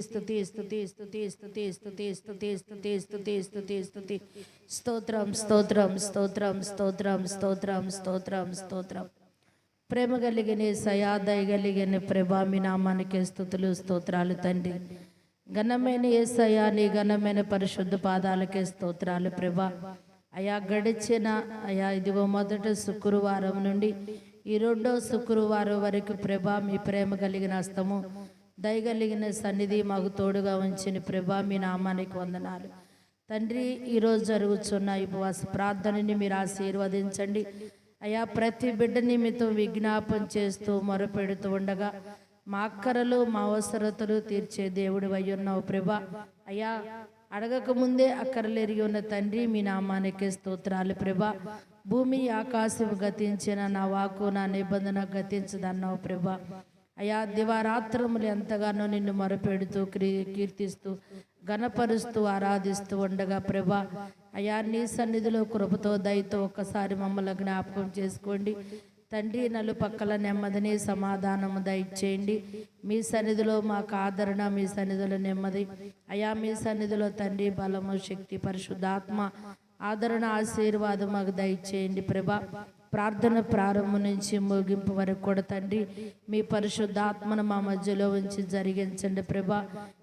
స్తుతి స్తుతి స్తుతి స్తుతి స్తుతి స్తుతి స్తుతి స్తుతి స్తుతి స్తుతి స్తోత్రం స్తోత్రం స్తోత్రం స్తోత్రం స్తోత్రం స్తోత్రం స్తోత్రం. ప్రేమ కలిగిన యేసయ్యా, దయ కలిగిన ప్రభా, మీ నామానికి స్తుతులు స్తోత్రాలు తండ్రి. ఘనమైన యేసయ్యా, నీ ఘనమైన పరిశుద్ధ పాదాలకే స్తోత్రాలు ప్రభా. అయా గడిచిన ఇదిగో మొదటి శుక్రవారం నుండి ఈ రెండో శుక్రవారం వరకు ప్రభా, మీ ప్రేమ కలిగిన హస్తము, దయగలిగిన సన్నిధి మాకు తోడుగా ఉంచిన ప్రభా, మీ నామానికి వందనాలు తండ్రి. ఈరోజు జరుగుతున్న ఈ ఉపవాస ప్రార్థనని మీరు ఆశీర్వదించండి అయా. ప్రతి బిడ్డ నిమిత్తం విజ్ఞాపం చేస్తూ మొరపెడుతూ ఉండగా మా అక్కరలు మా అవసరతలు తీర్చే దేవుడు అయ్యున్నావు ప్రభా. అయా అడగక ముందే అక్కరలు ఎరిగి ఉన్న తండ్రి, మీ నామానికి స్తోత్రాలు ప్రభా. భూమి ఆకాశం గతించిన నా వాకు నా నిబంధన గతించదన్నావు ప్రభా. అయా దివారాత్రములు ఎంతగానో నిన్ను మొరపెడుతూ కీర్తిస్తూ ఘనపరుస్తూ ఆరాధిస్తూ ఉండగా ప్రభా, అయా నీ సన్నిధిలో కృపతో దయతో ఒక్కసారి మమ్మల్ని జ్ఞాపకం చేసుకోండి తండ్రి. నలుపక్కల నెమ్మదిని సమాధానము దయచేయండి. మీ సన్నిధిలో మాకు ఆదరణ, మీ సన్నిధిలో నెమ్మది అయా, మీ సన్నిధిలో తండ్రి బలము, శక్తి, పరిశుద్ధాత్మ ఆదరణ, ఆశీర్వాదం మాకు దయచేయండి ప్రభా. ప్రార్థన ప్రారంభం నుంచి ముగింపు వరకు కూడా తండ్రి మీ పరిశుద్ధాత్మను మా మధ్యలో ఉంచి జరిగించండి ప్రభా.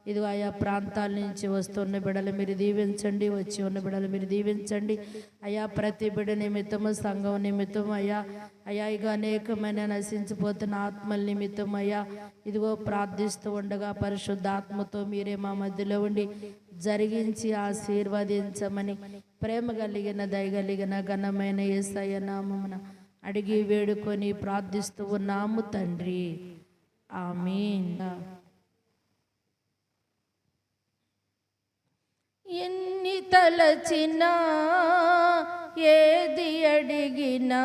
ఇది ఆయా ప్రాంతాల నుంచి వస్తున్న బిడలు మీరు దీవించండి, వచ్చి ఉన్న బిడలు మీరు దీవించండి అయా. ప్రతి బిడ నిమిత్తము, సంఘం నిమిత్తం అయ్యా ఇక అనేకమైన నశించిపోతున్న ఆత్మల నిమిత్తం అయ్యా ఇదిగో ప్రార్థిస్తూ ఉండగా పరిశుద్ధాత్మతో మీరే మా మధ్యలో ఉండి జరిగించి ఆశీర్వదించమని ప్రేమ కలిగిన దయగలిగిన ఘనమైన యేసయ్య నామమున అడిగి వేడుకొని ప్రార్థిస్తూ ఉన్నాము తండ్రి, ఆమేన్. ఎన్ని తలచినా ఏది అడిగినా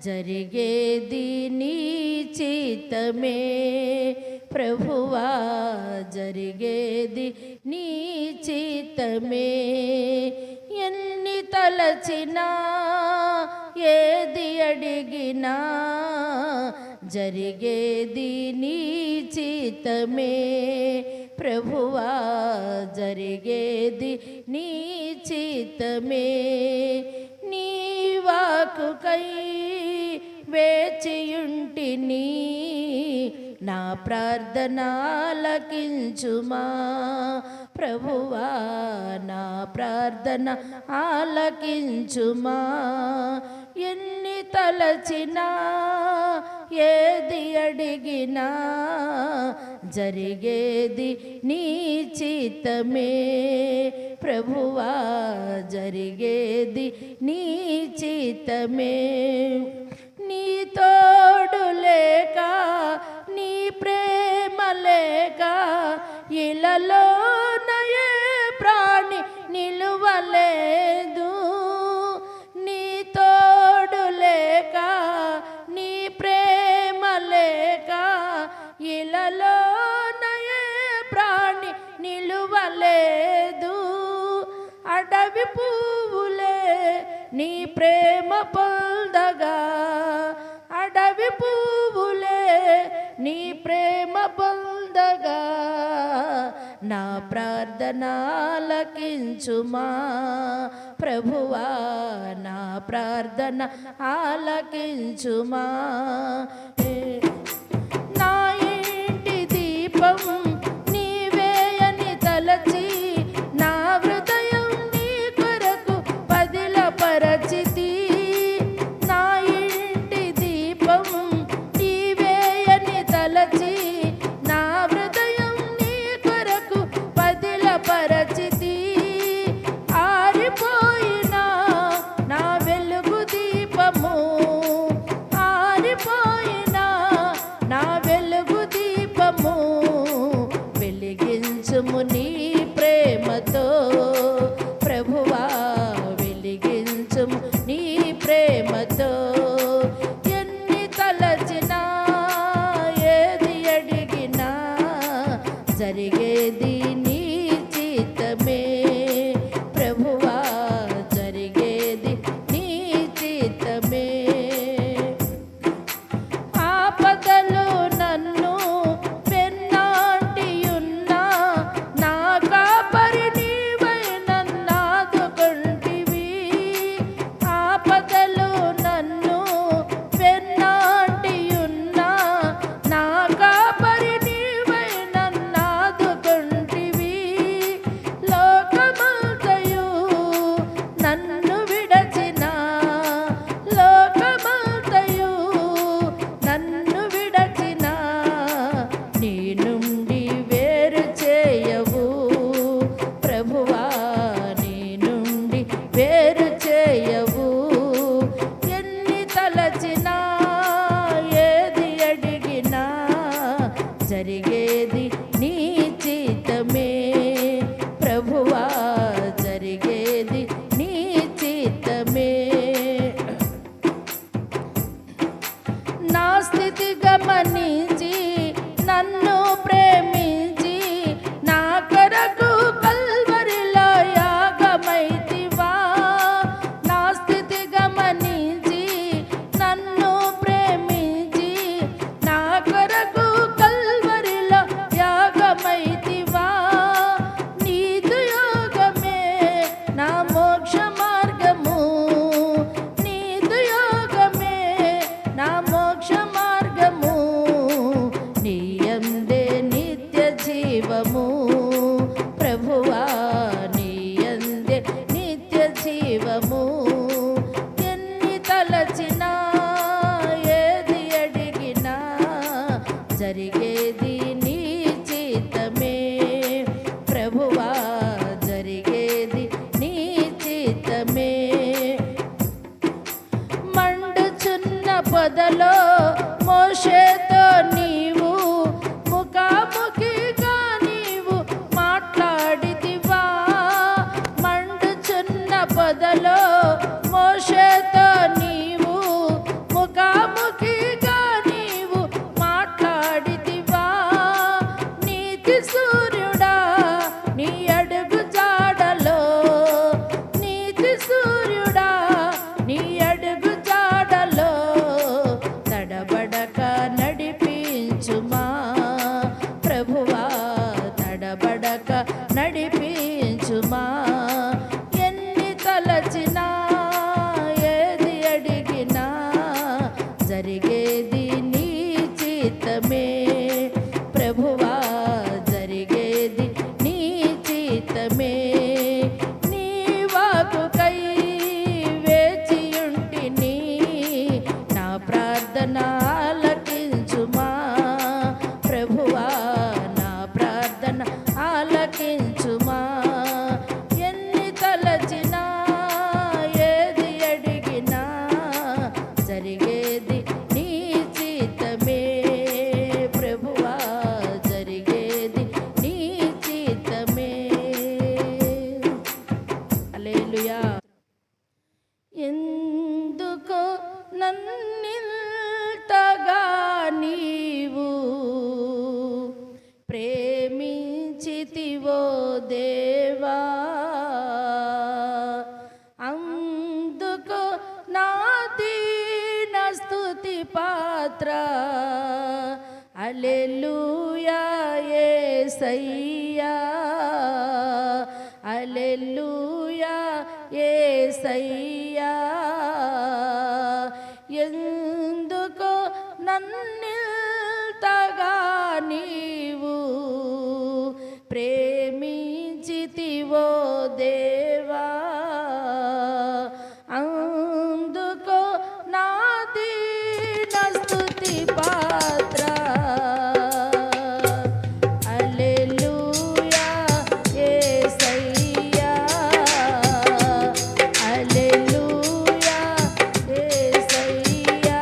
జరిగేది నీ చిత్తమే ప్రభువా, జరిగేది నీ చిత్తమే. ఎన్ని తలచినా ఏది అడిగినా జరిగేది నీ చిత్తమే ప్రభువా, జరిగేది నీ చిత్తమే. నీ వాక్కుకై వేచియుంటిని, నా ప్రార్థన ఆలకించుమా ప్రభువా, నా ప్రార్థన ఆలకించుమా. ఎన్ని తలచినా ఏది అడిగినా జరిగేది నీ చిత్తమే ప్రభువా, జరిగేది నీ చిత్తమే. నీ తోడు లేక, నీ ప్రేమ లేక ఇలలో నయే ప్రాణి నిలువలేదు. నీ తోడు లేక, నీ ప్రేమ లేక ఇలలో నయే ప్రాణి నిలువలేదు. అడవి పువ్వులే నీ ప్రేమ పొందగా, అడవి పువ్వులే నీ ప్రేమ పొందగా, నా ప్రార్థన ఆలకించుమా ప్రభువా, నా ప్రార్థన ఆలకించుమా. నా ఇంటి దీపం నీవే అని తలచి, నా హృదయం నీ కొరకు పదిలపరచితి. నా ఇంటి దీపం నీవే అని తలచి, నా హృదయం నీ కొరకు పదిలపరచితి. ఆరిపోయిన నా వెలుగు దీపము, ఆరిపోయిన నా వెలుగు దీపము వెలిగించుము నీ ప్రేమతో ప్రభువా, వెలిగించుము నీ ప్రేమతో. ఎన్ని తలచినా ఏది అడిగినా జరిగేది నీ చిత్తమే ప్రభువా, జరిగేది నీ చిత్తమే. ఆపదలు నన్ను వెన్నాటియు నీతి సూర్యుడా నీ అడుగు జాడలో, నీతి సూర్యుడా నీ అడుగు జాడలో తడబడక నడిపించుమా ప్రభువా, తడబడక నడిపించుమా. ఎన్ని తలచినా ఏది అడిగినా జరిగేది నీ చిత్తమే ప్రభువా, జరిగేది నీ చిత్తమే. నీ వాక్కుకై వేచియుంటిని, నా ప్రార్థన ఆలకించుమా ప్రభువా, నా ప్రార్థన ఆలకించుమా. ఎన్ని తలచినా ఏది అడిగినా జరిగేది నీ చిత్తమే ప్రభువా, జరిగేది నీ చిత్తమే. హల్లెలూయా. ఎందుకో నన్నింతగా నీవు ప్రేమించితివో దేవా, అందుకో నా దీన స్తుతి పాత్ర. హల్లెలూయా యేసయ్యా, హల్లెలూయా యేసయ్యా. ఎందుకో నన్నింతగా నీవు ప్రేమించితివో దేవా, అందుకో నా దీన స్తుతి పాత్ర. హల్లెలూయా యేసయ్యా, హల్లెలూయా యేసయ్యా.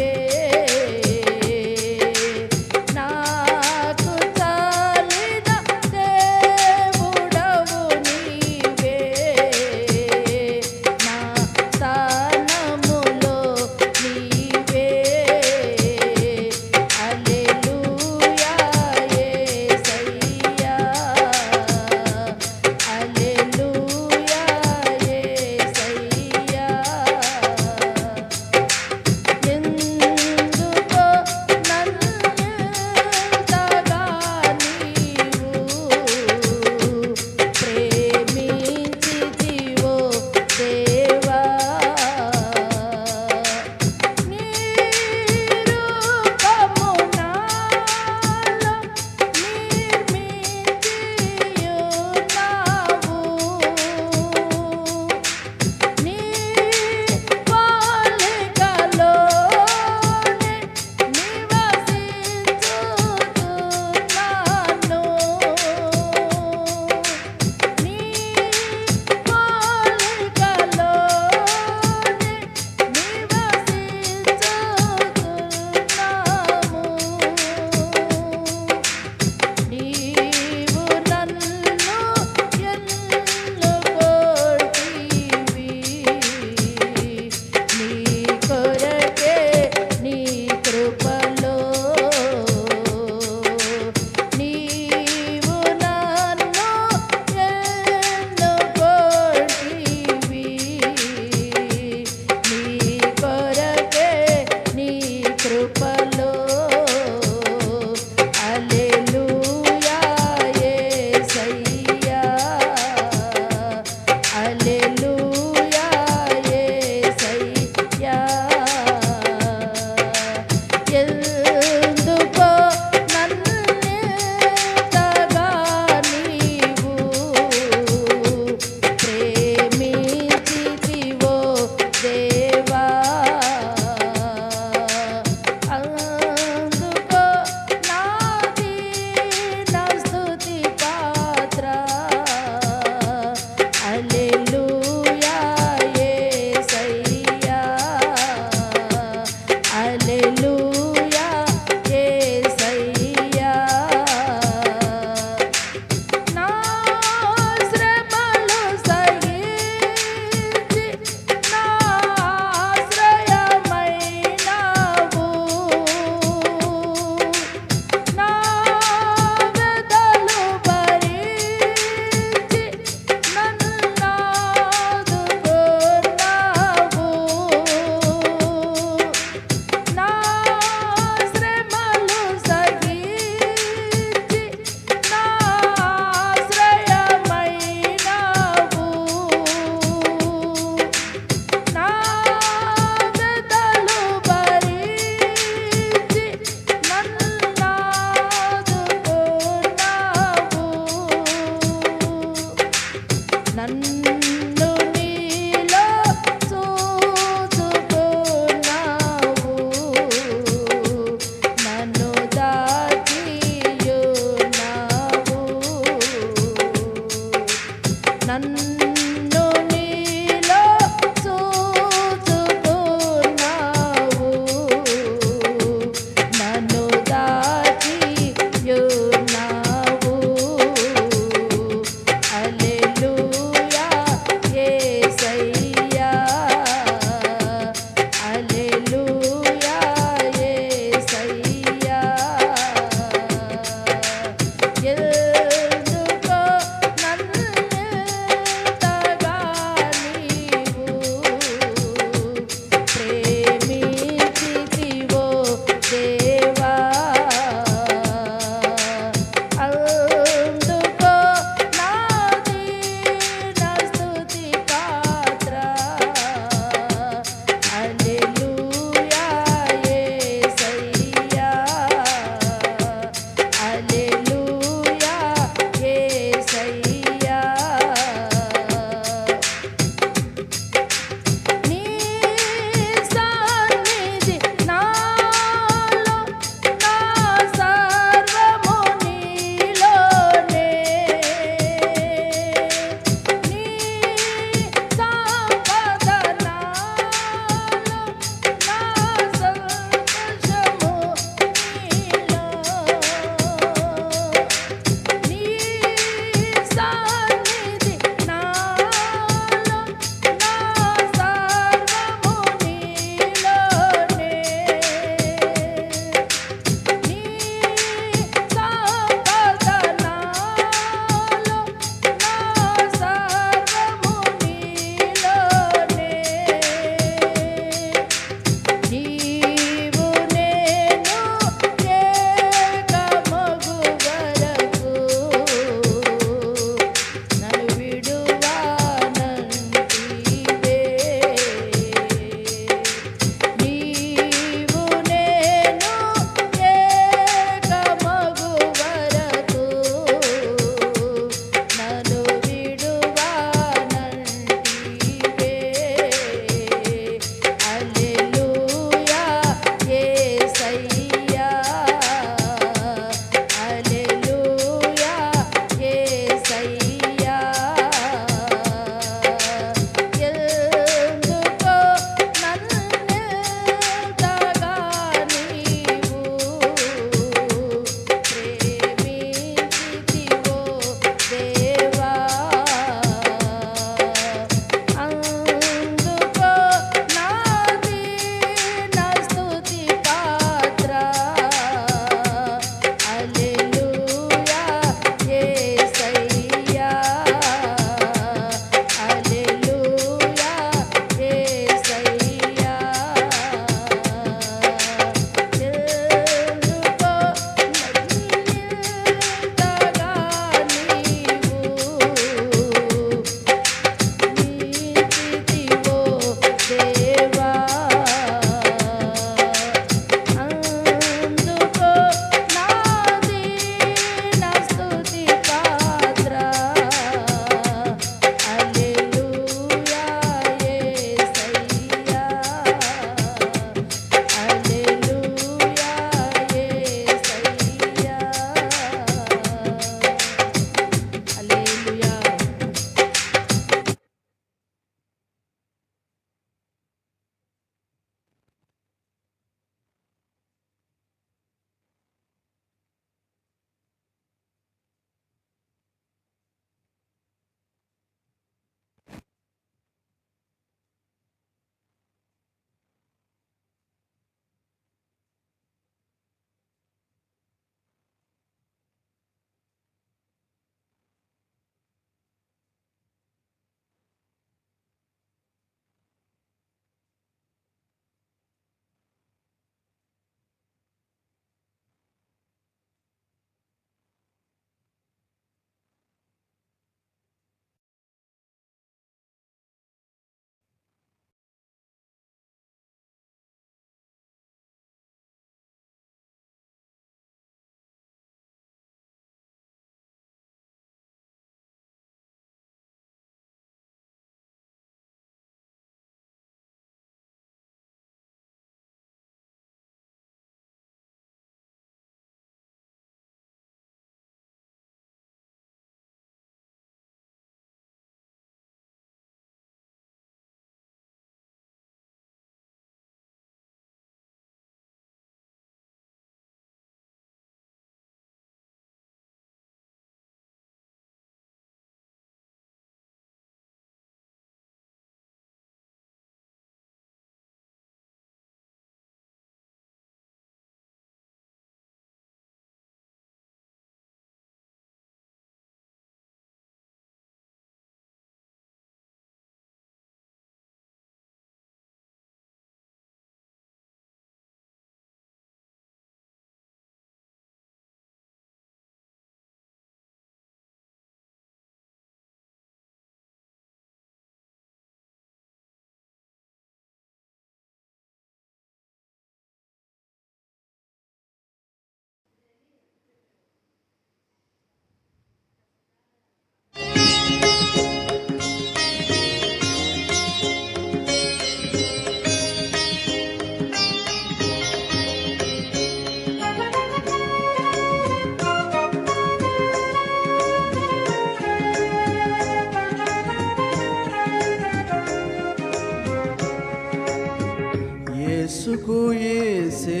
యేసుకు యేసే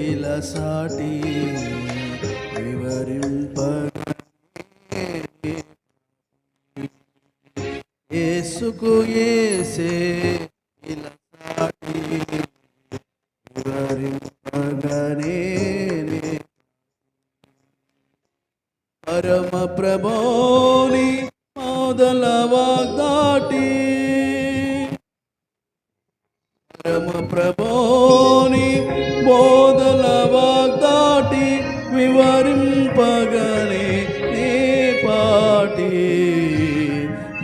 ఇలా సాటి వివరింప యేసుకు యేసే ఇలా సాటి వివరింపగనే పరమ ప్రభోని మొదల వాగ్దాటి పరమ ప్రభోని బోధల వాగ్దాటి వివరింపగనే నే పాటి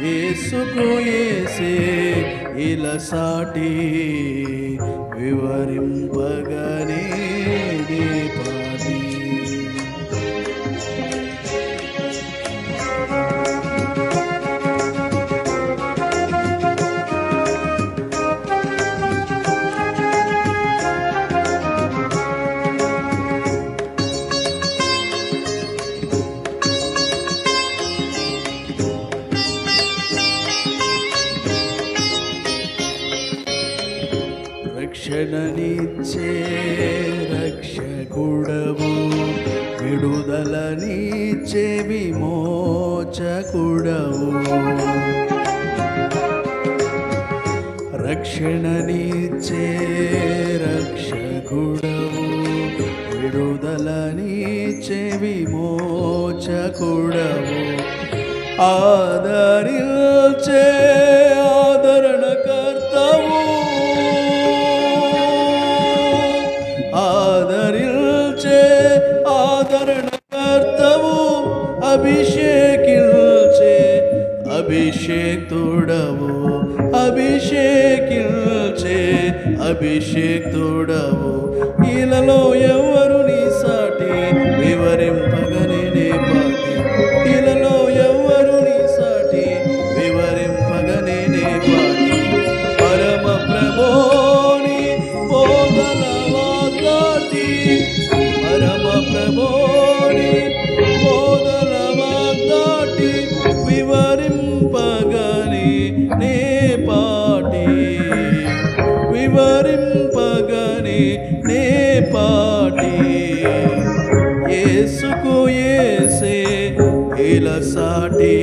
యేసుకు యేసే ఇలా సాటి వివరింపగనే నే పాటి రక్షణనిచ్చే రక్షకుడవు విడుదలనిచ్చే విమోచకుడవు రక్షణనిచ్చే రక్షకుడవు విడుదలనిచ్చే విమోచకుడవు ఆదరించే ఆదరణకర్తవు ఆదరించే ఆదరణకర్తవు అభిషేకించే అభిషేక్తుడవు అభిషేకించే అభిషేక్తుడవు ఇలలో ఎవరు నీ సాటి వివరింపగనే నే పాటి ఇలలో ఎవరు నీ సాటి వివరింపగనే నే పాటి పరమ ప్రభోని బోధల వాగ్దాటి పరమ ప్రభోని బోధల వాగ్దాటి వివరింపగనే నే పాటి వివరింపగనే నే పాటి యేసుకు యేసే ఇలా సాటి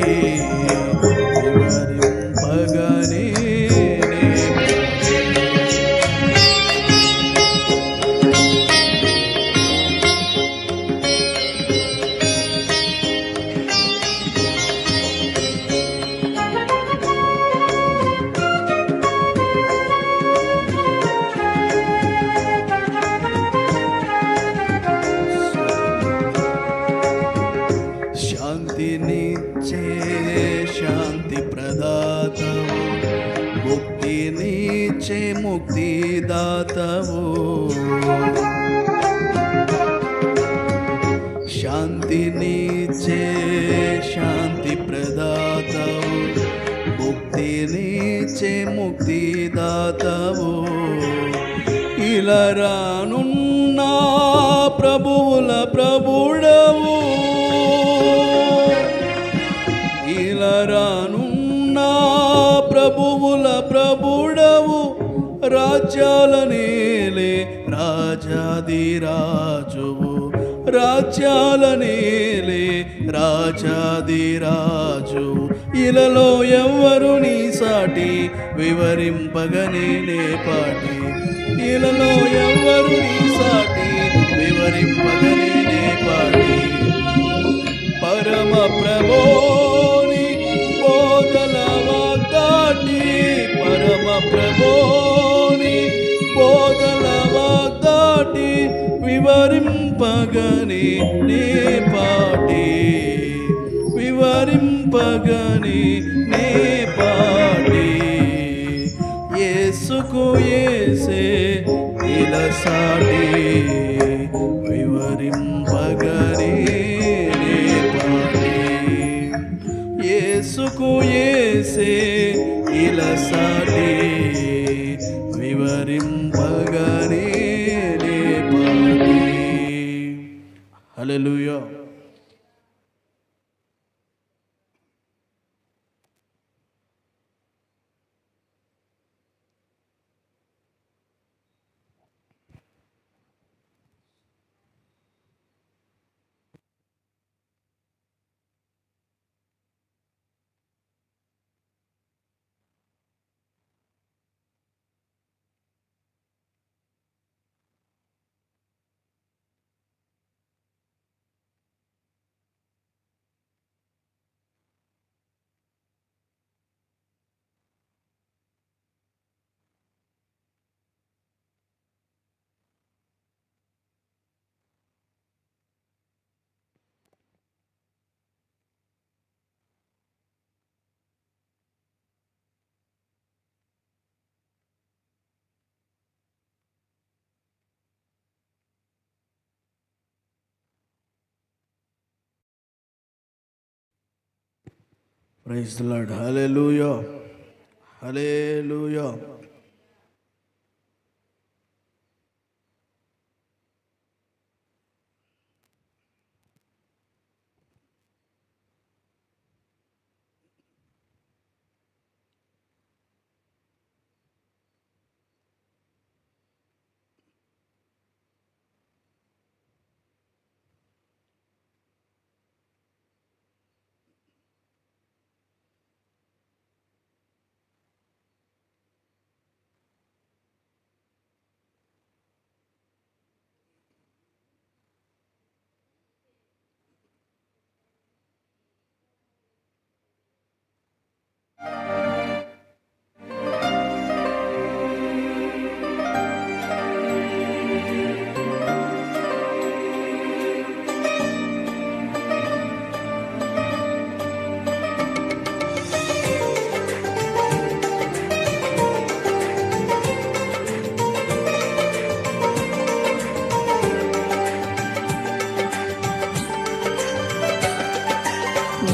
వివరింపగనే నే శాంతినిచ్చే శాంతి ప్రదాతవు ముక్తినిచ్చే ముక్తిదాతవు శాంతినిచ్చే శాంతి ప్రదాతవు ముక్తినిచ్చే ముక్తిదాతవు ఇలా రానున్న ప్రభువుల ప్రభుడవు ఇలా రానున్న ప్రభువుల ప్రభుడవు రాజ్యాల నేలే రాజాదిరాజువు రాజ్యాల నేలే రాజాదిరాజు ఇలలో ఎవ్వరు నీ సాటి వివరింపగనే నే పాటి ఇలలో ఎవ్వరు నీ సాటి వివరింపగనే నే పాటి పరమ ప్రభోని బోధల వాగ్దాటి పరమ ప్రభోని బోధల వాగ్దాటి వివరింపగనే నే పాటి వివరింపగనే నే పాటి యేసుకు యేసే ఇలా సాటి వివరింపగనే నే పాటి యేసే ఇలసాటి వివరింపగనే నే పాటి. Hallelujah. Praise the Lord. Hallelujah, hallelujah.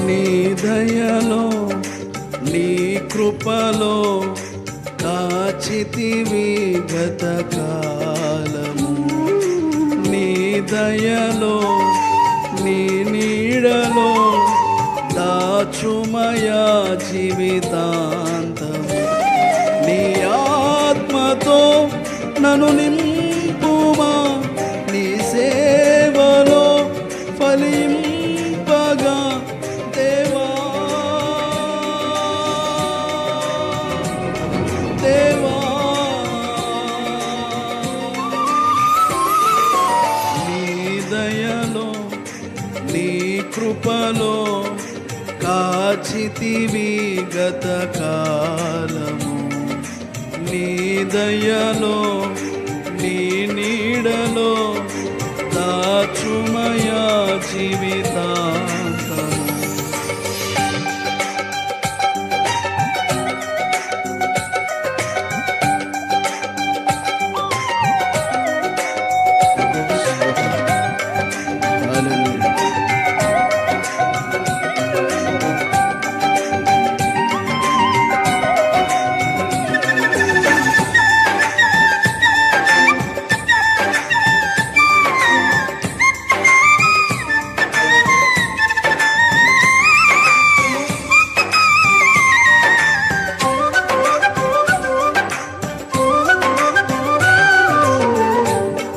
నీ దయలో నీ కృపలో కాచితివి గత కాలము. నీ దయలో నీ నీడలో దాచుమయా జీవితాంతము. నీ ఆత్మతో నన్ను నింపుమా, నీ సేవలో ఫలింపగా దేవా, దేవా. నీ దయలో నీ కృపలో కాచితివి గత కాలము. నీ దయలో నీ నీడలో దాచుమయా జీవితాంతము.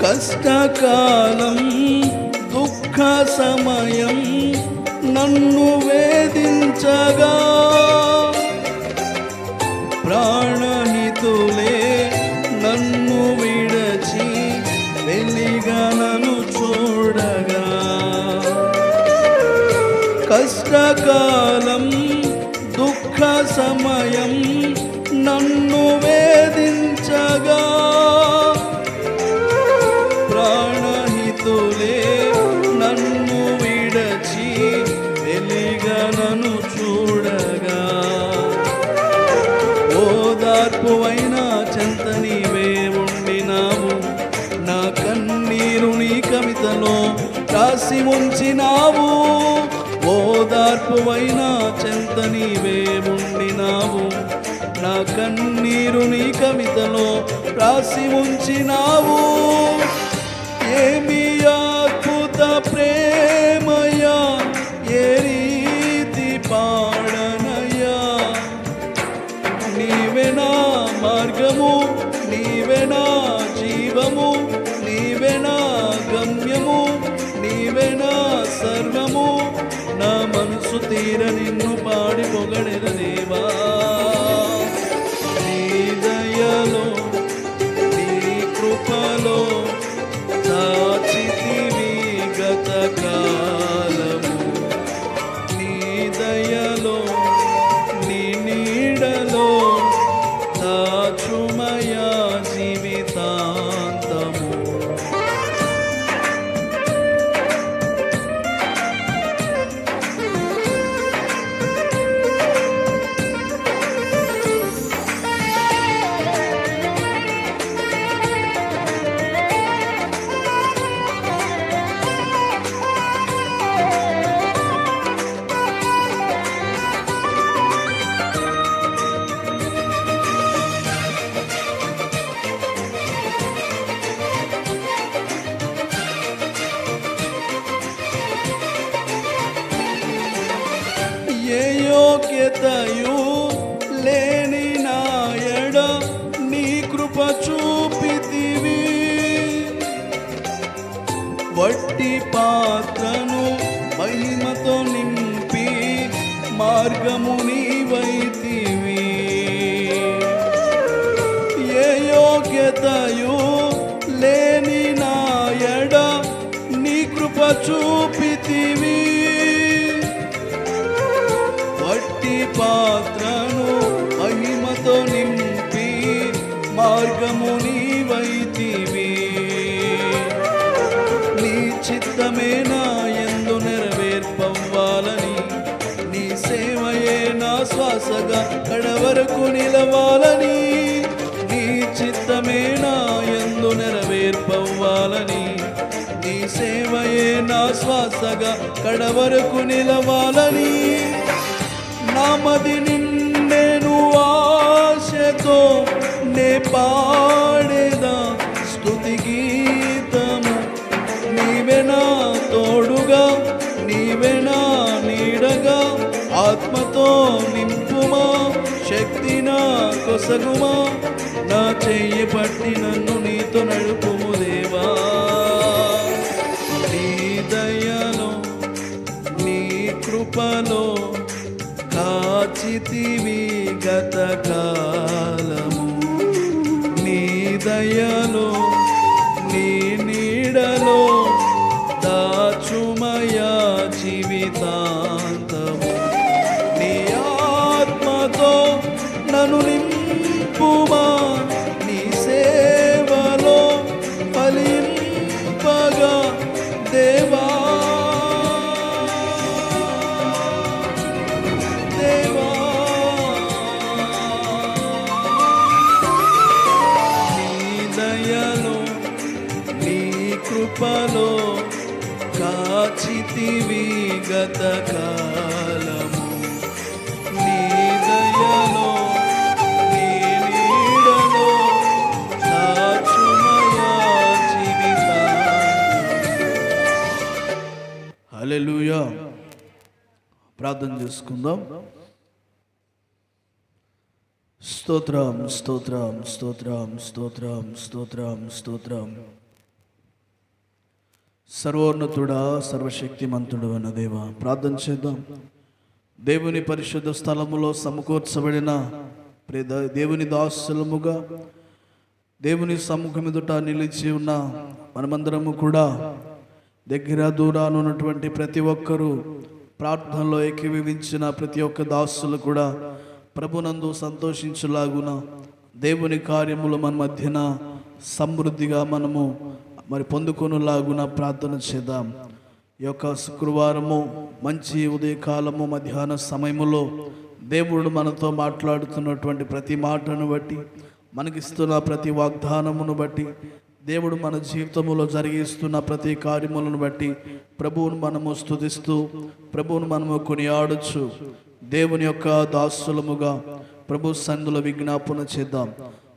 కష్టకాలం దుఃఖ సమయం నన్ను వేధించగా, ప్రాణహితులే నన్ను విడచి వెలిగా నన్ను చూడగా. కష్టకాలం దుఃఖ సమయం నన్ను వేధించగా, ప్రాణహితులే నన్ను విడచి వెలిగా నన్ను చూడగా. ఓదార్పువైన చెంత నీవే ఉండినావు, నా కన్నీరు నీ కవితలో రాసి ఉంచినావు. ఓదార్పువైన చెంత నీవే ఉండినావు, ఉండినావు, నా కన్నీరు నీ కవితలో రాసి ఉంచినావు. ఏమి అద్భుత ప్రేమయా, ఏ రీతి పాడనయ్యా. నీవే నా మార్గము, నీవే నా జీవము, నీవే నా గమ్యము, నీవే నా సర్వము. నా మనసు తీర నిన్ను పాడి పొగడెద దేవా. నీ దయలో నీ కృపలో దాచితివి గత కాలము. నీ దయలో నీ నీడలో దాచుమయా జీవితాంతము. ఏ యోగ్యతయు లేని నాయడ నీ కృప చూపితివి. వట్టి పాత్రను మహిమతో నింపి మార్గము నీవైతివి. ఏ యోగ్యతయు లేని నాయడ నీ కృప చూపితివి. వట్టి పాత్రను మహిమతో నింపి మార్గము నీవైతివి. నీ చిత్తమే నా యందు నెరవేర్పవ్వాలని, నీ సేవయే నా శ్వాసగా కడవరకు నిలవాలని. నీ చిత్తమే నా యందు నెరవేర్పవ్వాలని, నీ సేవయే నా శ్వాసగా కడవరకు నిలవాలని. నామది నిండెను ఆశతో నే పాడేదా స్తుతి గీతము. నీవే నా తోడుగా, నీవే నా నీడగా, ఆత్మతో నింపుమా, శక్తి నా కొసగుమా. నా చెయ్యి పట్టి నన్ను నీతో నడుపుము దేవా. నీ దయలో నీ కృపలో కాచితివి గత కాలము. నీ దయలో నీ నీడలో దాచుమయా జీవితాంతము. నీ ఆత్మతో నన్ను నింపుమా, నీ సేవలో ఫలింపగా దేవా. కృపలో కాచితివి గత కాలము. నీ దయలో నీ నీడలో దాచుమయా జీవితాంతము. హల్లెలూయా. ప్రార్థన చేసుకుందాం. స్తోత్రం స్తోత్రం స్తోత్రం స్తోత్రం స్తోత్రం స్తోత్రం. సర్వోన్నతుడా, సర్వశక్తిమంతుడు అన్న దేవ, ప్రార్థన చేద్దాం. దేవుని పరిశుద్ధ స్థలములో సమకూర్చబడిన దేవుని దాసులముగా దేవుని సముఖం ఎదుట నిలిచి ఉన్న మనమందరము కూడా దగ్గర దూరాన ఉన్నటువంటి ప్రతి ఒక్కరూ ప్రార్థనలో ఏకీభవించిన ప్రతి ఒక్క దాసులు కూడా ప్రభునందు సంతోషించులాగున దేవుని కార్యములు మన మధ్యన సమృద్ధిగా మనము పొందుకొనులాగున ప్రార్థన చేద్దాం. ఈ యొక్క శుక్రవారము మంచి ఉదయకాలము మధ్యాహ్న సమయములో దేవుడు మనతో మాట్లాడుతున్నటువంటి ప్రతి మాటను బట్టి, మనకిస్తున్న ప్రతి వాగ్దానమును బట్టి, దేవుడు మన జీవితంలో జరిగిస్తున్న ప్రతి కార్యములను బట్టి ప్రభువును మనము స్తుతిస్తూ ప్రభువును మనము కొనియాడుచు దేవుని యొక్క దాసులముగా ప్రభు సన్నిధిలో విజ్ఞాపన చేద్దాం.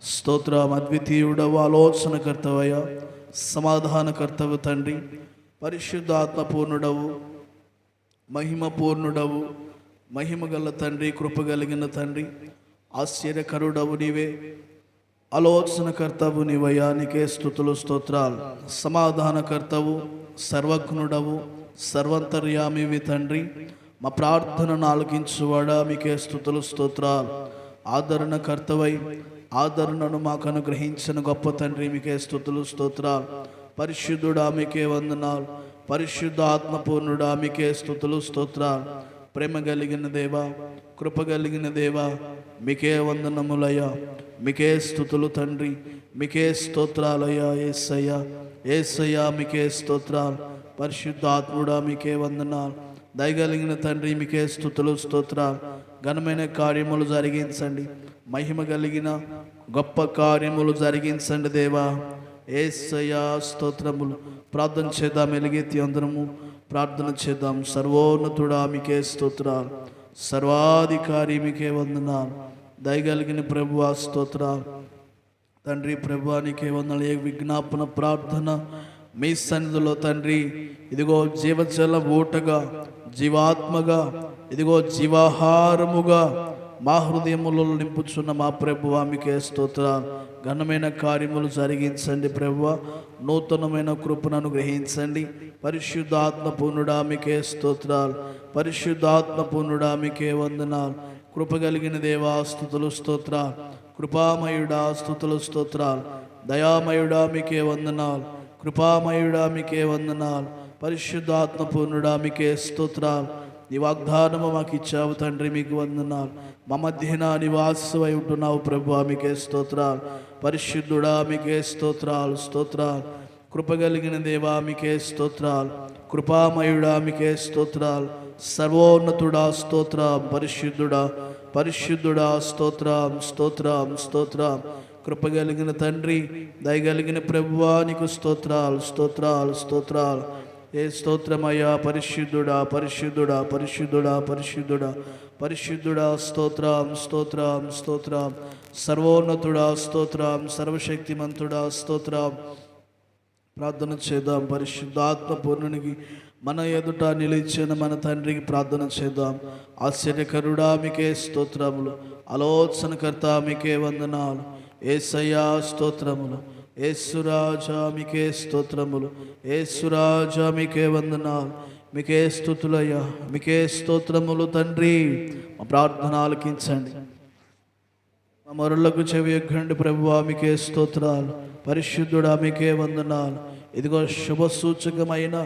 స్తోత్రం. అద్వితీయుడవు, ఆలోచనకర్తవయ్యా, సమాధానకర్తవు తండ్రి, పరిశుద్ధాత్మపూర్ణుడవు, మహిమపూర్ణుడవు, మహిమ గల తండ్రి, కృపగలిగిన తండ్రి, ఆశ్చర్యకరుడవు నీవే, ఆలోచనకర్తవు నీవయ్యా. నీకే స్తుతులు స్తోత్రాలు. సమాధానకర్తవు, సర్వజ్ఞుడవు, సర్వంతర్యామివి తండ్రి, మా ప్రార్థనను ఆలకించువాడా, మీకే స్తుతులు స్తోత్రాలు. ఆదరణకర్తవై ఆదరణను మాకు అనుగ్రహించిన గొప్ప తండ్రి, మీకే స్తుతులు స్తోత్రాలు. పరిశుద్ధుడా, మీకే వందనాలు. పరిశుద్ధ ఆత్మపూర్ణుడా, మీకే స్తుతులు స్తోత్రాలు. ప్రేమ కలిగిన దేవా, కృప కలిగిన దేవా, మీకే వందనములయ్యా, మీకే స్తుతులు తండ్రి, మీకే స్తోత్రాలయ్యా. యేసయ్యా, యేసయ్యా, మీకే స్తోత్రాలు. పరిశుద్ధాత్ముడా, మీకే వందనాలు. దయగలిగిన తండ్రి, మీకే స్తుతులు స్తోత్రాలు. ఘనమైన కార్యములు జరిగించండి, మహిమ కలిగిన గొప్ప కార్యములు జరిగించండి దేవా. యేసయ్యా, స్తోత్రములు. ప్రార్థన చేద్దాం, ఎలుగెత్తి అందరము ప్రార్థన చేద్దాం. సర్వోన్నతుడా, మీకే స్తోత్రాలు. సర్వాధికారి, మీకే వందనాలు. దయగలిగిన ప్రభువా, స్తోత్రాలు తండ్రి. ప్రభువా, నీకే వందనాలు. ఏ విజ్ఞాపన ప్రార్థన మీ సన్నిధిలో తండ్రి, ఇదిగో జీవజల ఊటగా, జీవాత్మగా, ఇదిగో జీవాహారముగా మా హృదయములలో నింపుచున్న మా ప్రభువా, మీకే స్తోత్రాలు. ఘనమైన కార్యములు జరిగించండి ప్రభువా. నూతనమైన కృపను అనుగ్రహించండి. పరిశుద్ధాత్మ పూర్ణుడా, మీకే స్తోత్రాలు. పరిశుద్ధాత్మ పూర్ణుడా, మీకే వందనాలు. కృప కలిగిన దేవా, స్తుతులు స్తోత్రాలు. కృపామయుడా, స్తుతులు స్తోత్రాలు. దయామయుడా, మీకే వందనాలు. కృపామయుడా, మీకే వందనాలు. పరిశుద్ధాత్మ పూర్ణుడా, మీకే స్తోత్రాలు. నీ వాగ్దానము మాకు ఇచ్చావు తండ్రి, మీకు వందనాలు. మా మధ్యన నివాసమై ఉంటున్నావు ప్రభువా, మీకే స్తోత్రాలు. పరిశుద్ధుడా, మీకే స్తోత్రాలు. స్తోత్రాలు. కృపగలిగిన దేవా, మీకే స్తోత్రాలు. కృపామయుడా, మీకే స్తోత్రాలు. సర్వోన్నతుడా, స్తోత్రం. పరిశుద్ధుడా, పరిశుద్ధుడా, స్తోత్రం, స్తోత్రం, స్తోత్రం. కృపగలిగిన తండ్రి, దయగలిగిన ప్రభువా, నీకు స్తోత్రాలు, స్తోత్రాలు, స్తోత్రాలు. ఏ స్తోత్రమయ్యా. పరిశుద్ధుడా, పరిశుద్ధుడా, పరిశుద్ధుడా, పరిశుద్ధుడా, పరిశుద్ధుడా, స్తోత్రం, స్తోత్రం, స్తోత్రం. సర్వోన్నతుడా, స్తోత్రం. సర్వశక్తిమంతుడా, స్తోత్రం. ప్రార్థన చేద్దాం. పరిశుద్ధాత్మ పూర్ణునికి మన ఎదుట నిలిచిన మన తండ్రికి ప్రార్థన చేద్దాం. ఆశ్చర్యకరుడా, మీకే స్తోత్రములు. ఆలోచనకర్త, మీకే వందనాలు. యేసయ్యా, స్తోత్రములు. యేసురాజా, మీకే స్తోత్రములు. యేసురాజా, మీకే వందనాలు. మీకే స్తుతులయ్యా, మీకే స్తోత్రములు తండ్రి. మా ప్రార్థన ఆలకించండి, మా మొరలకు చెవి ఎగ్గండి ప్రభువా, మీకే స్తోత్రాలు. పరిశుద్ధుడా, మీకే వందనాలు. ఇదిగో శుభ సూచకమైన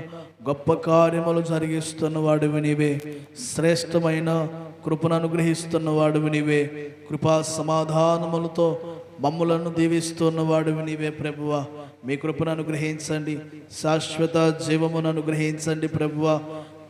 గొప్ప కార్యములు జరిగిస్తున్న వాడివి నీవే. శ్రేష్టమైన కృపను అనుగ్రహిస్తున్న వాడివి నీవే. కృపా సమాధానములతో మమ్ములను దీవిస్తున్న వాడివి నీవే ప్రభువా. మీ కృపను అనుగ్రహించండి. శాశ్వత జీవమును అనుగ్రహించండి ప్రభువా.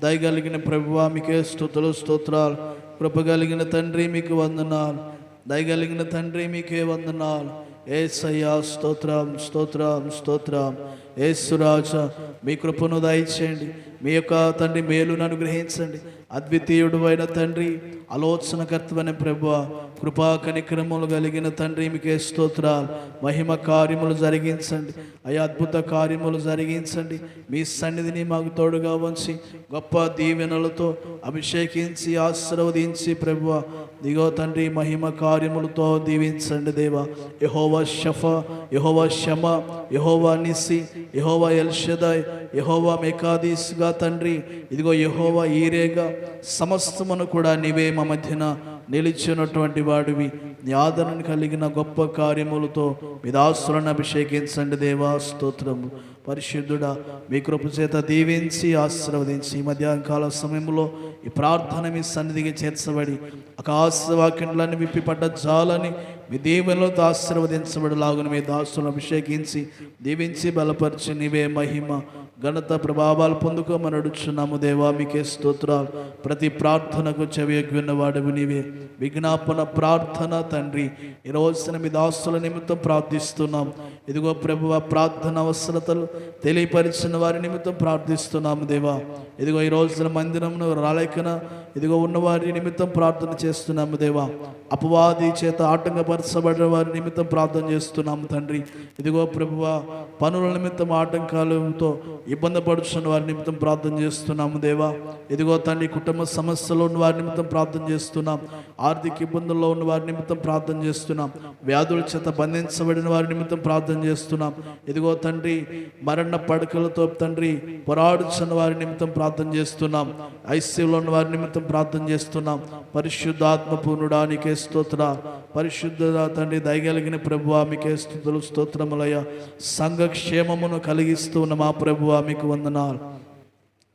దయగలిగిన ప్రభువా, మీకే స్తుతులు, స్తోత్రాలు. కృపగలిగిన తండ్రి, మీకు వందనాలు. దయగలిగిన తండ్రి, మీకే వందనాలు. యేసయ్యా, స్తోత్రం, స్తోత్రం, స్తోత్రం. యేసురాజా, మీ కృపను దయచేయండి. మీ యొక్క తండ్రి మేలును అనుగ్రహించండి. అద్వితీయుడు అయిన తండ్రి, ఆలోచనకర్తమైన ప్రభువా, కృపా కనికరములు కలిగిన తండ్రి, మీకే స్తోత్రాలు. మహిమ కార్యములు జరిగించండి అయ్యా, అద్భుత కార్యములు జరిగించండి. మీ సన్నిధిని మాకు తోడుగా ఉంచి గొప్ప దీవెనలతో అభిషేకించి ఆశీర్వదించి ప్రభువా, దిగో తండ్రి మహిమ కార్యములతో దీవించండి దేవా. యెహోవా షఫా, యెహోవా షమా, యెహోవా నిసి, యెహోవా ఎల్షదాయ్, యెహోవా మెకాదీస్గా తండ్రి, ఇదిగో యెహోవా ఈరేగా సమస్తమును కూడా నీవే మా మధ్యన నిలిచినటువంటి వాడివి. నీ ఆదరణ కలిగిన గొప్ప కార్యములతో మీ దాసులను అభిషేకించండి దేవా. స్తోత్రము. పరిశుద్ధుడా, మీ కృప చేత దీవించి ఆశీర్వదించి ఈ మధ్యాహ్న కాల సమయంలో ఈ ప్రార్థన మీ సన్నిధికి చేర్చబడి ఆకాశవాక్యాలను విప్పిపడ్డ జాలని మీ దీవెనలతో ఆశీర్వదించబడిలాగున మీ దాసులను అభిషేకించి దీవించి బలపరిచి నీవే మహిమ ఘనత ప్రభావాలు పొందుకోమని అడుగుచున్నాము దేవా. మీకే స్తోత్రాలు. ప్రతి ప్రార్థనకు చెవియొగ్గిన వాడివి నీవే. విజ్ఞాపన ప్రార్థన తండ్రి, ఈ రోజున మీ దాసుల నిమిత్తం ప్రార్థిస్తున్నాం. ఇదిగో ప్రభువా ప్రార్థన అవసరతలు తెలియపరిచిన వారి నిమిత్తం ప్రార్థిస్తున్నాము దేవా. ఇదిగో ఈ రోజున మందిరంను రాలేకన ఇదిగో ఉన్నవారి నిమిత్తం ప్రార్థన చేస్తున్నాము దేవా. అపవాది చేత ఆటంకపరచబడిన వారి నిమిత్తం ప్రార్థన చేస్తున్నాము తండ్రి. ఇదిగో ప్రభువా పనుల నిమిత్తం ఆటంకాలతో ఇబ్బంది పడుతున్న వారి నిమిత్తం ప్రార్థన చేస్తున్నాము దేవా. ఇదిగో తండ్రి కుటుంబ సమస్యలో ఉన్న వారి నిమిత్తం ప్రార్థన చేస్తున్నాం. ఆర్థిక ఇబ్బందుల్లో ఉన్న వారి నిమిత్తం ప్రార్థన చేస్తున్నాం. వ్యాధుల చేత బంధించబడిన వారి నిమిత్తం ప్రార్థన చేస్తున్నాం. ఇదిగో తండ్రి మరణ పడకలతో తండ్రి పోరాడుచున్న వారి నిమిత్తం ప్రార్థన చేస్తున్నాం. ఐసీయూలో ఉన్న వారి నిమిత్తం ప్రార్థన చేస్తున్నాం. పరిశుద్ధాత్మ పూర్ణుడా నీకే స్తోత్ర. పరిశుద్ధ తండ్రి దయగలిగిన ప్రభువా మీకే స్తుతులు స్తోత్రములయ్య. సంఘ క్షేమమును కలిగిస్తూ ఉన్న మా ప్రభువా మీకు వందనాలు.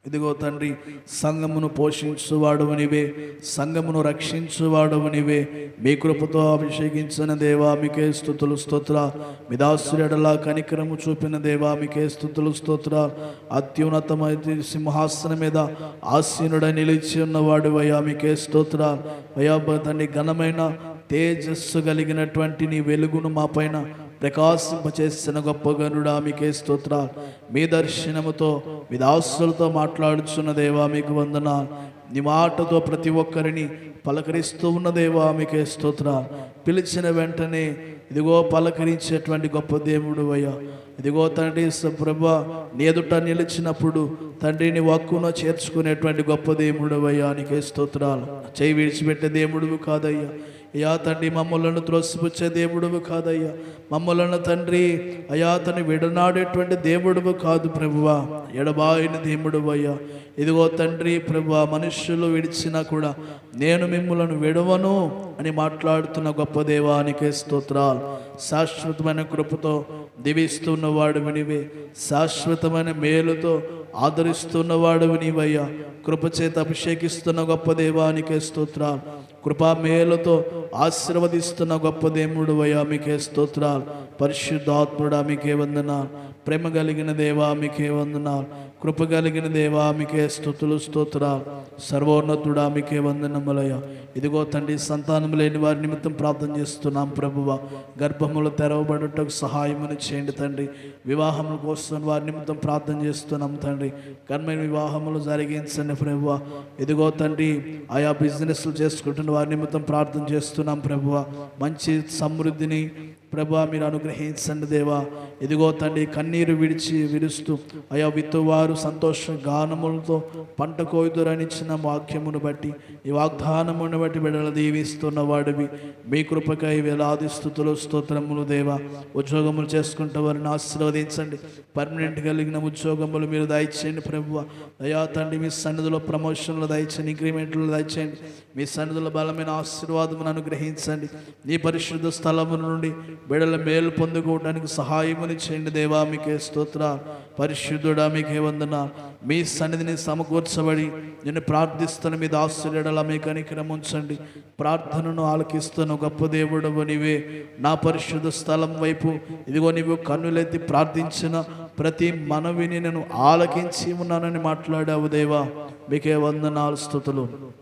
ఇదిగో తండ్రి సంఘమును పోషించువాడవు నీవే, సంఘమును రక్షించువాడవు నీవే. మీ కృపతో అభిషేకించిన దేవా మీకే స్తుతులు స్తోత్ర. మీ దాసుడలా కనికరము చూపిన దేవా మీకే స్తుతులు స్తోత్ర. అత్యున్నతమైన సింహాసనం మీద ఆసీనుడై నిలిచి ఉన్నవాడు అయ్యా మీకే స్తోత్ర. అయ్యా తండ్రి ఘనమైన తేజస్సు కలిగినటువంటి నీ వెలుగును మా పైన ప్రకాశింపచేసిన గొప్ప గనుడా మీకే స్తోత్ర. మీ దర్శనముతో మీ దాసులతో మాట్లాడుచున్న దేవా మీకు వందనాలు. నీ మాటతో ప్రతి ఒక్కరిని పలకరిస్తూ ఉన్న దేవా మీకే స్తోత్ర. పిలిచిన వెంటనే ఇదిగో పలకరించేటువంటి గొప్ప దేవుడు అయ్యా. ఇదిగో తండ్రి ప్రభా నీ ఎదుట నిలిచినప్పుడు తండ్రిని వాక్కున చేర్చుకునేటువంటి గొప్ప దేవుడు అయ్యా నీకే స్తోత్రాలు. చేయి విడిచిపెట్టే దేవుడు కాదయ్యా. అయ్యా తండ్రి మమ్మలను త్రోసిపుచ్చే దేవుడువు కాదయ్యా. మమ్మలను తండ్రి అయ్యా తను విడనాడేటువంటి దేవుడువు కాదు ప్రభువా, ఎడబాయిన దేవుడువు అయ్యా. ఇదిగో తండ్రి ప్రభువా మనుష్యులు విడిచినా కూడా నేను మిమ్మలను విడవను అని మాట్లాడుతున్న గొప్ప దేవానికే స్తోత్రాలు. శాశ్వతమైన కృపతో దీవిస్తున్నవాడు నీవే, శాశ్వతమైన మేలుతో ఆదరిస్తున్నవాడు నీవయ్యా. కృపచేత అభిషేకిస్తున్న గొప్ప దేవానికే స్తోత్రాలు. కృపా మేలుతో ఆశీర్వదిస్తున్న గొప్ప దేవుడు అయ్యా మీకే స్తోత్రాలు. పరిశుద్ధాత్ముడా మీకే వందనాలు. ప్రేమ కలిగిన దేవా మీకే వందనాలు. కృప కలిగిన దేవా మీకే స్తుతులు స్తోత్రాలు. సర్వోన్నతుడా మీకే వందనములయ్యా. ఇదిగో తండ్రి సంతానం లేని వారి నిమిత్తం ప్రార్థన చేస్తున్నాం ప్రభువా. గర్భములు తెరవబడుటకు సహాయమును చేయండి తండ్రి. వివాహముల కోసం వారి నిమిత్తం ప్రార్థన చేస్తున్నాం తండ్రి. కర్మైన వివాహములు జరిగించండి ప్రభువా. ఇదిగో తండ్రి ఆయా బిజినెస్లు చేసుకుంటున్న వారి నిమిత్తం ప్రార్థన చేస్తున్నాం ప్రభువా. మంచి సమృద్ధిని ప్రభా మీరు అనుగ్రహించండి దేవా. ఇదిగో తండ్రి కన్నీరు విడుస్తూ అయా విత్తువారు సంతోష గానములతో పంట కోయుదురనిచ్చిన వాక్యమును బట్టి ఈ వాగ్దానమును బట్టి బిడ్డలు దీవిస్తున్న వాడివి. మీ కృపకై వేలాది స్తుతులు స్తోత్రములు దేవా. ఉద్యోగములు చేసుకుంటే వారిని ఆశీర్వదించండి. పర్మనెంట్ కలిగిన ఉద్యోగములు మీరు దయచేయండి ప్రభువ. అయా తండ్రి మీ సన్నిధిలో ప్రమోషన్లు దయచేయండి, ఇంక్రిమెంట్లు దయచేయండి. మీ సన్నిధిలో బలమైన ఆశీర్వాదమును అనుగ్రహించండి. నీ పరిశుద్ధ స్థలము నుండి బిడ్డల మేలు పొందుకోవడానికి సహాయముని చేయండి దేవా. మీకే స్తోత్ర. పరిశుద్ధుడా మీకే వందనాలు. మీ సన్నిధిని సమకూర్చబడి నేను ప్రార్థిస్తున్న మీ దాసుడలా మీ కనికరం ఉంచండి. ప్రార్థనను ఆలకిస్తున్న గొప్ప దేవుడవు నీవే. నా పరిశుద్ధ స్థలం వైపు ఇదిగో నీవు కన్నులెత్తి ప్రార్థించిన ప్రతి మనవిని నేను ఆలకించి ఉన్నానని మాట్లాడావు దేవా. మీకే వందనాలు స్తుతులు.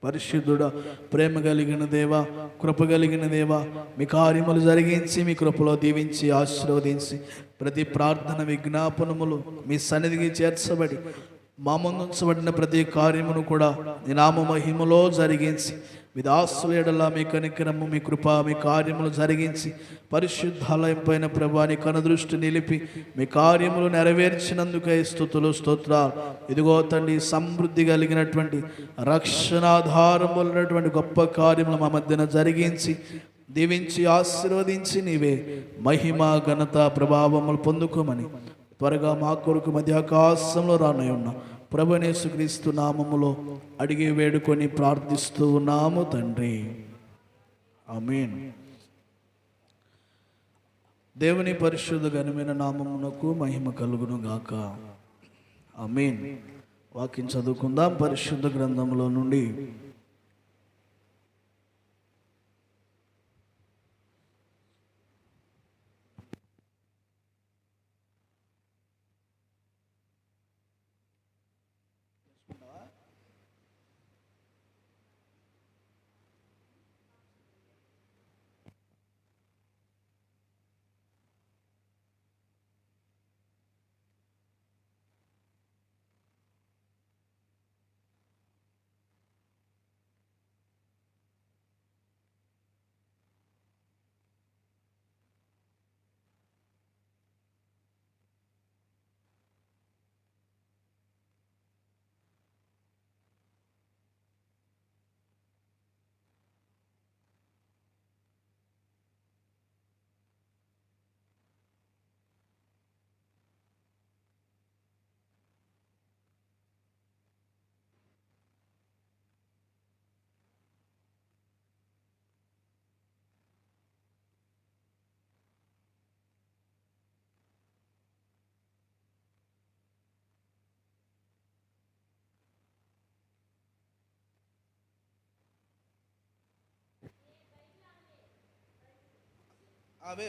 పరిశుద్ధుడా ప్రేమ కలిగిన దేవా, కృప కలిగిన దేవా, మీ కార్యములు జరిగించి మీ కృపలో దీవించి ఆశీర్వదించి ప్రతి ప్రార్థన విజ్ఞాపనములు మీ సన్నిధికి చేర్చబడి మా ముందు ఉంచబడిన ప్రతి కార్యమును కూడా నీ నామ మహిమలో జరిగించి మీ దాసుల ఎడల మీ కనికరము మీ కృప మీ కార్యములు జరిగించి పరిశుద్ధాలయం పైన ప్రభాని కనుదృష్టి నిలిపి మీ కార్యములు నెరవేర్చినందుకై స్తుతులు స్తోత్రాలు. ఇదిగో తండ్రి సమృద్ధి కలిగినటువంటి రక్షణాధారములైనటువంటి గొప్ప కార్యములు మా మధ్యన జరిగించి దీవించి ఆశీర్వదించి నీవే మహిమ ఘనత ప్రభావములు పొందుకోమని త్వరగా మా కొరకు మధ్య ఆకాశంలో రానయ్యున్న ప్రభువైన యేసుక్రీస్తు నామములో అడిగి వేడుకొని ప్రార్థిస్తూ ఉన్నాము తండ్రి. ఆమేన్. దేవుని పరిశుద్ధ ఘనమైన నామమునకు మహిమ కలుగును గాక. ఆమేన్. వాక్యం చదువుకుందాం పరిశుద్ధ గ్రంథంలో నుండి. అవే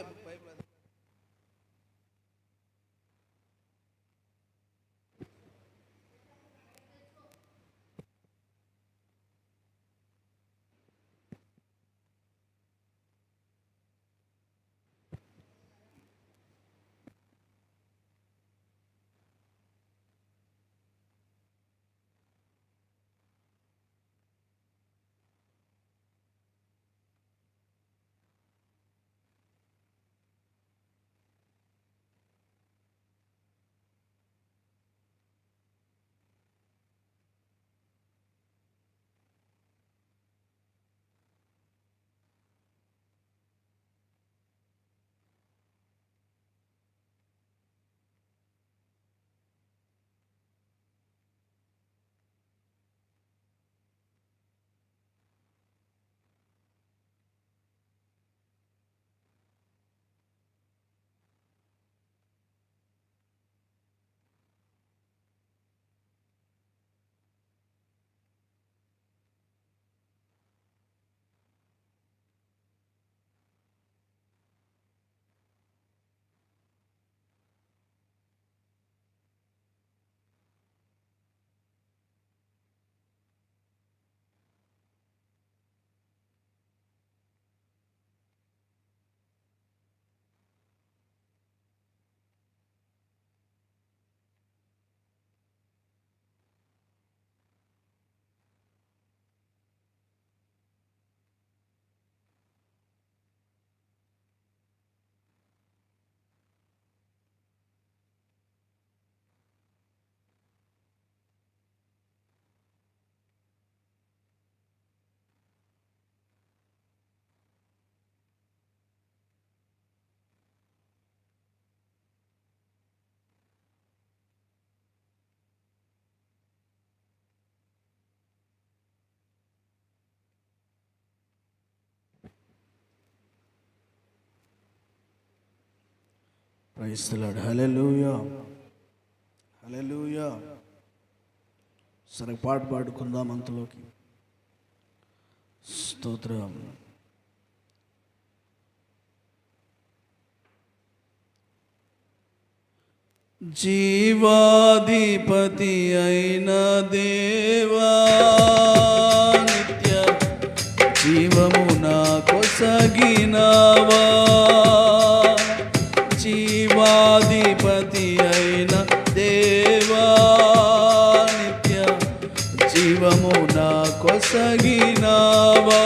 ప్రైజ్ ది లార్డ్. హల్లెలూయా, హల్లెలూయా. సరే పాట పాడుకుందాం అంతలోకి. స్తోత్రం. జీవాధిపతి అయిన దేవా, నిత్య జీవము నా కొసగినావా. జీవాధిపతి అయిన దేవా, నిత్య జీవము నా కొసగినావా.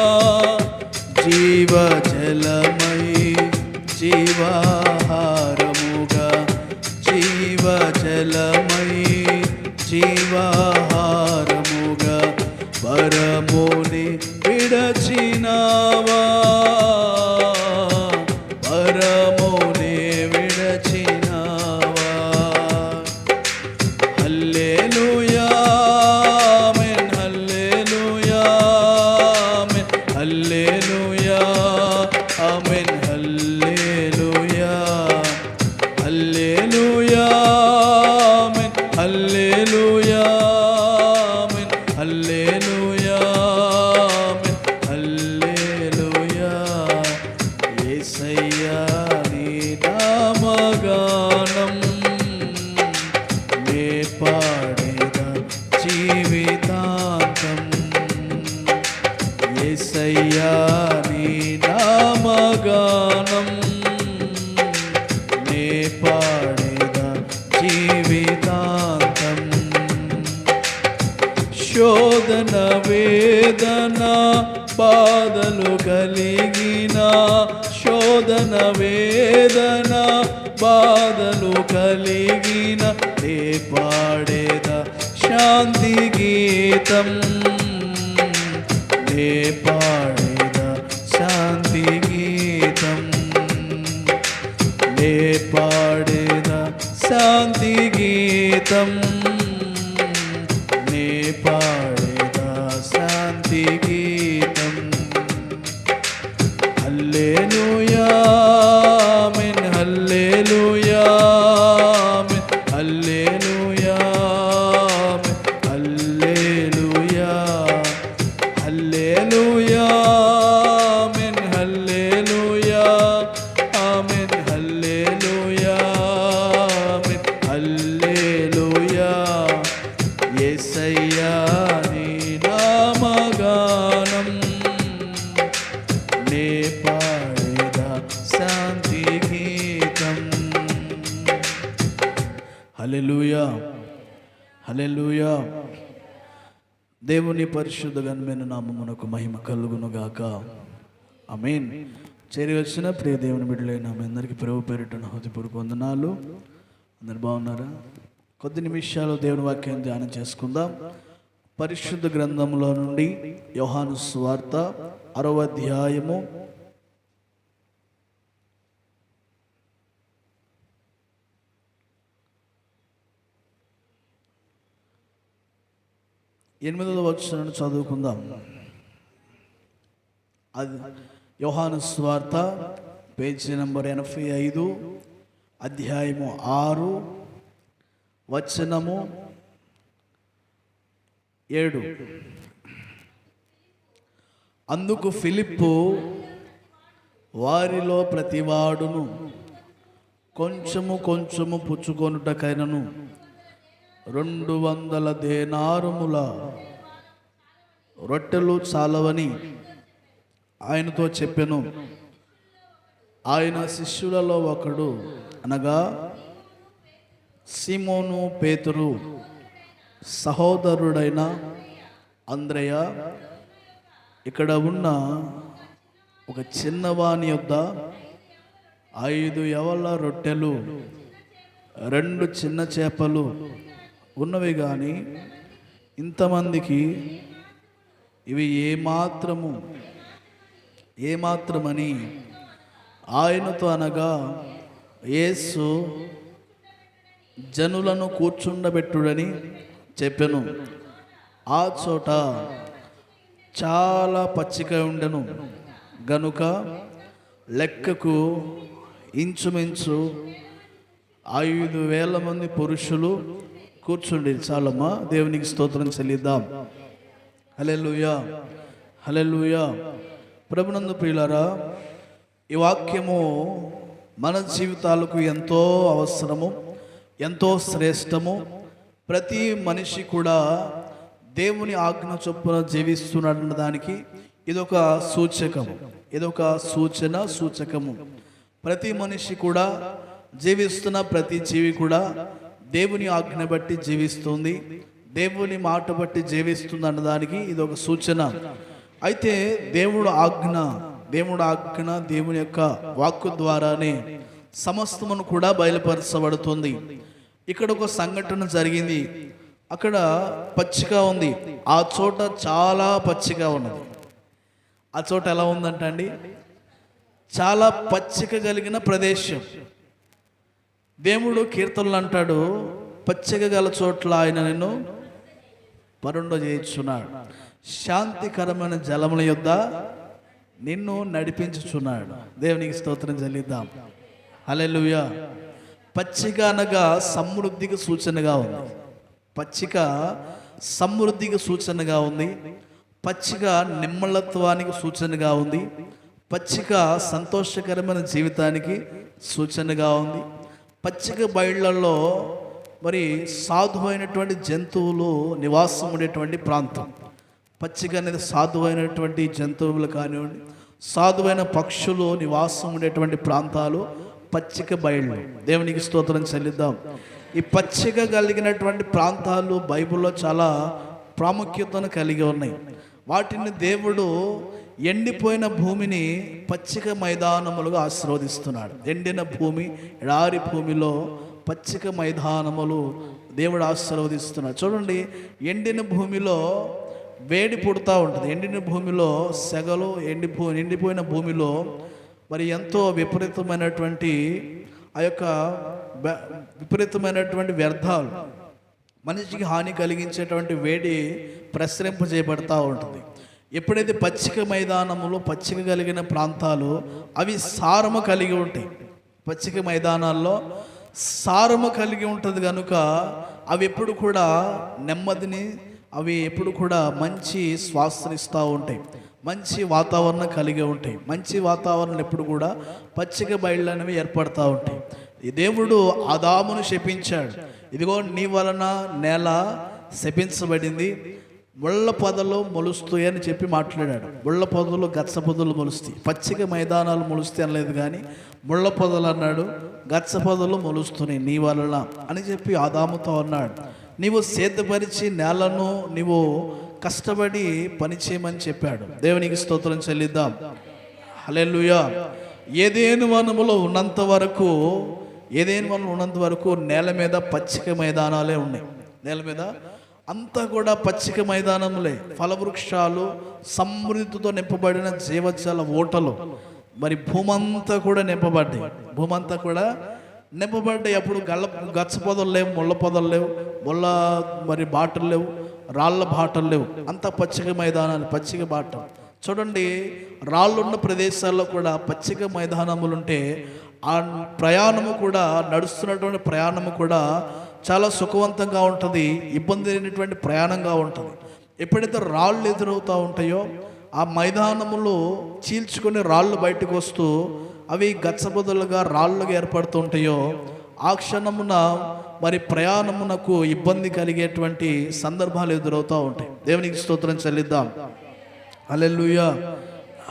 జీవ జలమై జీవాహారముగా, జీవ జలమై జీవాహారముగా పరముని విడచినావా. పరముని విడచినావా. హల్లెలూయా, ఆమేన్. హల్లెలూయా, ఆమేన్. హల్లెలూయా, ఆమేన్. హల్లెలూయా, హల్లెలూయా, ఆమేన్. హల్లెలూయా, ఆమేన్. హల్లెలూయా, ఆమేన్. హల్లెలూయా. యేసయ్యా నీ నామగానం నే పాడేదా జీవితాంతం. యేసయ్యా నీ నామగానం నే పాడేదా జీవితాంతం. శోధన వేదన బాధలు కలిగిన, శోధన వేదన బాధలు కలిగిన నే పాడేదా శాంతి గీతం. నే పాడేదా శాంతి గీతం. నే పాడేదా శాంతి గీతం. నే పాడేదా శాంతి గీతం. హల్లెలూయా, ఆమేన్. హల్లెలూయా, ఆమేన్. హల్లెలూయా, ఆమేన్. హల్లెలూయా, హల్లెలూయా, ఆమేన్. హల్లెలూయా, హల్లెలూయా, హల్లెలూయా. దేవుని పరిశుద్ధ ఘనమైన నామమునకు మహిమ కలుగును గాక. ఆమేన్. చేరి వచ్చిన ప్రియ దేవుని బిడ్డలైన మీ అందరికీ ప్రభు పేరిట హృదయపూర్వక వందనాలు. అందరు బాగున్నారా? కొద్ది నిమిషాలు దేవుని వాక్యం ధ్యానం చేసుకుందాం. పరిశుద్ధ గ్రంథంలో నుండి యోహాను సువార్త 6వ అధ్యాయము 8వ వచనాన్ని చదువుకుందాం. అది యోహాను సువార్త పేజీ నంబర్ 85, అధ్యాయము 6, వచనము 7. అందుకు ఫిలిప్పు, వారిలో ప్రతివాడును కొంచెము కొంచెము పుచ్చుకొనుటకైనను 200 దేనారముల రొట్టెలు చాలవని ఆయనతో చెప్పెను. ఆయన శిష్యులలో ఒకడు, అనగా సీమోను పేతురు సహోదరుడైన అంద్రెయ, ఇక్కడ ఉన్న ఒక చిన్నవాని యొద్ద 5 యవల రొట్టెలు 2 చిన్న చేపలు ఉన్నవి, కానీ ఇంతమందికి ఇవి ఏమాత్రమని ఆయనతో అనగా, యేసు జనులను కూర్చుండబెట్టుడని చెప్పెను. ఆ చోట చాలా పచ్చిక ఉండెను గనుక లెక్కకు ఇంచుమించు 5,000 మంది పురుషులు కూర్చుండి. చాలమ్మా, దేవునికి స్తోత్రం చెల్లిద్దాం. హల్లెలూయా, హల్లెలూయా. ప్రభునందు ప్రియులారా, ఈ వాక్యము మన జీవితాలకు ఎంతో అవసరము, ఎంతో శ్రేష్టము. ప్రతి మనిషి కూడా దేవుని ఆజ్ఞ చొప్పున జీవిస్తున్నాడన్న దానికి ఇదొక సూచకము, ఇదొక సూచకము. ప్రతి మనిషి కూడా జీవిస్తున్న ప్రతి జీవి కూడా దేవుని ఆజ్ఞ బట్టి జీవిస్తుంది, దేవుని మాట బట్టి జీవిస్తుంది అన్నదానికి ఇది ఒక సూచన. అయితే దేవుడు ఆజ్ఞ దేవుని యొక్క వాక్కు ద్వారానే సమస్తమును కూడా బయలుపరచబడుతుంది. ఇక్కడ ఒక సంఘటన జరిగింది. అక్కడ పచ్చిక ఉంది, ఆ చోట చాలా పచ్చిక ఉన్నది. ఆ చోట ఎలా ఉందంటండి, చాలా పచ్చిక కలిగిన ప్రదేశం. దేవుడు కీర్తనలు అంటాడు, పచ్చిక గల చోట్ల ఆయన నిన్ను పరుండజేయుచున్నాడు, శాంతికరమైన జలముల యొద్ద నిన్ను నడిపించుచున్నాడు. దేవునికి స్తోత్రం చెల్లిద్దాం. హల్లెలూయా. పచ్చిక అనగా సమృద్ధికి సూచనగా ఉంది. పచ్చిక సమృద్ధికి సూచనగా ఉంది. పచ్చిక నిమ్మళత్వానికి సూచనగా ఉంది. పచ్చిక సంతోషకరమైన జీవితానికి సూచనగా ఉంది. పచ్చిక బయళ్లలో మరి సాధువైనటువంటి జంతువులు నివాసం ఉండేటువంటి ప్రాంతం. పచ్చిక అనేది సాధువైనటువంటి జంతువులు కానివ్వండి, సాధువైన పక్షులు నివాసం ఉండేటువంటి ప్రాంతాలు పచ్చిక బయళ్ళు. దేవునికి స్తోత్రం చెల్లిద్దాం. ఈ పచ్చిక కలిగినటువంటి ప్రాంతాలు బైబిల్లో చాలా ప్రాముఖ్యతను కలిగి ఉన్నాయి. వాటిని దేవుడు ఎండిపోయిన భూమిని పచ్చిక మైదానములుగా ఆశీర్వదిస్తున్నాడు. ఎండిన భూమి, ఎడారి భూమిలో పచ్చిక మైదానములు దేవుడు ఆశీర్వదిస్తున్నాడు. చూడండి, ఎండిన భూమిలో వేడి పుడుతూ ఉంటుంది. ఎండిన భూమిలో సెగలు, ఎండిపోయిన భూమిలో మరి ఎంతో విపరీతమైనటువంటి విపరీతమైనటువంటి వ్యర్థాలు, మనిషికి హాని కలిగించేటువంటి వేడి ప్రసరింపజేయబడతా ఉంటుంది. ఎప్పుడైతే పచ్చిక మైదానములు, పచ్చిక కలిగిన ప్రాంతాలు అవి సారము కలిగి ఉంటాయి. పచ్చిక మైదానాల్లో సారము కలిగి ఉంటుంది కనుక అవి ఎప్పుడు కూడా నెమ్మదిని, అవి ఎప్పుడు కూడా మంచి శ్వాసనిస్తూ ఉంటాయి, మంచి వాతావరణం కలిగి ఉంటాయి. మంచి వాతావరణం ఎప్పుడు కూడా పచ్చిక బయళ్ళు అనేవి ఏర్పడుతూ ఉంటాయి. ఈ దేవుడు ఆదామును శపించాడు. ఇదిగో నీ వలన నేల శపించబడింది, ముళ్ళ పొదలు మొలుస్తాయి అని చెప్పి మాట్లాడాడు. ముళ్ళ పొదలు గచ్చ పొదలు మొలుస్తాయి, పచ్చిక మైదానాలు మొలుస్తాయి అనలేదు, కానీ ముళ్ళ పొదలు అన్నాడు, గచ్చ పొదలు మొలుస్తున్నాయి నీ వలన అని చెప్పి ఆదాముతో అన్నాడు. నీవు సేద్యపరిచి నేలను నీవు కష్టపడి పని చేయమని చెప్పాడు. దేవునికి స్తోత్రం చెల్లిద్దాం. హల్లెలూయా. ఏదెను వనములో ఉన్నంత వరకు నేల మీద పచ్చిక మైదానాలే ఉన్నాయి. నేల మీద అంతా కూడా పచ్చిక మైదానములే, ఫలవృక్షాలు, సమృద్ధితో నింపబడిన జీవజల ఓటలు. మరి భూమంతా కూడా నింపబడ్డాయి. అప్పుడు గచ్చ పొదలు లేవు, ముళ్ళ పొదలు లేవు, మరి బాటలు లేవు, రాళ్ళ బాటలు లేవు, అంతా పచ్చిక మైదానాలు, పచ్చిక బాట. చూడండి, రాళ్ళున్న ప్రదేశాల్లో కూడా పచ్చిక మైదానములుంటే ఆ ప్రయాణము కూడా, నడుస్తున్నటువంటి ప్రయాణము కూడా చాలా సుఖవంతంగా ఉంటుంది, ఇబ్బంది లేనటువంటి ప్రయాణంగా ఉంటుంది. ఎప్పుడైతే రాళ్ళు ఎదురవుతూ ఉంటాయో ఆ మైదానములో చీల్చుకొని రాళ్ళు బయటకు వస్తూ అవి గచ్చబొదలుగా రాళ్ళుగా ఏర్పడుతూ ఉంటాయో ఆ క్షణమున మరి ప్రయాణమునకు ఇబ్బంది కలిగేటువంటి సందర్భాలు ఎదురవుతూ ఉంటాయి. దేవునికి స్తోత్రం చెల్లిద్దాం. హల్లెలూయా,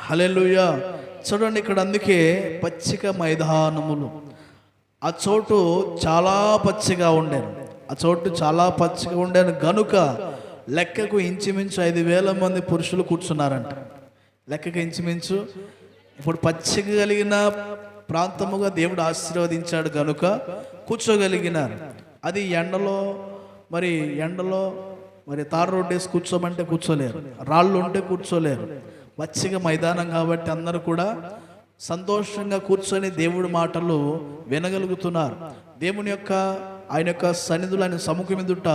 హల్లెలూయా. చూడండి, ఇక్కడ అందుకే పచ్చిక మైదానములు. ఆ చోటు చాలా పచ్చిగా ఉండేను గనుక లెక్కకు ఇంచుమించు 5,000 మంది పురుషులు కూర్చున్నారంట. లెక్కకు ఇంచుమించు ఇప్పుడు పచ్చిక కలిగిన ప్రాంతముగా దేవుడు ఆశీర్వదించాడు గనుక కూర్చోగలిగినారు. అది ఎండలో మరి తారు రోడ్డు వేసి కూర్చోమంటే కూర్చోలేరు, రాళ్ళు ఉంటే కూర్చోలేరు. పచ్చిక మైదానం కాబట్టి అందరూ కూడా సంతోషంగా కూర్చొని దేవుడి మాటలు వినగలుగుతున్నారు. ఆయన యొక్క సన్నిధులు, ఆయన సముఖం ఎదుట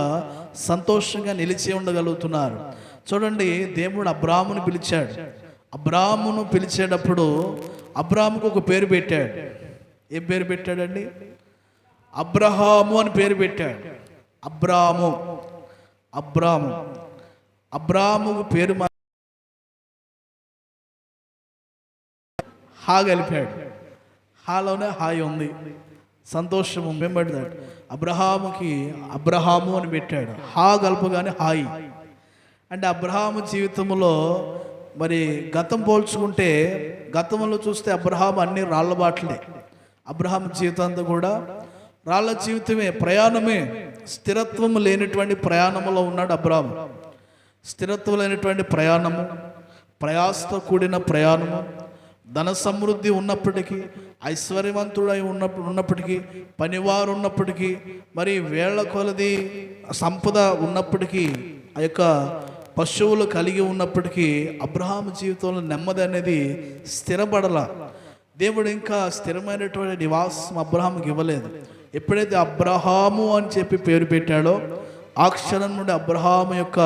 సంతోషంగా నిలిచి ఉండగలుగుతున్నారు. చూడండి, దేవుడు అబ్రాహామును పిలిచాడు. అబ్రాహామును పిలిచేటప్పుడు అబ్రాహాముకు ఒక పేరు పెట్టాడు. ఏం పేరు పెట్టాడండి? అబ్రహాము అని పేరు పెట్టాడు. అబ్రాహాముకు పేరు హా కలిపాడు. హాలోనే హాయి ఉంది, సంతోషము వెంబడిదాడు. అబ్రహాము అని పెట్టాడు. హా కలుపుగానే హాయి. అంటే అబ్రహాము జీవితంలో మరి గతం పోల్చుకుంటే, గతంలో చూస్తే అబ్రహాము అన్ని రాళ్ళ బాటలే. అబ్రహాము జీవితం అంతా కూడా రాళ్ళ జీవితమే, ప్రయాణమే. స్థిరత్వం లేనటువంటి ప్రయాణంలో ఉన్నాడు అబ్రహాము. స్థిరత్వం లేనటువంటి ప్రయాణము, ప్రయాసతో కూడిన ప్రయాణము. ధన సమృద్ధి ఉన్నప్పటికీ, ఐశ్వర్యవంతుడై ఉన్నప్పటికీ, పనివారు ఉన్నప్పటికీ, మరి వేళ్ల కొలది సంపద ఉన్నప్పటికీ, ఆ యొక్క పశువులు కలిగి ఉన్నప్పటికీ అబ్రహాము జీవితంలో నెమ్మది అనేది స్థిరపడల. దేవుడు ఇంకా స్థిరమైనటువంటి నివాసం అబ్రహాముకి ఇవ్వలేదు. ఎప్పుడైతే అబ్రహాము అని చెప్పి పేరు పెట్టాడో ఆ క్షణం నుండి అబ్రహాము యొక్క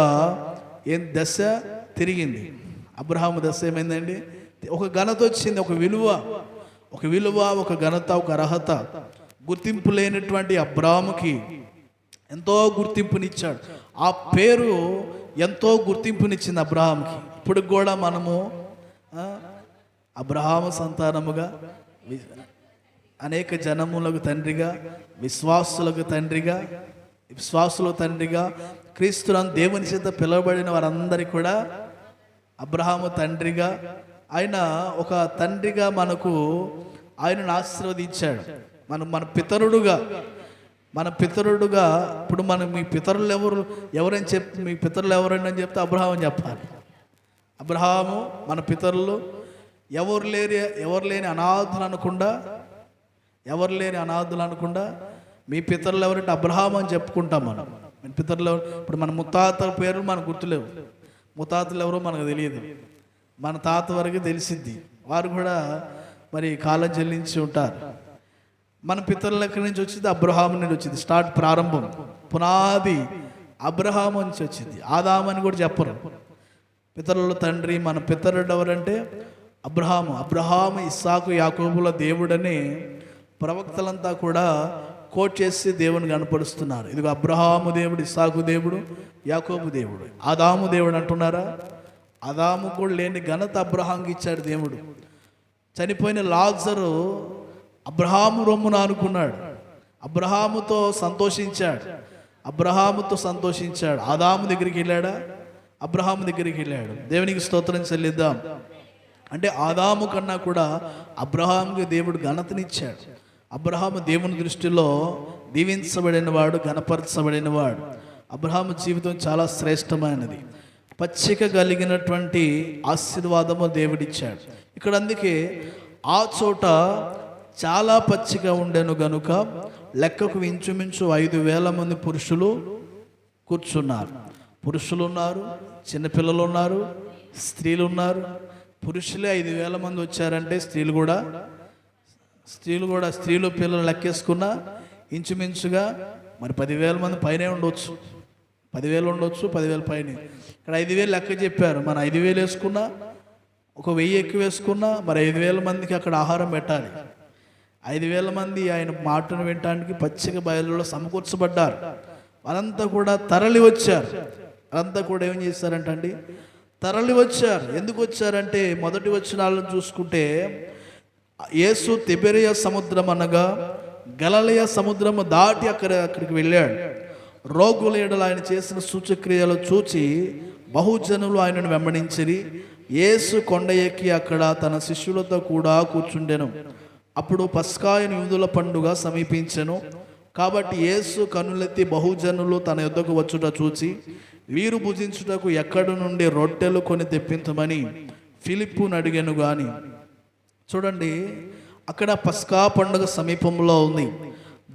దశ తిరిగింది. అబ్రహాము దశ ఏమైందండి? ఒక ఘనత వచ్చింది, ఒక విలువ, ఒక ఘనత, ఒక అర్హత. గుర్తింపు లేనటువంటి అబ్రాహాముకి ఎంతో గుర్తింపునిచ్చాడు. ఆ పేరు ఎంతో గుర్తింపునిచ్చింది అబ్రహాంకి. ఇప్పుడు కూడా మనము అబ్రహాము సంతానముగా, అనేక జనములకు తండ్రిగా, విశ్వాసులకు తండ్రిగా, క్రీస్తునందు దేవుని చేత పిలువబడిన వారందరికీ కూడా అబ్రహాము తండ్రిగా, ఆయన ఒక తండ్రిగా మనకు ఆయనను ఆశీర్వదించాడు. మన పితరుడుగా. ఇప్పుడు మీ పితరులు ఎవరని చెప్తే, మీ పితరులు ఎవరని చెప్తే అబ్రహాము అని చెప్పాలి. అబ్రహాము మన పితరులు ఎవరు లేని అనాథులు అనకుండా మీ పితరులు ఎవరంటే అబ్రహాము అని చెప్పుకుంటాం మనం. మన పితరులు ఇప్పుడు మన ముత్తాతల పేర్లు మనకు గుర్తులేవు, ముత్తాతలు ఎవరో మనకు తెలియదు. మన తాత వరకు తెలిసిద్ది, వారు కూడా మరి కాలం చెల్లించి ఉంటారు. మన పితరుల ఎక్కడి నుంచి వచ్చింది? అబ్రహాము నుంచి వచ్చింది. ప్రారంభం, పునాది అబ్రహాము నుంచి వచ్చింది. ఆదాము అని కూడా చెప్పరు. పితరుల తండ్రి, మన పితరుడు ఎవరంటే అబ్రహాము, ఇస్సాకు, యాకోబుల దేవుడని ప్రవక్తలంతా కూడా కోట్ చేసి దేవుని కనపరుస్తున్నారు. ఇదిగో అబ్రహాము దేవుడు, ఇస్సాకు దేవుడు, యాకోబు దేవుడు, ఆదాము దేవుడు అంటున్నారా? ఆదాము కూడా లేని ఘనత అబ్రహాంకి ఇచ్చాడు దేవుడు. చనిపోయిన లాజరు అబ్రహాము రొమ్మున అనుకున్నాడు, అబ్రహాముతో సంతోషించాడు. ఆదాము దగ్గరికి వెళ్ళాడా? అబ్రహాము దగ్గరికి వెళ్ళాడు. దేవునికి స్తోత్రం చెల్లిద్దాం. అంటే ఆదాము కన్నా కూడా అబ్రహాముకి దేవుడు ఘనతనిచ్చాడు. అబ్రహాము దేవుని దృష్టిలో దీవించబడినవాడు, ఘనపరచబడినవాడు. అబ్రహాము జీవితం చాలా శ్రేష్టమైనది. పచ్చిక కలిగినటువంటి ఆశీర్వాదము దేవుడిచ్చాడు. ఇక్కడ అందుకే ఆ చోట చాలా పచ్చిక ఉండెను గనుక లెక్కకు ఇంచుమించు 5,000 మంది పురుషులు కూర్చున్నారు. పురుషులు ఉన్నారు, చిన్నపిల్లలు ఉన్నారు, స్త్రీలు ఉన్నారు. పురుషులే 5,000 మంది వచ్చారంటే స్త్రీలు పిల్లలు లెక్కేసుకున్నా ఇంచుమించుగా మరి 10,000 మంది పైనే ఉండొచ్చు. 10,000 ఉండొచ్చు, 10,000 పైన. ఇక్కడ 5,000 లెక్క చెప్పారు. మన 5,000 వేసుకున్నా, ఒక 1,000 ఎక్కువ వేసుకున్నా మరి 5,000 మందికి అక్కడ ఆహారం పెట్టాలి. 5,000 మంది ఆయన మాటను వినటానికి పచ్చిక బయలులో సమకూర్చబడ్డారు. వాళ్ళంతా కూడా తరలి వచ్చారు. వాళ్ళంతా కూడా ఏం చేశారంటండి, తరలి వచ్చారు. ఎందుకు వచ్చారంటే మొదటి వచనాలను చూసుకుంటే యేసు తిబెరియ సముద్రం అనగా గలిలయ సముద్రము దాటి అక్కడికి వెళ్ళాడు. రోగుల ఎడల ఆయన చేసిన సూచక్రియలు చూచి బహుజనులు ఆయనను వెంబడించిరి. యేసు కొండ ఎక్కి అక్కడ తన శిష్యులతో కూడా కూర్చుండెను. అప్పుడు పస్కాయను యూదుల పండుగ సమీపించెను. కాబట్టి యేసు కన్నులెత్తి బహుజనులు తన యొద్దకు వచ్చుట చూచి వీరు భుజించుటకు ఎక్కడి నుండి రొట్టెలు కొని తెప్పించమని ఫిలిప్పును అడిగాను. గాని చూడండి, అక్కడ పస్కా పండుగ సమీపంలో ఉంది.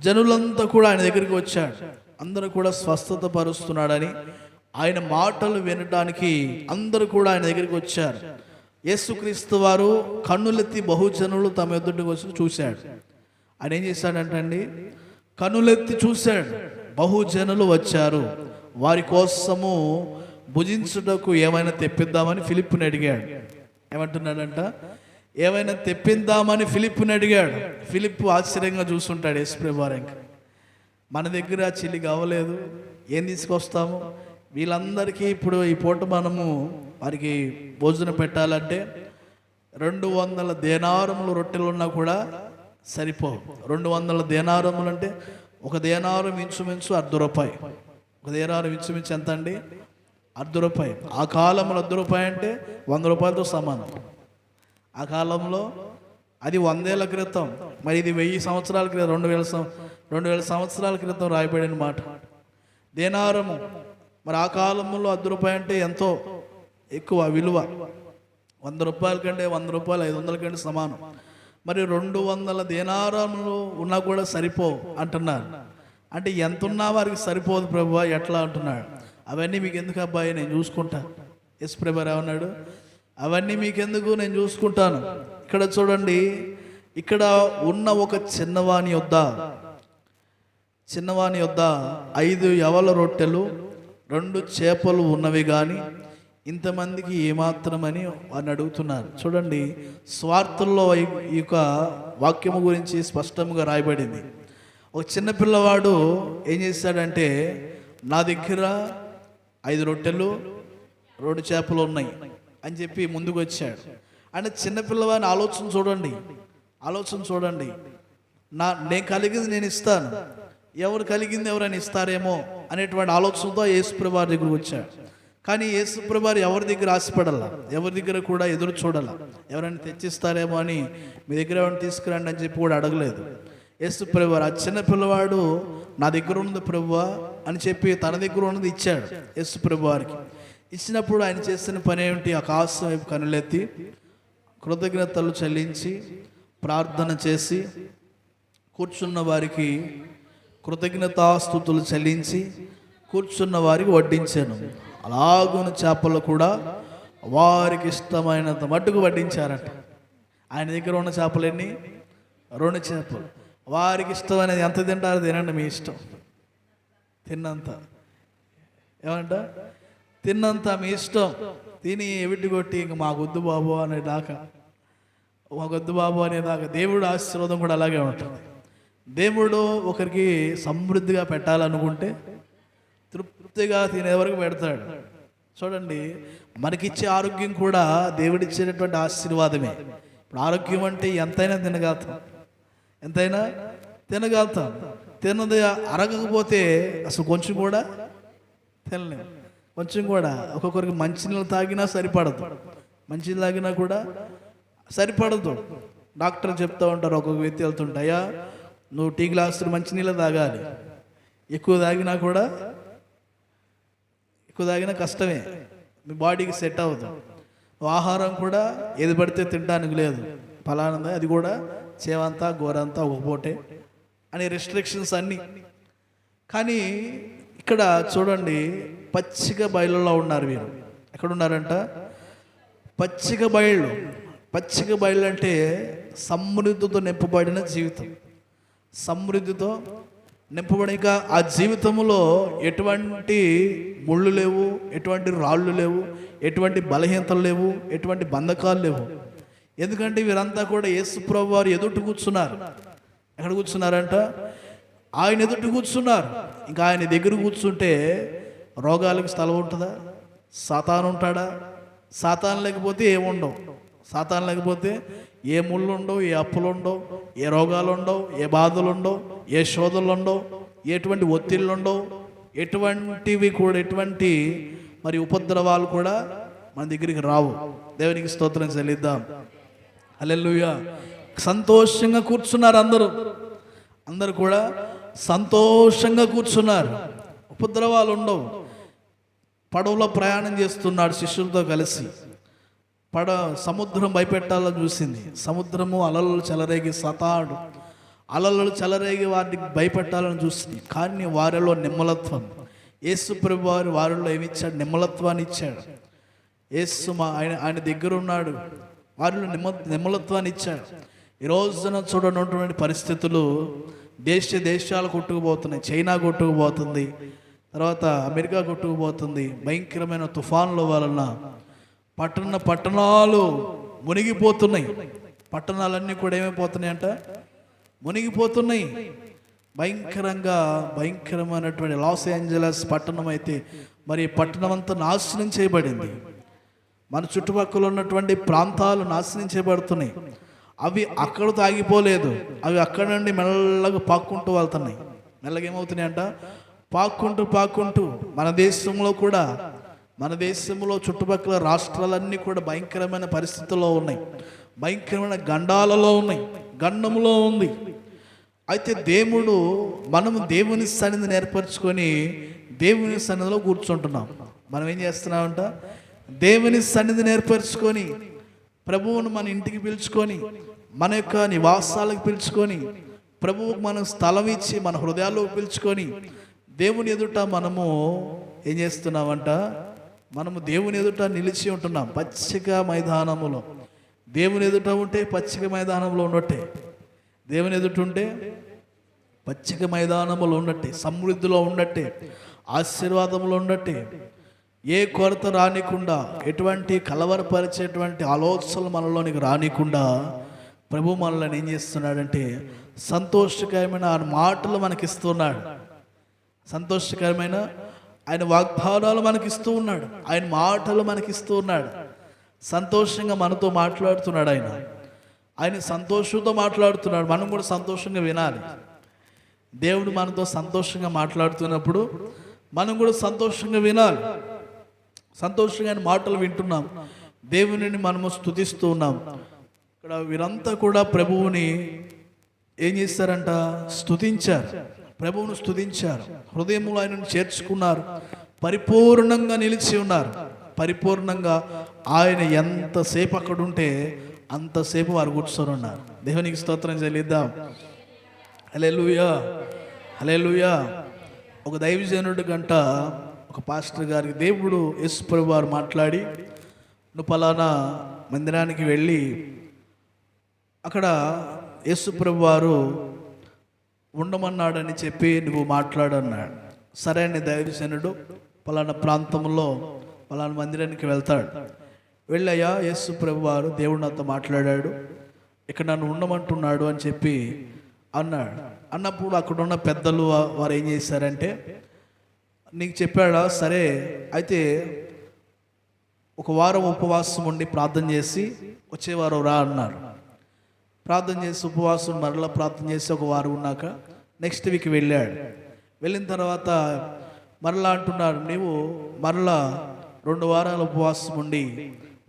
జనులంతా కూడా ఆయన దగ్గరికి వచ్చాడు. అందరూ కూడా స్వస్థత పరుస్తున్నాడని ఆయన మాటలు వినడానికి అందరూ కూడా ఆయన దగ్గరికి వచ్చారు. యేసుక్రీస్తు వారు కన్నులెత్తి బహుజనులు తమ ఎదుటికి వచ్చి చూశాడు. ఆయన ఏం చేశాడంటండి, కన్నులెత్తి చూశాడు. బహుజనులు వచ్చారు, వారి కోసము భుజించుటకు ఏమైనా తెప్పిద్దామని ఫిలిప్పుని అడిగాడు. ఏమంటున్నాడంట, ఏమైనా తెప్పిద్దామని ఫిలిప్పుని అడిగాడు. ఫిలిప్పు ఆశ్చర్యంగా చూస్తుంటాడు. యేసుప్రభువు ఇంకా మన దగ్గర చిల్లి కావలేదు, ఏం తీసుకొస్తాము? వీళ్ళందరికీ ఇప్పుడు ఈ పూట మనము వారికి భోజనం పెట్టాలంటే 200 దేనారములు రొట్టెలు ఉన్నా కూడా సరిపోవు. 200 దేనారములు అంటే ఒక దేనారం ఇంచుమించు ₹1/2. ఒక దేనారం ఇంచుమించు ఎంత అండి? ₹1/2. ఆ కాలంలో ₹1 అంటే ₹100తో సమానం. ఆ కాలంలో అది 100 ఏళ్ల క్రితం. మరి ఇది 1000 సంవత్సరాల క్రితం, 2000 సంవత్సరాల క్రితం రాయబడిన మాట. దేనారము మరి ఆ కాలంలో ₹100 అంటే ఎంతో ఎక్కువ విలువ. ₹100 కంటే ₹100 500 కంటే సమానం. మరి 200 దేనారములు ఉన్నా కూడా సరిపోవు అంటున్నారు. అంటే ఎంత ఉన్నా వారికి సరిపోదు ప్రభువా, ఎట్లా అంటున్నాడు. అవన్నీ మీకు ఎందుకు అబ్బాయి, నేను చూసుకుంటా. యేసు ప్రభువు ఏమన్నాడు, అవన్నీ మీకెందుకు, నేను చూసుకుంటాను. ఇక్కడ చూడండి, ఇక్కడ ఉన్న ఒక చిన్నవాని యొద్ద 5 యవల రొట్టెలు 2 చేపలు ఉన్నవి కానీ ఇంతమందికి ఏమాత్రమని వారిని అడుగుతున్నారు. చూడండి, స్వార్థంలో ఈ యొక్క వాక్యము గురించి స్పష్టంగా రాయబడింది. ఒక చిన్నపిల్లవాడు ఏం చేశాడంటే, నా దగ్గర 5 రొట్టెలు 2 చేపలు ఉన్నాయి అని చెప్పి ముందుకు వచ్చాడు. అంటే చిన్నపిల్లవాడిని ఆలోచన చూడండి. నేను కలిగింది నేను ఇస్తాను, ఎవరు కలిగింది ఎవరైనా ఇస్తారేమో అనేటువంటి ఆలోచనతో యేసుప్రభు వారి దగ్గరకు వచ్చాడు. కానీ యేసుప్రభు వారు ఎవరి దగ్గర ఆశపడాల, ఎవరి దగ్గర కూడా ఎదురు చూడాల. ఎవరైనా తెచ్చిస్తారేమో అని మీ దగ్గర ఎవరైనా తీసుకురండి అని చెప్పి కూడా అడగలేదు. యేసుప్రభు వారు ఆ చిన్న పిల్లవాడు నా దగ్గర ఉన్నది ప్రభువా అని చెప్పి తన దగ్గర ఉన్నది ఇచ్చాడు యేసుప్రభు వారికి. ఇచ్చినప్పుడు ఆయన చేసిన పని ఏమిటి, ఆకాశం వైపు కనులెత్తి కృతజ్ఞతలు చెల్లించి ప్రార్థన చేసి కూర్చున్న వారికి కృతజ్ఞతాస్తుతులు చెల్లించి కూర్చున్న వారికి వడ్డించాను. అలాగున చేపలు కూడా వారికి ఇష్టమైనంత మట్టుకు వడ్డించారట. ఆయన దగ్గర ఉన్న చేపలన్నీ 2 చేపలు. వారికి ఇష్టమైనది ఎంత తింటారో తినండి, మీ ఇష్టం. తిన్నంత ఏమంట, తిన్నంత మీ ఇష్టం. తిని ఎవిటి కొట్టి ఇంక మాకొద్దు బాబు అనేదాకా, దేవుడు ఆశీర్వాదం కూడా అలాగే ఉంటుంది. దేవుడు ఒకరికి సమృద్ధిగా పెట్టాలనుకుంటే తృప్తిగా తినే వరకు పెడతాడు. చూడండి, మనకిచ్చే ఆరోగ్యం కూడా దేవుడిచ్చేటటువంటి ఆశీర్వాదమే. ఇప్పుడు ఆరోగ్యం అంటే ఎంతైనా తినగలుగుతాం. తిన్నది అరగకపోతే అసలు కొంచెం కూడా తినలేము. కొంచెం కూడా. ఒక్కొక్కరికి మంచినీళ్ళు తాగినా సరిపడదు, మంచినీళ్ళు తాగినా కూడా సరిపడదు. డాక్టర్ చెప్తూ ఉంటారు, ఒక్కొక్క వ్యక్తి వెళ్తుంటే, అయ్యా నువ్వు టీ గ్లాసులు మంచినీళ్ళు తాగాలి, ఎక్కువ తాగినా కష్టమే, మీ బాడీకి సెట్ అవ్వదు. ఆహారం కూడా ఏది పడితే తినడానికి లేదు, ఫలానా అది కూడా చేవంతా గోరంతా ఒక పూటే అనే రెస్ట్రిక్షన్స్ అన్నీ. కానీ ఇక్కడ చూడండి, పచ్చిక బయలులో ఉన్నారు వీరు. ఎక్కడున్నారంట? పచ్చిక బయళ్ళు అంటే సమృద్ధితో నింపబడిన జీవితం, సమృద్ధితో నింపబడిక. ఆ జీవితంలో ఎటువంటి ముళ్ళు లేవు, ఎటువంటి రాళ్ళు లేవు, ఎటువంటి బలహీనతలు లేవు, ఎటువంటి బంధకాలు లేవు. ఎందుకంటే వీరంతా కూడా యేసు ప్రభువు వారు ఎదుట కూర్చున్నారు. ఎక్కడ కూర్చున్నారంట? ఆయన ఎదుట కూర్చున్నారు. ఇంకా ఆయన దగ్గర కూర్చుంటే రోగాలకు స్థలం ఉంటుందా? సాతాను ఉంటాడా? సాతాను లేకపోతే ఏముండవు. సాతాను లేకపోతే ఏ ముళ్ళు ఉండవు, ఏ అప్పులు ఉండవు, ఏ రోగాలు ఉండవు, ఏ బాధలు ఉండవు, ఏ శోధనలు ఉండవు, ఎటువంటి ఒత్తిళ్ళు ఉండవు, ఎటువంటివి కూడా, ఎటువంటి మరి ఉపద్రవాలు కూడా మన దగ్గరికి రావు. దేవునికి స్తోత్రం చెల్లిద్దాం. హల్లెలూయా. సంతోషంగా కూర్చున్నారు అందరూ కూడా సంతోషంగా కూర్చున్నారు. ఉపద్రవాలు ఉండవు. పడవలో ప్రయాణం చేస్తున్నాడు శిష్యులతో కలిసి. సముద్రం భయపెట్టాలని చూసింది. సముద్రము అలలు చెలరేగి సతాడు, అలలు చెలరేగి వారిని భయపెట్టాలని చూసింది. కానీ వారిలో నిమ్మలత్వం, యేసు ప్రభు వారిలో ఏమిచ్చాడు? నిమ్మలత్వాన్ని ఇచ్చాడు. యేసు ఆయన దగ్గర ఉన్నాడు, వారిలో నిమ్మలత్వాన్ని ఇచ్చాడు. ఈ రోజున చూడనటువంటి పరిస్థితులు, దేశాలు కొట్టుకుపోతున్నాయి. చైనా కొట్టుకుపోతుంది, తర్వాత అమెరికా కొట్టుకుపోతుంది. భయంకరమైన తుఫాన్ల వలన పట్టణాలు మునిగిపోతున్నాయి. పట్టణాలన్నీ కూడా ఏమైపోతున్నాయి అంట? మునిగిపోతున్నాయి. భయంకరమైనటువంటి లాస్ ఏంజలస్ పట్టణం అయితే మరి పట్టణం అంతా నాశనం చేయబడింది. మన చుట్టుపక్కల ఉన్నటువంటి ప్రాంతాలు నాశనం చేయబడుతున్నాయి. అవి అక్కడితో ఆగిపోలేదు, అవి అక్కడ నుండి మెల్లగా పాక్కుంటూ వెళ్తున్నాయి. మెల్లగా ఏమవుతున్నాయి అంట? పాక్కుంటూ మన దేశంలో చుట్టుపక్కల రాష్ట్రాలన్నీ కూడా భయంకరమైన పరిస్థితుల్లో ఉన్నాయి, భయంకరమైన గండాలలో ఉన్నాయి, గండంలో ఉంది. అయితే మనము దేవుని సన్నిధిని ఏర్పరచుకొని దేవుని సన్నిధిలో కూర్చుంటున్నాం. మనం ఏం చేస్తున్నామంట? దేవుని సన్నిధిని ఏర్పరచుకొని ప్రభువును మన ఇంటికి పిలుచుకొని, మన యొక్క నివాసాలకు పిలుచుకొని, ప్రభువుకు మనం స్థలం ఇచ్చి మన హృదయాల్లో పిలుచుకొని దేవుని ఎదుట మనము ఏం చేస్తున్నామంట? మనము దేవుని ఎదుట నిలిచి ఉంటున్నాం. పచ్చిక మైదానములో దేవుని ఎదుట ఉంటే పచ్చిక మైదానంలో ఉన్నట్టే. దేవుని ఎదుట ఉంటే పచ్చిక మైదానములో ఉన్నట్టే, సమృద్ధిలో ఉన్నట్టే, ఆశీర్వాదంలో ఉన్నట్టే. ఏ కొరత రానికుండా, ఎటువంటి కలవరపరిచేటువంటి ఆలోచనలు మనలోనికి రానికుండా ప్రభు మనల్ని ఏం చేస్తున్నాడంటే సంతోషకరమైన ఆయన మాటలు మనకిస్తున్నాడు. సంతోషకరమైన ఆయన వాగ్దానాలు మనకిస్తూ ఉన్నాడు, ఆయన మాటలు మనకిస్తూ ఉన్నాడు. సంతోషంగా మనతో మాట్లాడుతున్నాడు. ఆయన సంతోషంతో మాట్లాడుతున్నాడు. మనం కూడా సంతోషంగా వినాలి. దేవుడు మనతో సంతోషంగా మాట్లాడుతున్నప్పుడు మనం కూడా సంతోషంగా వినాలి. సంతోషంగా ఆయన మాటలు వింటున్నాం, దేవునిని మనము స్తుతిస్తూ ఉన్నాం. ఇక్కడ వీరంతా కూడా ప్రభువుని ఏం చేస్తారంట? స్తుతించారు, ప్రభువును స్తుతించారు. హృదయంలో ఆయనను చేర్చుకున్నారు, పరిపూర్ణంగా నిలిచి ఉన్నారు. పరిపూర్ణంగా ఆయన ఎంతసేపు అక్కడ ఉంటే అంతసేపు వారు కూర్చొని ఉన్నారు. దేవునికి స్తోత్రం చెల్లిద్దాం. హల్లెలూయా, హల్లెలూయా. ఒక దైవజనుడి గంట ఒక పాస్టర్ గారికి దేవుడు యేసు ప్రభువు వారు మాట్లాడి, నువ్వు పలానా మందిరానికి వెళ్ళి అక్కడ యేసు ప్రభువు వారు ఉండమన్నాడని చెప్పి నువ్వు మాట్లాడన్నాడు. సరే అని దైవజనుడు పలానా ప్రాంతంలో పలానా మందిరానికి వెళ్తాడు. వెళ్ళయ్యా, యేసు ప్రభువు వారు దేవుడు నాతో మాట్లాడాడు, ఇక్కడ నన్ను ఉండమంటున్నాడు అని చెప్పి అన్నాడు. అన్నప్పుడు అక్కడ ఉన్న పెద్దలు వారు ఏం చేశారంటే, నీకు చెప్పాడా? సరే అయితే ఒక వారం ఉపవాసం ఉండి ప్రార్థన చేసి వచ్చే వారం రా అన్నారు. ప్రార్థన చేసి ఉపవాసం మరలా ప్రార్థన చేసి ఒక వారం ఉన్నాక నెక్స్ట్ వీక్ వెళ్ళాడు. వెళ్ళిన తర్వాత మరలా అంటున్నారు, నీవు మరలా 2 వారాలు ఉపవాసం ఉండి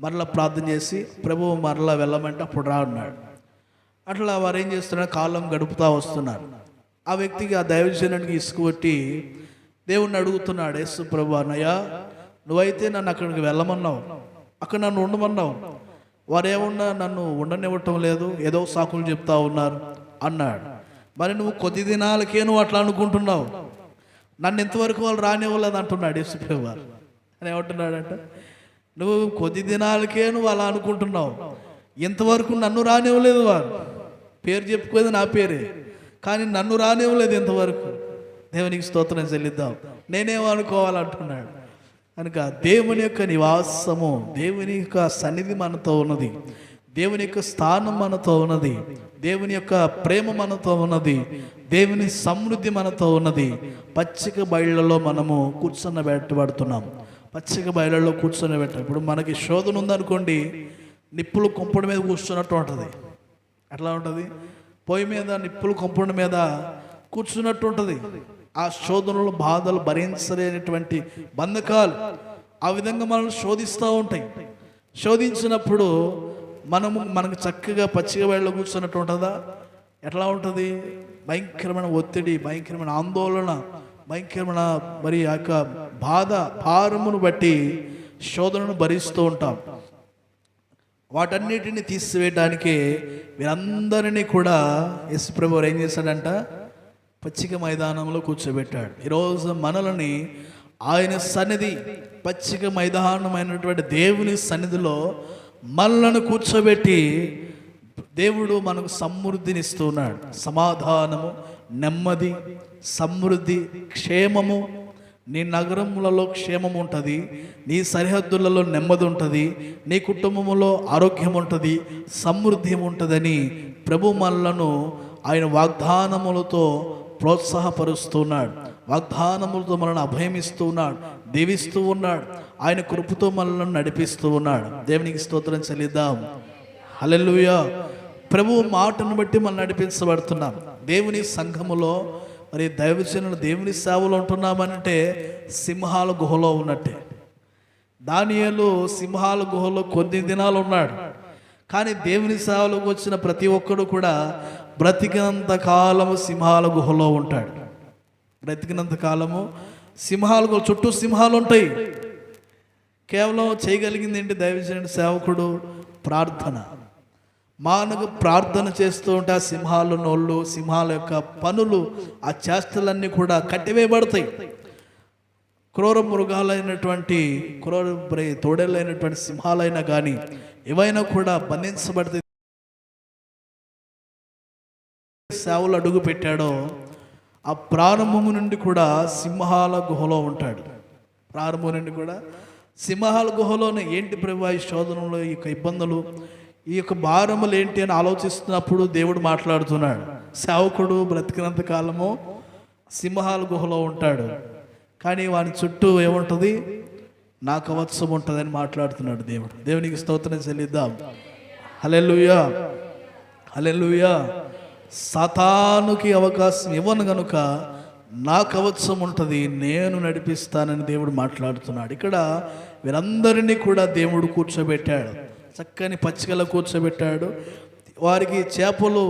మరలా ప్రార్థన చేసి ప్రభువు మరలా వెళ్ళమంటే అప్పుడు రా అన్నాడు. అట్లా వారు ఏం చేస్తున్నారు, కాలం గడుపుతూ వస్తున్నారు. ఆ వ్యక్తికి, ఆ దైవజనునికి ఇసుకుబట్టి దేవుణ్ణి అడుగుతున్నాడు, యేసు ప్రభు అన్నయ్య, నువ్వైతే నన్ను అక్కడికి వెళ్ళమన్నావు, అక్కడ నన్ను ఉండమన్నావు, వారేమన్నా నన్ను ఉండనివ్వటం లేదు, ఏదో సాకులు చెప్తా ఉన్నారు అన్నాడు. మరి నువ్వు కొద్ది దినాలకే నువ్వు అట్లా అనుకుంటున్నావు, నన్ను ఇంతవరకు వాళ్ళు రానివ్వలేదు అంటున్నాడు యేసు ప్రభు వారు. అని ఏమంటున్నాడంట, నువ్వు కొద్ది దినాలకే నువ్వు అలా అనుకుంటున్నావు, ఇంతవరకు నన్ను రానివ్వలేదు వారు. పేరు చెప్పుకోదు నా పేరే, కానీ నన్ను రానివ్వలేదు ఇంతవరకు. దేవునికి స్తోత్రం చెల్లిద్దాం. నేనేమనుకోవాలంటున్నాడు. కనుక దేవుని యొక్క నివాసము, దేవుని యొక్క సన్నిధి మనతో ఉన్నది, దేవుని యొక్క స్థానం మనతో ఉన్నది, దేవుని యొక్క ప్రేమ మనతో ఉన్నది, దేవుని సమృద్ధి మనతో ఉన్నది. పచ్చిక బయళ్ళలో మనము కూర్చొనబెట్టబడుతున్నాం. పచ్చిక బయళ్ళలో కూర్చొనబెట్ట, ఇప్పుడు మనకి శోధన ఉందనుకోండి, నిప్పులు కొంపడి మీద కూర్చున్నట్టు ఉంటుంది. ఎట్లా ఉంటుంది, పొయ్యి మీద నిప్పులు కొంపడి మీద కూర్చున్నట్టు ఉంటుంది. ఆ శోధనలు, బాధలు, భరించలేనటువంటి బంధకాలు ఆ విధంగా మనల్ని శోధిస్తూ ఉంటాయి. శోధించినప్పుడు మనకు చక్కగా పచ్చిక బయళ్ళలో కూర్చున్నట్టు ఉంటుందా? ఎట్లా ఉంటుంది? భయంకరమైన ఒత్తిడి, భయంకరమైన ఆందోళన, భయంకరమైన మరి ఆ యొక్క బాధ, భారమును బట్టి శోధనను భరిస్తూ ఉంటాం. వాటన్నిటిని తీసివేయడానికే వీరందరినీ కూడా యేసు ప్రభువు ఏం చేశాడంట, పచ్చిక మైదానంలో కూర్చోబెట్టాడు. ఈరోజు మనల్ని ఆయన సన్నిధి, పచ్చిక మైదానమైనటువంటి దేవుని సన్నిధిలో మనలను కూర్చోబెట్టి దేవుడు మనకు సమృద్ధినిస్తూ ఉన్నాడు. సమాధానము, నెమ్మది, సమృద్ధి, క్షేమము. నీ నగరములలో క్షేమం ఉంటుంది, నీ సరిహద్దులలో నెమ్మది ఉంటుంది, నీ కుటుంబంలో ఆరోగ్యం ఉంటుంది, సమృద్ధి ఉంటుందని ప్రభు మనలను ఆయన వాగ్దానములతో ప్రోత్సాహపరుస్తున్నాడు. వాగ్దానములతో మనల్ని అభయమిస్తూ ఉన్నాడు, దీవిస్తూ ఉన్నాడు. ఆయన కృపతో మనల్ని నడిపిస్తూ ఉన్నాడు. దేవునికి స్తోత్రం చెల్లిద్దాం. హల్లెలూయా. ప్రభు మాటను బట్టి మనం నడిపించబడుతున్నాం. దేవుని సంఘములో మరి దైవజనులు దేవుని సేవలో ఉంటున్నామనంటే సింహాల గుహలో ఉన్నట్టే. దానియేలు సింహాల గుహలో కొన్ని దినాలు ఉన్నాడు, కానీ దేవుని సేవలోకి వచ్చిన ప్రతి ఒక్కడు కూడా బ్రతికినంత కాలము సింహాల గుహలో ఉంటాడు. బ్రతికినంత కాలము సింహాల గుహ చుట్టూ సింహాలు ఉంటాయి. కేవలం చేయగలిగింది ఏంటి దైవజనుడి సేవకుడు? ప్రార్థన. మానకు ప్రార్థన చేస్తూ ఉంటే ఆ సింహాలు నోళ్ళు, సింహాల యొక్క పనులు, ఆ చేష్టలన్నీ కూడా కట్టివేయబడతాయి. క్రూర మృగాలైనటువంటి తోడేళ్ళైనటువంటి సింహాలైనా కానీ ఏవైనా కూడా బంధించబడితే సేవలు అడుగు పెట్టాడో ఆ ప్రారంభము నుండి కూడా సింహాల గుహలో ఉంటాడు. ప్రారంభం నుండి కూడా సింహాల గుహలోనే. ఏంటి ప్రభువా ఈ శోధనలో, ఈ యొక్క ఇబ్బందులు, ఈ యొక్క భారములు ఏంటి అని ఆలోచిస్తున్నప్పుడు దేవుడు మాట్లాడుతున్నాడు. సేవకుడు బ్రతికినంత కాలము సింహాల గుహలో ఉంటాడు, కానీ వాని చుట్టూ ఏముంటుంది? నా కవచం ఉంటుందని మాట్లాడుతున్నాడు దేవుడు. దేవునికి స్తోత్రం చెల్లిద్దాం. హల్లెలూయా, హల్లెలూయా. సాతానుకి అవకాశం ఇవ్వను గనుక నా కవచం ఉంటుంది, నేను నడిపిస్తానని దేవుడు మాట్లాడుతున్నాడు. ఇక్కడ వీరందరినీ కూడా దేవుడు కూర్చోబెట్టాడు, చక్కని పచ్చికలో కూర్చోబెట్టాడు. వారికి చేపలు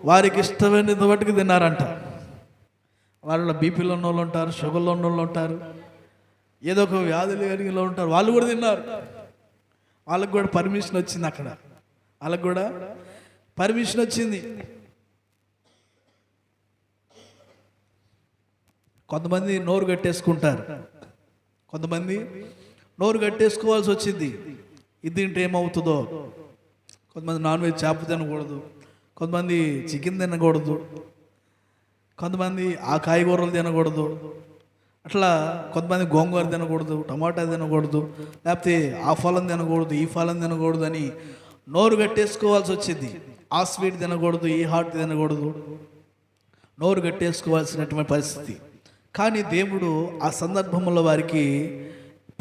వారికి ఇష్టమైనంత వాటికి తిన్నారంట. వాళ్ళ బీపీలో ఉన్న వాళ్ళు ఉంటారు, షుగర్లో ఉన్న వాళ్ళు ఉంటారు, ఏదో ఒక వ్యాధులు కలిగిన ఉంటారు, వాళ్ళు కూడా తిన్నారు. వాళ్ళకు కూడా పర్మిషన్ వచ్చింది, అక్కడ వాళ్ళకు కూడా పర్మిషన్ వచ్చింది. కొంతమంది నోరు కట్టేసుకుంటారు, కొంతమంది నోరు కట్టేసుకోవాల్సి వచ్చింది. ఇది తింటే ఏమవుతుందో. కొంతమంది నాన్ వెజ్ చేప తినకూడదు, కొంతమంది చికెన్ తినకూడదు, కొంతమంది ఆ కాయగూరలు తినకూడదు, అట్లా కొంతమంది గోంగూర తినకూడదు, టమాటా తినకూడదు, లేకపోతే ఆ ఫలం తినకూడదు, ఈ ఫలం తినకూడదు అని నోరు కట్టేసుకోవాల్సి వచ్చింది. ఆ స్వీట్ తినకూడదు, ఈ హాట్ తినకూడదు, నోరు కట్టేసుకోవాల్సినటువంటి పరిస్థితి. కానీ దేవుడు ఆ సందర్భంలో వారికి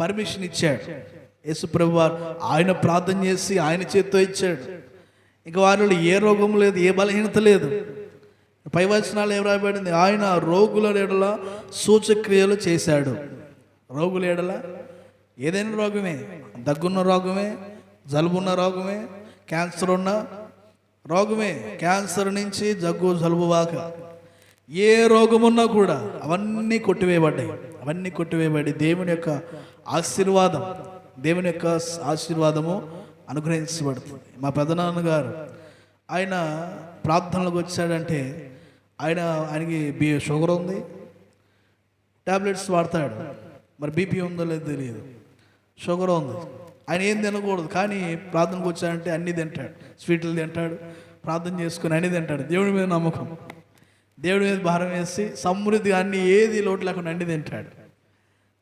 పర్మిషన్ ఇచ్చాడు. యేసుప్రభు ఆయన ప్రార్థన చేసి ఆయన చేత్తో ఇచ్చాడు. ఇంకా వారిలో ఏ రోగం లేదు, ఏ బలహీనత లేదు. పై వచనాలు ఏం రాయబడింది? ఆయన రోగుల ఎడల సూచక్రియలు చేశాడు. రోగుల ఎడల ఏదైనా రోగమే, దగ్గున్న రోగమే, జలుబున్న రోగమే, క్యాన్సర్ ఉన్న రోగమే, క్యాన్సర్ నుంచి జగ్గు జలుబు వాక ఏ రోగమున్నా కూడా అవన్నీ కొట్టివేయబడ్డాయి. అవన్నీ కొట్టివేయబడి దేవుని యొక్క ఆశీర్వాదము అనుగ్రహించబడుతుంది. మా పెదనాన్నగారు ఆయన ప్రార్థనలకు వచ్చాడంటే ఆయనకి షుగర్ ఉంది, ట్యాబ్లెట్స్ వాడతాడు. మరి బీపీ ఉందో లేదో తెలియదు, షుగర్ ఉంది. ఆయన ఏం తినకూడదు, కానీ ప్రార్థనకు వచ్చాడంటే అన్నీ తింటాడు. స్వీట్లు తింటాడు, ప్రార్థన చేసుకుని అన్నీ తింటాడు. దేవుడి మీద నమ్మకం, దేవుడి మీద భారం వేసి సమృద్ధిగా అన్ని ఏది లోటు లేకుండా అన్నీ తింటాడు.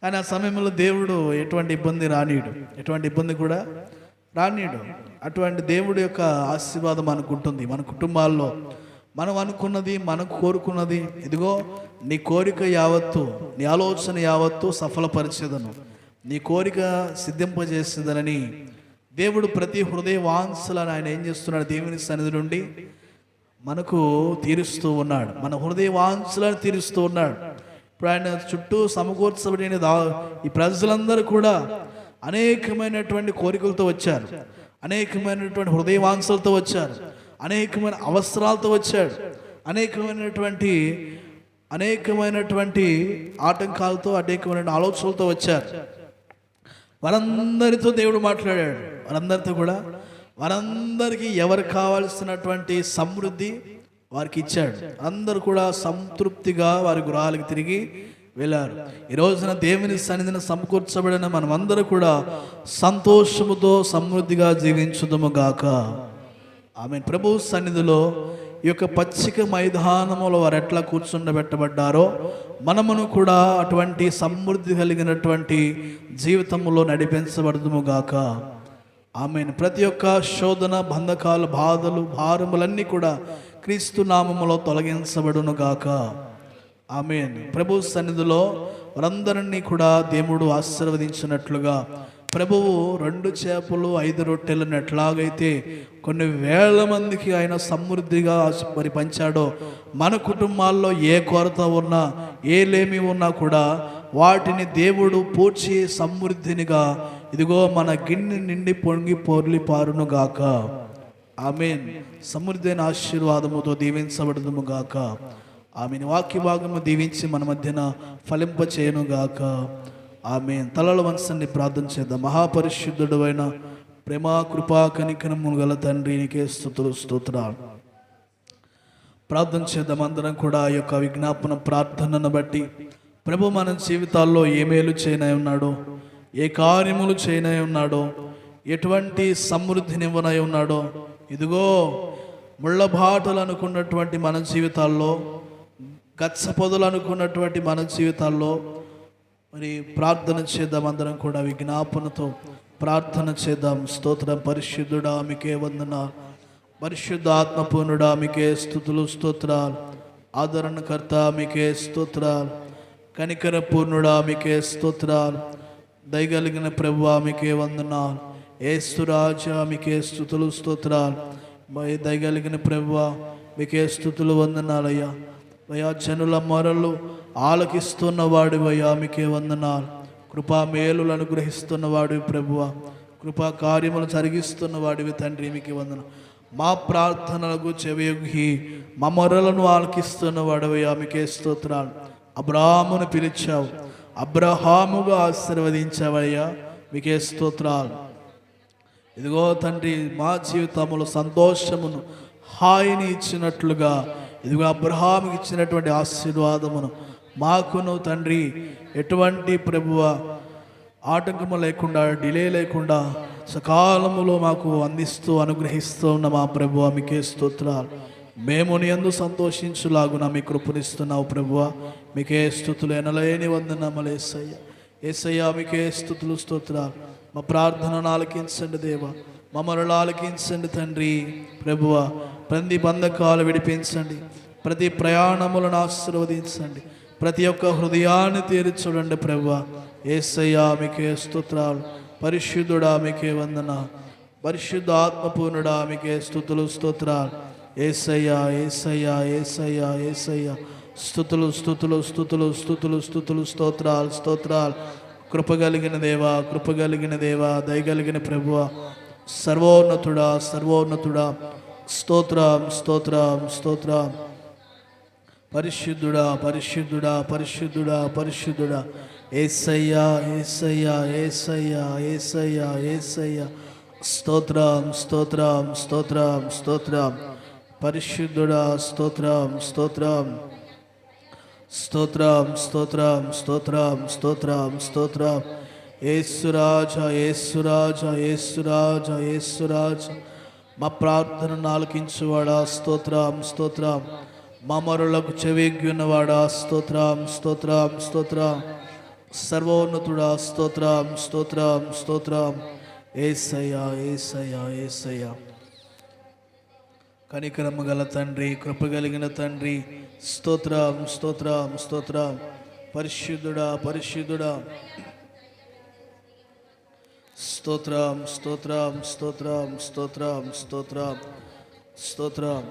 కానీ ఆ సమయంలో దేవుడు ఎటువంటి ఇబ్బంది రానీయడు, ఎటువంటి ఇబ్బంది కూడా రానీయడు. అటువంటి దేవుడి యొక్క ఆశీర్వాదం మనకు ఉంటుంది. మన కుటుంబాల్లో మనం అనుకున్నది, మనం కోరుకున్నది, ఇదిగో నీ కోరిక యావత్తు, నీ ఆలోచన యావత్తు సఫలపరిచేదను, నీ కోరిక సిద్ధింపజేసేదనని దేవుడు ప్రతి హృదయ వాంఛలను ఆయన ఏం చేస్తున్నాడు? దేవుని సన్నిధి నుండి మనకు తీరుస్తూ ఉన్నాడు. మన హృదయ వాంఛలను తీరుస్తూ ఉన్నాడు. ఇప్పుడు ఆయన చుట్టూ సమకూర్చబడిన ఈ ప్రజలందరూ కూడా అనేకమైనటువంటి కోరికలతో వచ్చారు, అనేకమైనటువంటి హృదయ వాంఛలతో వచ్చారు, అనేకమైన అవసరాలతో వచ్చాడు, అనేకమైనటువంటి ఆటంకాలతో, అనేకమైన ఆలోచనలతో వచ్చారు. వారందరితో దేవుడు మాట్లాడాడు. వారందరికీ ఎవరు కావాల్సినటువంటి సమృద్ధి వారికి ఇచ్చాడు. అందరూ కూడా సంతృప్తిగా వారి గృహాలకు తిరిగి వెళ్ళారు. ఈ రోజున దేవుని సన్నిధిని సమకూర్చబడిన మనమందరూ కూడా సంతోషముతో సమృద్ధిగా జీవించుదుము గాక. ఆమేన్. ప్రభు సన్నిధిలో ఈ యొక్క పచ్చిక మైదానములో వారు ఎట్లా కూర్చుండబెట్టబడ్డారో మనమును కూడా అటువంటి సమృద్ధి కలిగినటువంటి జీవితంలో నడిపించబడదుము గాక. ఆమేన్. ప్రతి ఒక్క శోధన, బంధకాలు, బాధలు, భారములన్నీ కూడా క్రీస్తు నామములో తొలగించబడును గాక. ఆమేన్. ప్రభు సన్నిధిలో వారందరినీ కూడా దేవుడు ఆశీర్వదించినట్లుగా ప్రభువు 2 చేపలు 5 రొట్టెలను ఎట్లాగైతే కొన్ని వేల మందికి ఆయన సమృద్ధిగా మరి పంచాడో, మన కుటుంబాల్లో ఏ కొరత ఉన్నా, ఏ లేమి ఉన్నా కూడా వాటిని దేవుడు పూడ్చి సమృద్ధినిగా ఇదిగో మన గిన్నె నిండి పొంగి పొర్లి పారును గాక. ఆమేన్. సమృద్ధి అయిన ఆశీర్వాదముతో దీవించబడుదుము గాక. ఆమెను వాక్య భాగము దీవించి మన మధ్యన ఫలింప చేయను గాక. ఆమేన్. తలల వంచండి, ప్రార్థన చేద్దాం. మహాపరిశుద్ధుడు అయిన ప్రేమ, కృపా, కనికరములు గల తండ్రి, నీకే స్తుతులు, స్తోత్రాలు. ప్రార్థన చేద్దాం. అందరం కూడా ఆ యొక్క విజ్ఞాపన ప్రార్థనను బట్టి ప్రభు మన జీవితాల్లో ఏ మేలు చేయనై ఉన్నాడో, ఏ కార్యములు చేయనై ఉన్నాడో, ఎటువంటి సమృద్ధినివ్వనై ఉన్నాడో, ఇదిగో ముళ్ళబాటలు అనుకున్నటువంటి మన జీవితాల్లో, గచ్చ పొదలు అనుకున్నటువంటి మన జీవితాల్లో మరి ప్రార్థన చేద్దాం. అందరం కూడా విజ్ఞాపనతో ప్రార్థన చేద్దాం. స్తోత్రం. పరిశుద్ధుడా మీకే వందనాలు, పరిశుద్ధ ఆత్మపూర్ణుడా మీకే స్తుతులు, స్తోత్రాలు. ఆదరణకర్త మీకే స్తోత్రాలు, కనికర పూర్ణుడా మీకే స్తోత్రాలు, దయగలిగిన ప్రభువా మీకే వందనాలు, యేసురాజా మీకే స్తుతులు, స్తోత్రాలు. దయగలిగిన ప్రభువా మీకే స్తుతులు, వందనాలయ్యా. అయ్యా, జనుల మొరలు ఆలకిస్తున్న వాడివయ్యా మీకే వందనాలు. కృపా మేలులు అనుగ్రహిస్తున్న వాడివి ప్రభువా, కృపా కార్యములు జరిగిస్తున్న వాడివి తండ్రి, మీకే వందనాలు. మా ప్రార్థనలకు చెవియొగ్గి మా మొరలను ఆలకిస్తున్న వాడివయ్యా మీకే స్తోత్రాలు. అబ్రాహామును పిలిచావు, అబ్రహాముగా ఆశీర్వదించావయ్యా మీకే స్తోత్రాలు. ఇదిగో తండ్రి, మా జీవితంలో సంతోషమును, హాయిని ఇచ్చినట్లుగా ఇదిగో అబ్రహాముకి ఇచ్చినటువంటి ఆశీర్వాదమును మాకును తండ్రి ఎటువంటి ప్రభువ ఆటంకము లేకుండా, డిలే లేకుండా సకాలములో మాకు అందిస్తూ అనుగ్రహిస్తూ ఉన్న మా ప్రభువ మీకే స్తోత్రాలు. మేము నీ యందు సంతోషించులాగున మీ కృపనిస్తున్నావు ప్రభువ, మీకే స్తుతులు, ఎనలేని వందనములు యేసయ్య. యేసయ్య మీకే స్తుతులు, స్తోత్రాలు. మా ప్రార్థనను ఆలకించండి దేవా, మమ్మల్ని ఆలకించండి తండ్రి. ప్రభువ ప్రతి బంధకాలు విడిపించండి, ప్రతి ప్రయాణములను ఆశీర్వదించండి, ప్రతి ఒక్క హృదయాన్ని తీర్చుడండి ప్రభువ. యేసయ్య మీకే స్తోత్రాలు. పరిశుద్ధుడా మీకే వందన, పరిశుద్ధ ఆత్మపూర్ణుడా మీకే స్తుతులు, స్తోత్రాలు. యేసయ్యా యేసయ్యా యేసయ్యా యేసయ్యా స్తుతులు స్తుతులు స్తుతులు స్తుతులు స్తుతులు స్తోత్రాలు స్తోత్రాలు. కృపగలిగిన దేవా కృపగలిగిన దేవా దయగలిగిన ప్రభువా సర్వోన్నతుడా సర్వోన్నతుడా స్తోత్రం స్తోత్రం స్తోత్రం. పరిశుద్ధుడా పరిశుద్ధుడా పరిశుద్ధుడా పరిశుద్ధుడా యేసయ్యా యేసయ్యా యేసయ్యా యేసయ్యా యేసయ్యా స్తోత్రం స్తోత్రం స్తోత్రం స్తోత్రం. పరిశుద్ధుడా స్తోత్రం స్తోత్రం స్తోత్రం స్తోత్రం స్తోత్రం స్తోత్రం స్తోత్రం. యేసురాజా యేసురాజా యేసురాజా యేసురాజా మా ప్రార్థనను ఆలకించువాడా స్తోత్రం స్తోత్రం. మా మరులకు చెవిగ్యున్నవాడా స్తోత్రం స్తోత్రం స్తోత్రం. సర్వోన్నతుడా స్తోత్రం స్తోత్రం స్తోత్రం. యేసయ్యా యేసయ్యా యేసయ్యా కనికరము గల తండ్రి కృపగలిగిన తండ్రి స్తోత్రం స్తోత్రం స్తోత్రం. పరిశుద్ధుడా పరిశుద్ధుడా స్తోత్రం స్తోత్రం స్తోత్రం స్తోత్రం స్తోత్రం స్తోత్రం.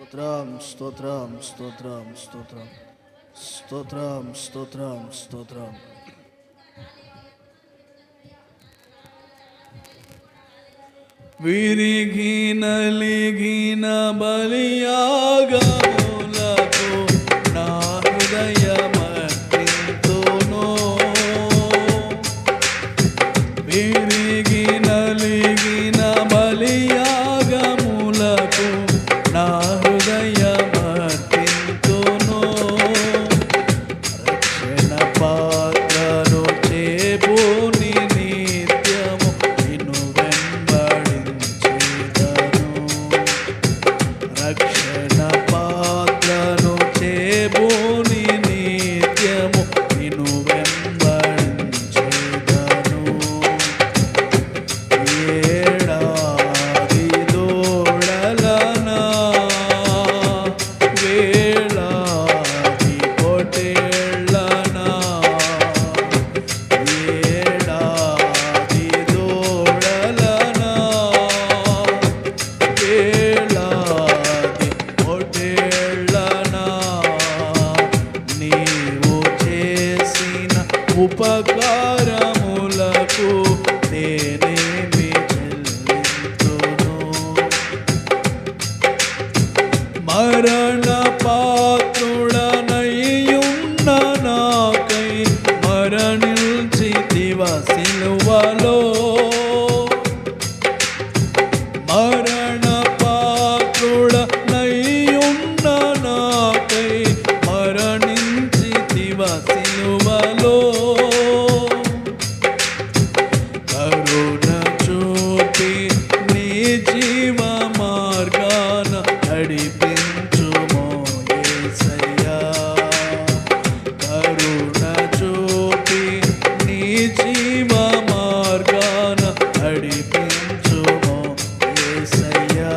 స్తోత్రం స్తోత్రం స్తోత్రం స్తోత్రం స్తోత్రం స్తోత్రం స్తోత్రం. విరిగి నలిగిన బలియాగములకు నా హృదయమర్పింతును. విరిగి నలిగిన బలియాగములకు నా హృదయమర్పింతును. రక్షణ పాత్రను చేబూని నిత్యము నిన్ను వెంబడించెదను. రక్షణ పాత్రను చేబూని నిత్యము నిన్ను వెంబడించెదను. ఏడాది దూడలనా వేళాది పొటేళ్ళనా. ఏడాది దూడలనా వేళాది పొటేళ్ళనా. నీవు చేసిన ఉపకారములకు నేనేమి చెల్లింతును. మరణ పాత్రుడనయ్యున్న నాకై మరణించితివ సిలువలో. మరణ పాత్రుడనయ్యున్న నాకై మరణించితివ సిలువలో. కరుణ చూపి నీ జీవ మార్గాన నడిపించుమో యేసయ్యా. కరుణ చూపి నీ జీవ మార్గాన నడిపించుమో యేసయ్యా.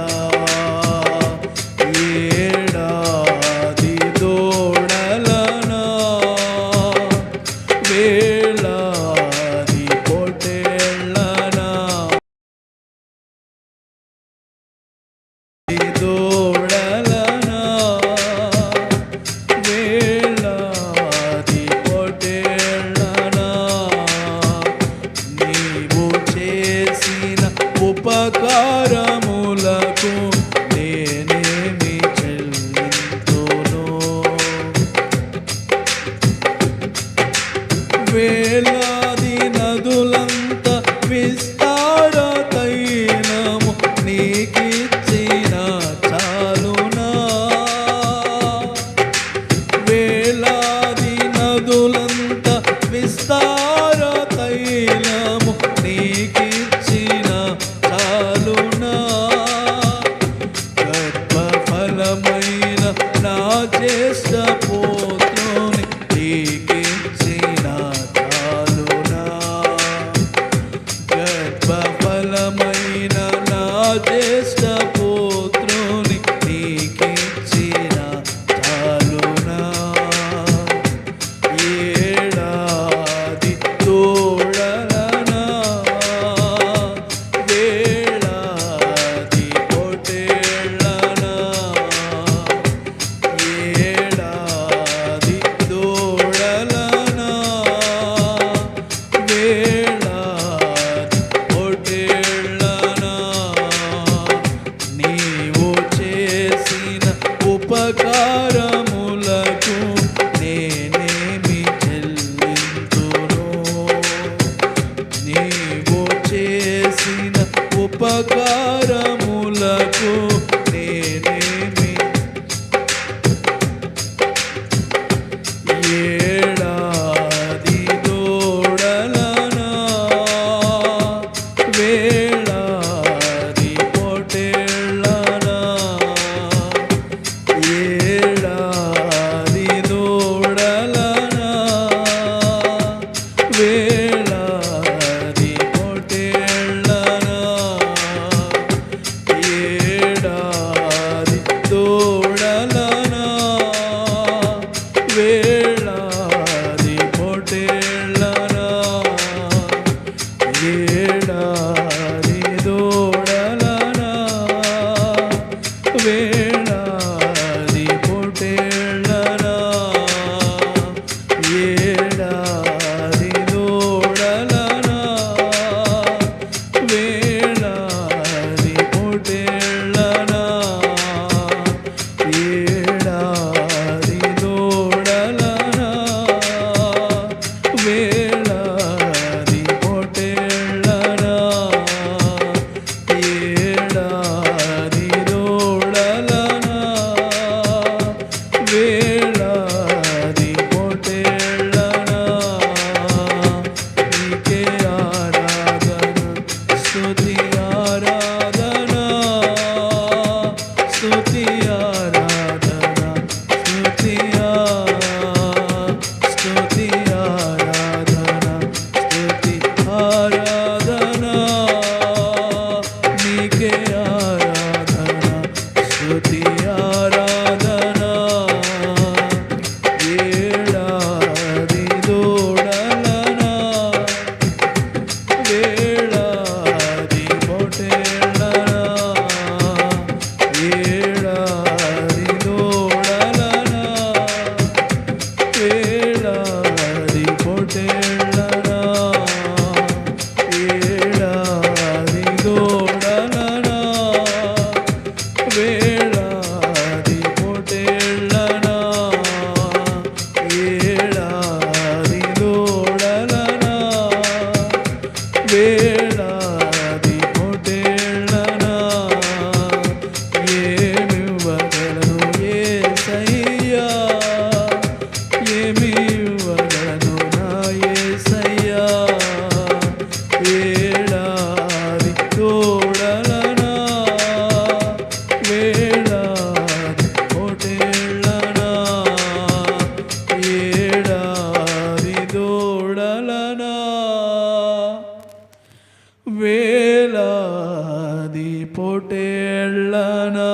ఏడాది దూడలనా వేళాది పొటేళ్ళనా. దూడలనా వేళాది పొటేళ్ళనా. నీవు చేసిన ఉపకారములకు నేనేమి చెల్లింతును. వేలాది నదులంత విస్తార తైలము నీకిచ్చిన చాలునా. వేలాది నదులంత విస్తార తైలము నీకిచ్చిన చాలునా. గర్భఫలమైన నా జ్యేష్ఠ పుత్రుని నీకిచ్చిన చాలునా. గర్భఫలమైన వేలాది పొట్టేళ్ళనా ఏడాది దూడలనా వేలాది పొట్టేళ్ళనా ఏడాది దూడలనా వేలాది పొట్టేళ్ళనా ఏడాది దూడలనా వేలాది పొట్టేళ్ళనా ఏడాది దూడలనా వేలాది పొట్టేళ్ళనా ఏడాది దూడలనా వేలాది పొట్టేళ్ళనా నీకే ఆరాధన స్తుతి ఆరాధన స్తుతి ఆరాధన స్తుతి స్తుతి ఆరాధన స్తుతి ఆరాధన నీకే ఆరాధన స్తుతి ఆరాధన ఏడాది దూడలనా వేలాది పొట్టేళ్ళనా ఏడాది దూడలనా వేలాది పొట్టేళ్ళనా ఏడాది దూడలనా వేలాది పొట్టేళ్ళనా ఏడాది దూడలనా వేలాది పొట్టేళ్ళనా ఏమివ్వగలను యేసయ్యా ఏమివ్వగలను నా యేసయ్యా ఏడాది దూడలనా వేలాది పొట్టేళ్ళనా ఏడాది దూడలనా వేలాది పొట్టేళ్ళనా.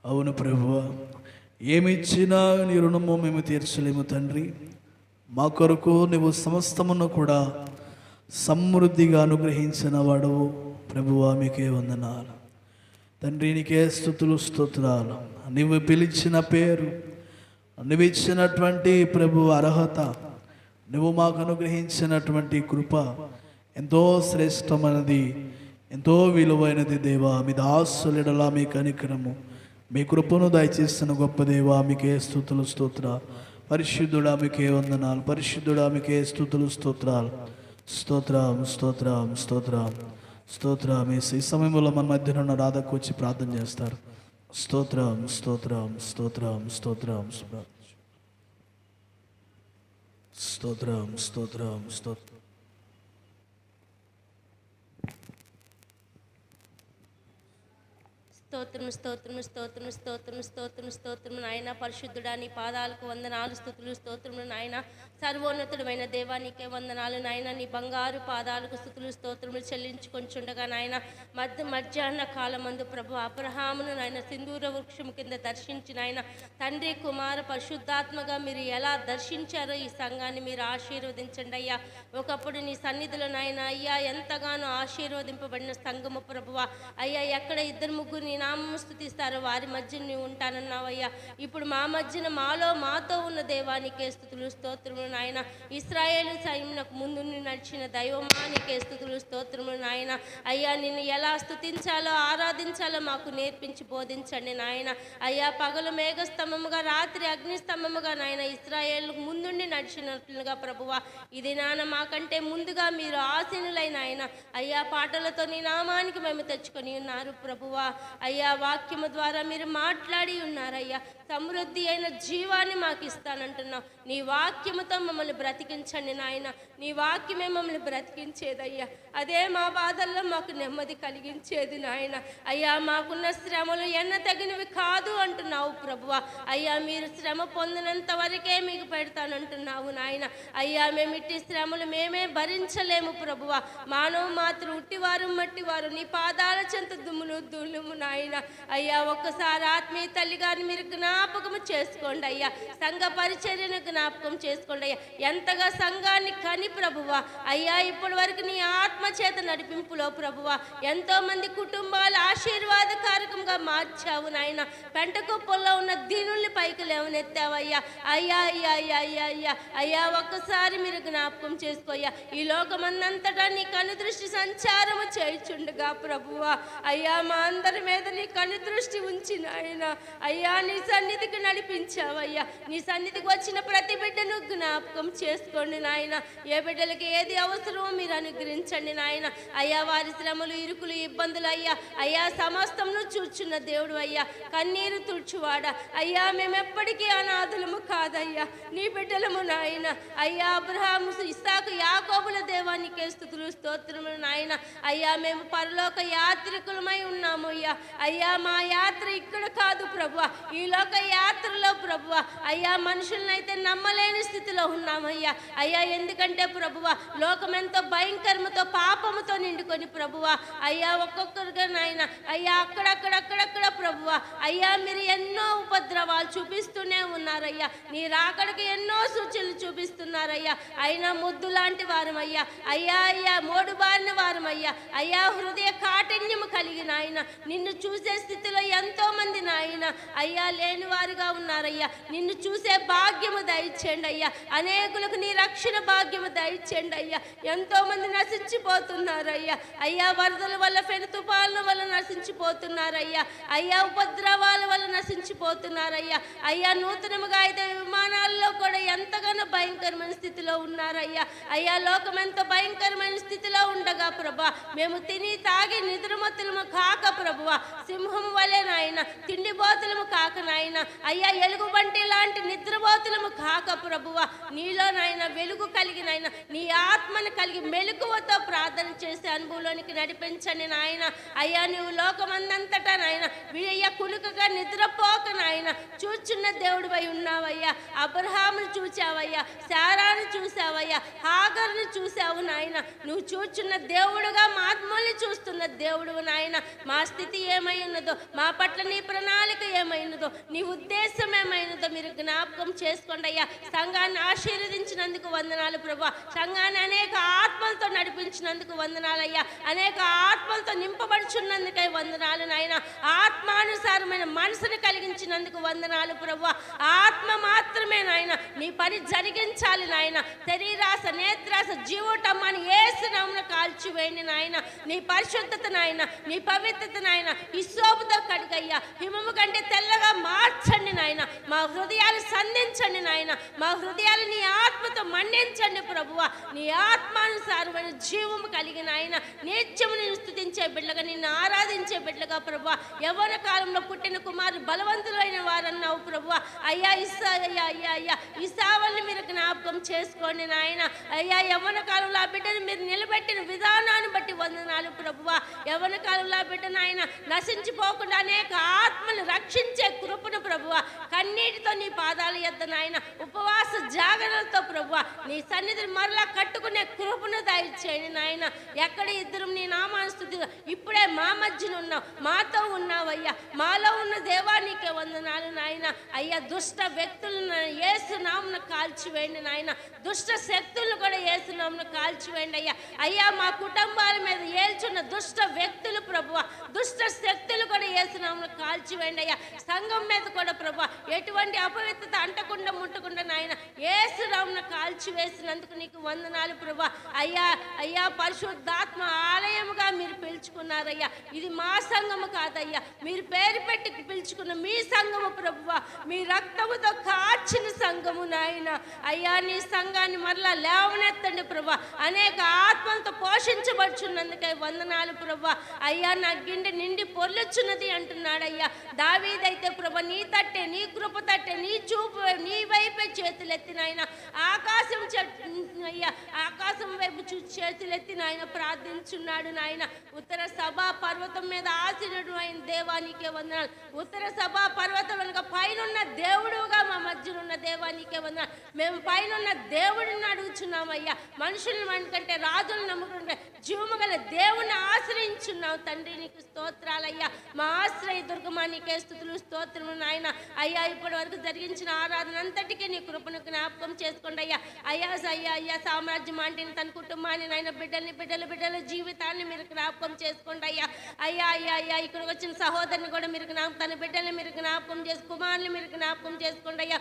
అవును ప్రభువా, ఏమిచ్చినా నీ రుణము మేము తీర్చలేము తండ్రి. మా కొరకు నువ్వు సమస్తమును కూడా సమృద్ధిగా అనుగ్రహించిన వాడవు ప్రభువా, మీకే వందనాలు తండ్రి. నీకే స్తుతులు స్తోత్రాలు. నువ్వు పిలిచిన పేరు, నువ్వు ఇచ్చినటువంటి ప్రభు అర్హత, నువ్వు మాకు అనుగ్రహించినటువంటి కృప ఎంతో శ్రేష్టమైనది, ఎంతో విలువైనది దేవా. మీ దాసులెడలా మీ కనికరము, మీ కృపను దయచేసిన గొప్ప దేవా, మీకే స్తుతులు స్తోత్రాలు. పరిశుద్ధుడా మీకే వందనాలు, పరిశుద్ధుడా మీకే స్తుతులు స్తోత్రాలు. స్తోత్రం స్తోత్రం స్తోత్రం స్తోత్రం. ఈ సమయంలో మన మధ్యన ఉన్న రాధకు వచ్చి ప్రార్థన చేస్తారు. స్తోత్రం స్తోత్రం స్తోత్రం స్తోత్రం స్తోత్రం స్తోత్రం స్తోత్రం. స్తోత్రం స్తోత్రం స్తోత్రం స్తోత్రం స్తోత్రం స్తోత్రం నాయన. పరిశుద్ధుడా నీ పాదాలకు వందనాలు స్తుతులు స్తోత్రములు నాయన. సర్వోన్నతుడమైన దేవానికే వందనాలు నాయన. నీ బంగారు పాదాలకు స్తుతులు స్తోత్రములు చెల్లించుకొంచుండగా నాయన, మధ్యాహ్న కాలమందు ప్రభు అబ్రహామును నాయన సింధూర వృక్షం కింద దర్శించిన ఆయన తండ్రి కుమార పరిశుద్ధాత్మగా మీరు ఎలా దర్శించారో ఈ సంఘాన్ని మీరు ఆశీర్వదించండి అయ్యా. ఒకప్పుడు నీ సన్నిధిలో నాయన అయ్యా ఎంతగానో ఆశీర్వదింపబడిన సంఘము ప్రభువా అయ్యా. ఎక్కడ ఇద్దరు ముగ్గురు నీ నామము స్తుతిస్తారో వారి మధ్య నీవు ఉంటానన్నావయ్యా. ఇప్పుడు మా మధ్యన మాతో ఉన్న దేవానికే స్తుతులు స్తోత్రములు నాయన. ఇశ్రాయేలు సైన్యమునకు ముందు నడిచిన దైవమానికే స్తుతులు స్తోత్రములు నాయన. అయ్యా నిన్ను ఎలా స్తుతించాలో ఆరాధించాలో మాకు నేర్పించి బోధించండి నాయన. అయ్యా పగలు మేఘస్తంభముగా రాత్రి అగ్నిస్తంభముగా నాయన ఇశ్రాయేలుకు ముందుండి నడిచినట్లుగా ప్రభువా ఇది నాన్న మాకంటే ముందుగా మీరు ఆసీనులైన ఆయన అయ్యా పాటలతో నీ నామానికి మేము తెచ్చుకొని ఉన్నారు ప్రభువా. అయ్యా వాక్యము ద్వారా మీరు మాట్లాడి ఉన్నారయ్యా. సమృద్ధి అయిన జీవాన్ని మాకు ఇస్తానంటున్నావు. నీ వాక్యముతో మమ్మల్ని బ్రతికించండి నాయన. నీ వాక్యమే మమ్మల్ని బ్రతికించేదయ్యా. అదే మా బాధల్లో మాకు నెమ్మది కలిగించేది నాయన. అయ్యా మాకున్న శ్రమలు ఎన్న తగినవి కాదు అంటున్నావు ప్రభువా. అయ్యా మీరు శ్రమ పొందినంత వరకే మీకు పెడతానంటున్నావు నాయన. అయ్యా మేము ఇట్టి శ్రమలు మేమే భరించలేము ప్రభువా. మానవ మాత్రం ఉట్టివారు మట్టివారు, నీ పాదాల చెంత దుమ్మును దులుము నాయన. అయ్యా ఒక్కసారి ఆత్మీయ తల్లి గారిని మీరు జ్ఞాపకము చేసుకోండి అయ్యా. సంఘ పరిచర్యను జ్ఞాపకం చేసుకోండి అయ్యా. ఎంతగా సంఘాన్ని కని ప్రభువా. అయ్యా ఇప్పటి వరకు నీ ఆత్మ చేత నడిపింపులో ప్రభువా ఎంతో మంది కుటుంబాలు ఆశీర్వాదకారకంగా మార్చావు నాయన. పెంటకుప్పల్లో ఉన్న దీనుల్ని పైకి లేవనెత్తావయ్యా. అయ్యా అయ్యా అయ్యా అయ్యా అయ్యా అయ్యా ఒక్కసారి మీరు జ్ఞాపకం చేసుకోయ్యా. ఈ లోకమందంతటా నీ కనుదృష్టి సంచారము చేయుచుండగా ప్రభువా. అయ్యా మా అందరి మీద నీ కనుదృష్టి ఉంచి నాయన. అయ్యా నీ సన్నిధికి నడిపించావయ్యా. నీ సన్నిధికి వచ్చిన ప్రతి బిడ్డను జ్ఞాపకం చేసుకోండి నాయన. ఏ బిడ్డలకి ఏది అవసరమో మీరు అనుగ్రహించండి నాయన. అయ్యా వారి శ్రమలు ఇరుకులు ఇబ్బందులు అయ్యా అయ్యా సమస్తమును చూచున్న దేవుడు అయ్యా. కన్నీరు తుడుచువాడా అయ్యా. మేమెప్పటికీ అనాథులము కాదయ్యా, నీ బిడ్డలము నాయన. అయ్యా అబ్రహాము ఇస్సాకు యాకోబుల దేవానికే స్తుతులు స్తోత్రములు నాయన. అయ్యా మేము పరలోక యాత్రికులమై ఉన్నాము అయ్యా. అయ్యా మా యాత్ర ఇక్కడ కాదు ప్రభువా, ఈ లోక యాత్రలో ప్రభువా. అయ్యా మనుషులనైతే నమ్మలేని స్థితిలో ఉన్నామయ్యా. అయ్యా ఎందుకంటే ప్రభువా లోకం ఎంతో భయంకరముతో పాపముతో నిండుకొని ప్రభువా. అయ్యా ఒక్కొక్కరుగా నాయన అయ్యా అక్కడక్కడ ప్రభువా. అయ్యా మీరు ఎన్నో ఉపద్రవాలు చూపిస్తూనే ఉన్నారయ్యా. నీ రాకడికి ఎన్నో సూచనలు చూపిస్తున్నారయ్యా. అయినా ముద్దు లాంటి వారమయ్యా. అయ్యా అయ్యా మోడు బారిన వారమయ్యా. అయ్యా హృదయ కాఠిన్యము కలిగిన ఆయన నిన్ను చూసే స్థితిలో ఎంతో మంది నాయన అయ్యా లేని వారుగా ఉన్నారయ్యా. నిన్ను చూసే భాగ్యము దయచేయండి అయ్యా. అనేకులకు నీ రక్షణ భాగ్యము దయచేయండి అయ్యా. ఎంతో మంది నశించిపోతున్నారయ్యా. అయ్యా వరదల వల్ల పెను తుఫాన్ల వల్ల నశించిపోతున్నారయ్యా. అయ్యా ఉపద్రవాల వల్ల నశించిపోతున్నారయ్యా. అయ్యా నూతనముగా అయితే విమానాల్లో కూడా ఎంతగానో భయంకరమైన స్థితిలో ఉన్నారయ్యా. అయ్యా లోకం ఎంతో భయంకరమైన స్థితిలో ఉండగా ప్రభా మేము తిని తాగి నిద్రమత్తులము కాక ప్రభువా సింహం వలె నాయన తిండిబోతులము కాక నాయన. అయ్యా ఎలుగుబంటి లాంటి నిద్రబోతులము కాక ప్రభువా నీలో నాయన వెలుగు కలిగి నాయన నీ ఆత్మను కలిగి మెలకువతో ప్రార్థన చేసే అనుభవంలోనికి నడిపించండి నాయన. అయ్యా నువ్వు లోకమందంతటా నాయన వీయ్య కునుకగా నిద్రపోక నాయన చూచున్న దేవుడివై ఉన్నావయ్యా. అబ్రహామును చూచావయ్యా, శారాను చూసావయ్యా, హాగర్ను చూసావు నాయన. నువ్వు చూచున్న దేవుడుగా మా ఆత్మల్ని చూస్తున్న దేవుడు నాయన. మా స్థితి ఏమై ఉన్నదో, మా పట్ల నీ ప్రణాళిక ఏమై ఉన్నదో, నీ ఉద్దేశం ఏమైనదో మీరు జ్ఞాపకం చేసుకోండి అయ్యా. సంఘాన్ని ఆశీర్వదించినందుకు వందనాలు ప్రభా. సంఘాన్ని అనేక ఆత్మలతో నడిపించినందుకు వందనాలయ్యా. అనేక ఆత్మలతో నింపబడుచున్నందుకై వందనాలు నాయన. ఆత్మానుసారమైన మనసును కలిగించినందుకు వందనాలు ప్రభా. ఆత్మ మాత్రమే నాయన నీ పని జరిగించాలి నాయన. శరీరాస నేత్రాస జీవటమ్మని యేసు నామమున కాల్చివేయండి నాయన. నీ పరిశుద్ధత నాయన, నీ పవిత్రత నాయన ఈ సోపుతో కడిగయ్యా. హిమము కంటే తెల్లగా మార్చండి నాయన. మా హృదయాలు సంధించండి నాయన. మా హృదయాలు నీ ఆత్మతో మండించండి ప్రభువా. నీ ఆత్మానుసారమైన జీవము కలిగిన ఆయన నిత్యము నిన్ను స్తుతించే బిడ్డగా, నిన్ను ఆరాధించే బిడ్డగా ప్రభువా. యవ్వన కాలంలో పుట్టిన కుమారులు బలవంతులైన వారన్నావు ప్రభువా. అయ్యా అయ్యా అయ్యా అయ్యా ఇసావల్ని మీరు జ్ఞాపకం చేసుకోండి నాయన. అయ్యా యవ్వన కాలంలో ఆ బిడ్డను మీరు నిలబెట్టిన విధానాన్ని బట్టి వందనాలు ప్రభువా. యవ్వన కాలంలో ఆ బిడ్డ నాయన నశించిపోకుండా అనేక ఆత్మలు రక్షించే కృపను ప్రభువా కన్నీటితో నీ పాదాల యొద్ద నాయన ఉపవాస జాగరణలతో ప్రభువా నీ సన్నిధిని మరలా కట్టుకునే కృపను దయచేయండి నాయన. ఎక్కడ ఇద్దరు నీ నామాన్ని స్తుతిద్దాం. ఇప్పుడే మా మధ్యన ఉన్నావు, మాతో ఉన్నావయ్యా. మాలో ఉన్న దేవానికే వందనాలు నాయన. అయ్యా దుష్ట వ్యక్తులను యేసు నామమున కాల్చివేయండి నాయన. దుష్ట శక్తులను కూడా యేసు నామమున కాల్చివేయండి అయ్యా. అయ్యా మా కుటుంబాల మీద ఏల్చున్న దుష్ట వ్యక్తులు ప్రభువా, దుష్ట శక్తులు కూడా యేసు నామమున కాల్చివేయండి అయ్యా. సంఘం మీద కూడా ప్రభువా ఎటువంటి అపవిత్రత అంటకుండా ముట్టకుండా ముట్టకుండా నాయన యేసురామున కాల్చివేసినందుకు నీకు వందనాలు ప్రభా. అయ్యా అయ్యా పరిశుద్ధాత్మ ఆలయముగా మీరు పిలుచుకున్నారయ్యా. ఇది మా సంఘము కాదయ్యా, మీరు పేరు పెట్టి పిలుచుకున్న మీ సంఘము ప్రభువా, మీ రక్తముతో కార్చిన సంఘము నాయన. అయ్యా నీ సంఘాన్ని మరలా లేవనెత్తండి ప్రభా. అనేక ఆత్మలతో పోషించబడుచున్నందుకే వందనాలు ప్రభా. అయ్యా నా గిన్నె నిండి పొర్లుచున్నది అంటున్నాడయ్యా దావీదైతే ప్రభా. నీ తట్టే, నీ కృప తట్టే, నీ చూపు, నీ వైపే చేతులెత్తి నాయన ఆకాశం అయ్యా ఆకాశం వైపు చూసి చేతులెత్తి నాయన ప్రార్థించున్నాడు నాయన. ఉత్తర సభా పర్వతం మీద ఆశీనుడు అయిన దేవానికే వందనాలు. ఉత్తర సభా పర్వతం వెనుక పైనున్న దేవుడుగా మా మధ్యనున్న దేవానికే వందనాలు. మేము పైనున్న దేవుడిని అడుగుచున్నామయ్యా. మనుషులను మనకంటే రాజులను నమ్ముకుంటే జీవము గల దేవుని ఆశ్రయించున్నావు తండ్రి. నీకు స్తోత్రాలయ్యా. మా ఆశ్రయ దుర్గమా నీకే స్తుతులు స్తోత్రము నాయన. అయ్యా ఇప్పటి వరకు జరిగించిన ఆరాధన అంతటికీ నీ కృపను జ్ఞాపకం చేసుకోండి అయ్యా. అయ్యా అయ్యా అయ్యా సామ్రాజ్యం ఆంటిని, తన కుటుంబాన్ని నాయన, బిడ్డల జీవితాన్ని మీరు జ్ఞాపకం చేసుకోండి అయ్యా. అయ్యా అయ్యా అయ్యా ఇక్కడికి వచ్చిన సహోదరుని కూడా మీరు తన బిడ్డల్ని మీరు జ్ఞాపకం చేసి, కుమారుని మీరు జ్ఞాపకం చేసుకోండి అయ్యా.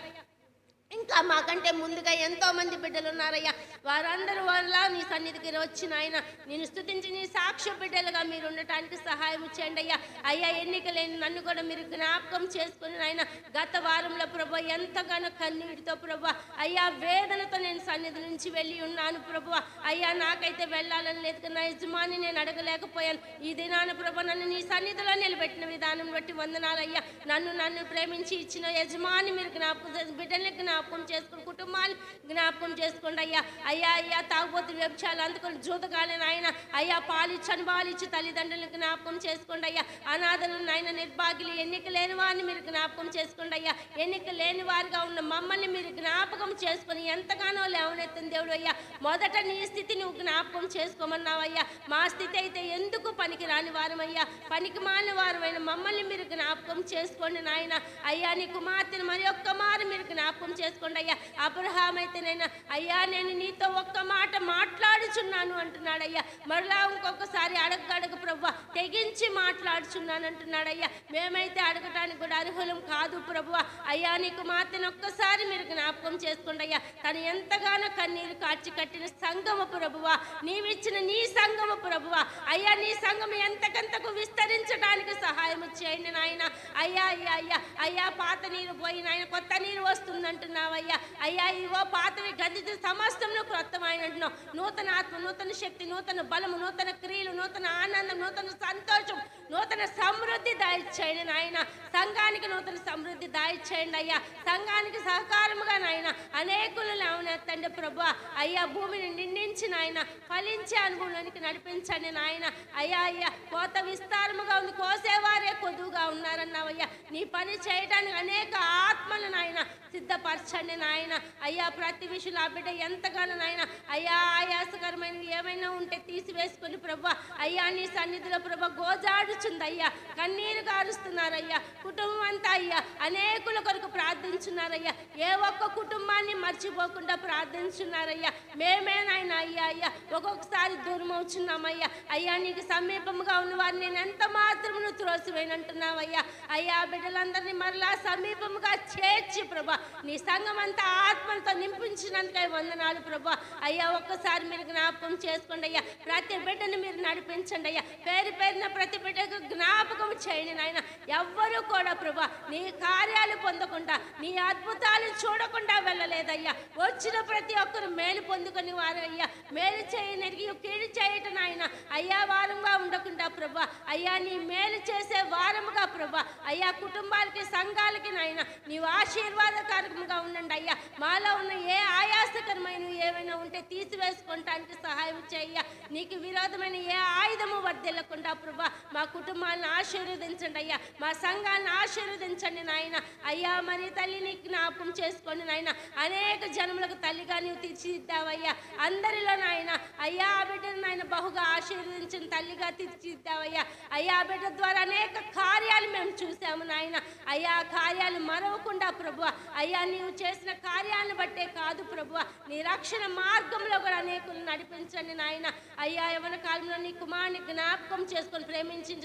ఇంకా మాకంటే ముందుగా ఎంతో మంది బిడ్డలు ఉన్నారయ్యా. వారందరూ వల్ల నీ సన్నిధికి వచ్చిన ఆయన నేను స్తుతించి నీ సాక్ష్య బిడ్డలుగా మీరు ఉండటానికి సహాయం చేయండి అయ్యా. అయ్యా ఎన్నిక లేని నన్ను కూడా మీరు జ్ఞాపకం చేసుకుని ఆయన గత వారంలో ప్రభా ఎంతగానో కన్నీటితో ప్రభా అయ్యా వేదనతో నేను సన్నిధి నుంచి వెళ్ళి ఉన్నాను ప్రభా. అయ్యా నాకైతే వెళ్ళాలని లేదు, నా యజమాని నేను అడగలేకపోయాను. ఈ దినాన ప్రభా నన్ను నీ సన్నిధిలో నిలబెట్టిన విధానం బట్టి వందనాలయ్యా. నన్ను ప్రేమించి ఇచ్చిన యజమాని మీరు జ్ఞాపకం చేసి, బిడ్డల్ని జ్ఞాపకం చేసుకుని, కుటుంబాన్ని జ్ఞాపకం చేసుకోండి అయ్యా. అయ్యా అయ్యా తాగుబోతు వ్యభిచారాలు అందుకొని జూతగాలని ఆయన అయ్యా పాలిచ్చి అనుభవాలిచ్చి తల్లిదండ్రులను జ్ఞాపకం చేసుకోండి అయ్యా. అనాథలను నాయన, నిర్భాగ్యులు, ఎన్నిక లేని వారిని మీరు జ్ఞాపకం చేసుకోండి అయ్యా. ఎన్నిక లేని వారిగా ఉన్న మమ్మల్ని మీరు జ్ఞాపకం చేసుకుని ఎంతగానో లేవనెత్తిన దేవుడు అయ్యా. మొదట నీ స్థితి నువ్వు జ్ఞాపకం చేసుకోమన్నావయ్యా. మా స్థితి అయితే ఎందుకు పనికి రాని వారమయ్యా, పనికి మాలిన వారమైన మమ్మల్ని మీరు జ్ఞాపకం చేసుకోండి నాయన. అయ్యా నీ కుమార్తెను మరి ఒక్క మారు మీరు జ్ఞాపకం చేసుకోండి అయ్యా. అబ్రహాం అయితేనైనా అయ్యా నేను నీతో ఒక్క మాట మాట్లాడుచున్నాను అంటున్నాడయ్యా. మరలా ఇంకొకసారి అడగ ప్రభు తెగించి మాట్లాడుచున్నాను అంటున్నాడయ్యా. మేమైతే అడగటానికి కూడా అర్హులం కాదు ప్రభు. అయ్యా నీ కుమార్తెను ఒక్కసారి మీరు జ్ఞాపకం చేసుకోండి అయ్యా. తను ఎంతగానో కన్నీరు కార్చి కట్టిన సంఘము ప్రభువా, నీవిచ్చిన నీ సంఘము ప్రభువా. అయ్యా నీ సంఘం ఎంతకంతకు విస్తరించడానికి సహాయం చేయండి నాయన. అయ్యా అయ్యా అయ్యా అయ్యా పాత నీరు పోయి నాయన కొత్త నీరు వస్తుందంటున్నావయ్యా. అయ్యా ఇవో పాతవి గతించిన సమస్తమును క్రొత్తమైన అంటున్నావు. నూతన ఆత్మ, నూతన శక్తి, నూతన బలము, నూతన క్రియలు, నూతన ఆనందం, నూతన సంతోషం, నూతన సమృద్ధి దాయిచ్చేయండి నాయన. సంఘానికి నూతన సమృద్ధి దాయిచ్చేయండి అయ్యా. సంఘానికి సహకారముగా నాయన అనేకులు లేవనెత్తండి ప్రభు. అయ్యా భూమిని నిండించి నాయన ఫలించే అనుభవంలోనికి నడిపించండి నాయన. అయ్యా అయ్యా కోత విస్తారముగా ఉంది, కోసేవారే కొద్దుగా ఉన్నారన్నావయ్యా. నీ పని చేయడానికి అనేక ఆత్మలు నాయన సిద్ధపరచండి నాయన. అయ్యా ప్రతి విషయంలో ఆ బిడ్డ ఎంతగానో నాయన అయ్యా ఆయాసకరమైనవి ఏమైనా ఉంటే తీసివేసుకొని ప్రభా అయ్యా నీ సన్నిధిలో ప్రభా గోజాడుచుంది అయ్యా. కన్నీరు కారుస్తున్నారయ్యా. కుటుంబం అంతా అయ్యా అనేకుల కొరకు ప్రార్థించున్నారయ్యా. ఏ ఒక్క కుటుంబాన్ని మర్చిపోకుండా ప్రార్థించున్నారయ్యా. మేమేనాయన అయ్యా అయ్యా ఒక్కొక్కసారి దూరం అవుతున్నామయ్యా. అయ్యా నీకు సమీపంగా ఉన్న వారిని నేను ఎంత మాత్రమును త్రోసివేనంటున్నావయ్యా. అయ్యా బిడ్డలందరినీ మరలా సమీపముగా చేర్చి ప్రభా నీ సంఘం అంతా ఆత్మలతో నింపించినందుకై వందనాలు ప్రభా. అయ్యా ఒక్కసారి మీరు జ్ఞాపకం చేసుకోండి అయ్యా. ప్రతి బిడ్డను మీరు నడిపించండి అయ్యా. పేరు పేరున ప్రతి బిడ్డకు జ్ఞాపకం చేయండి నాయన. ఎవ్వరూ కూడా ప్రభా నీ కార్యాలు పొందకుండా, నీ అద్భుతాలు చూడకుండా వెళ్ళలేదయ్యా. వచ్చిన ప్రతి ఒక్కరు మేలు పొందుకొని వారు అయ్యా. మేలు చేయనరిగి కీడు చేయటం నాయన అయ్యా వారంగా ఉండకుండా ప్రభా అయ్యా నీ మేలు చేసే వారముగా ప్రభా అయ్యా కుటుంబాలకి, సంఘాలకి నాయన నీవు ఆశీర్వాదకరంగా ఉండండి అయ్యా. మాలో ఉన్న ఏ ఆయాసకరమైనవి ఏమైనా ఉంటే తీసివేసుకోవటానికి సహాయం చేయ్యా. నీకు విరోధమైన ఏ ఆయుధము వర్ధిల్లకుండా ప్రభా మా కుటుంబాలను ఆశీర్వదించండి అయ్యా. మా సంఘాలను ఆశీర్వదించండి నాయన. అయ్యా మరి తల్లిని జ్ఞాపకం చేసుకోండి నాయన. అనేక జనములకు తల్లిగా నీవు తీర్చిదిద్దావయ్యా. అందరిలో నాయన అయ్యా ఆ బిడ్డను నాయన బహుగా ఆశీర్వదించిన తల్లిగా తీర్చిదిద్దావయ్యా. అయ్యా ఆ బిడ్డ ద్వారా అనేక కార్యాలు మేము చూసాము నాయన. అయ్యా కార్యాలు మరవకుండా ప్రభు అయ్యా నీవు చేసిన కార్యాలను బట్టే కాదు ప్రభు నీ రక్షణ మార్గంలో కూడా అనేకులు నడిపించండి నాయన. అయ్యా యవ్వన కాలంలో నీ కుమారుని జ్ఞాపకం చేసుకొని ప్రేమించి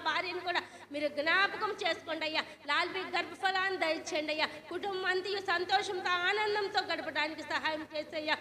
భార్యను కూడా మీరు జ్ఞాపకం చేసుకోండి అయ్యా. లాల్బీ గర్భఫలాన్ని దయచేయండి అయ్యా. కుటుంబం అంతా సంతోషంతో ఆనందంతో గడపడానికి సహాయం చేసేయ్యా.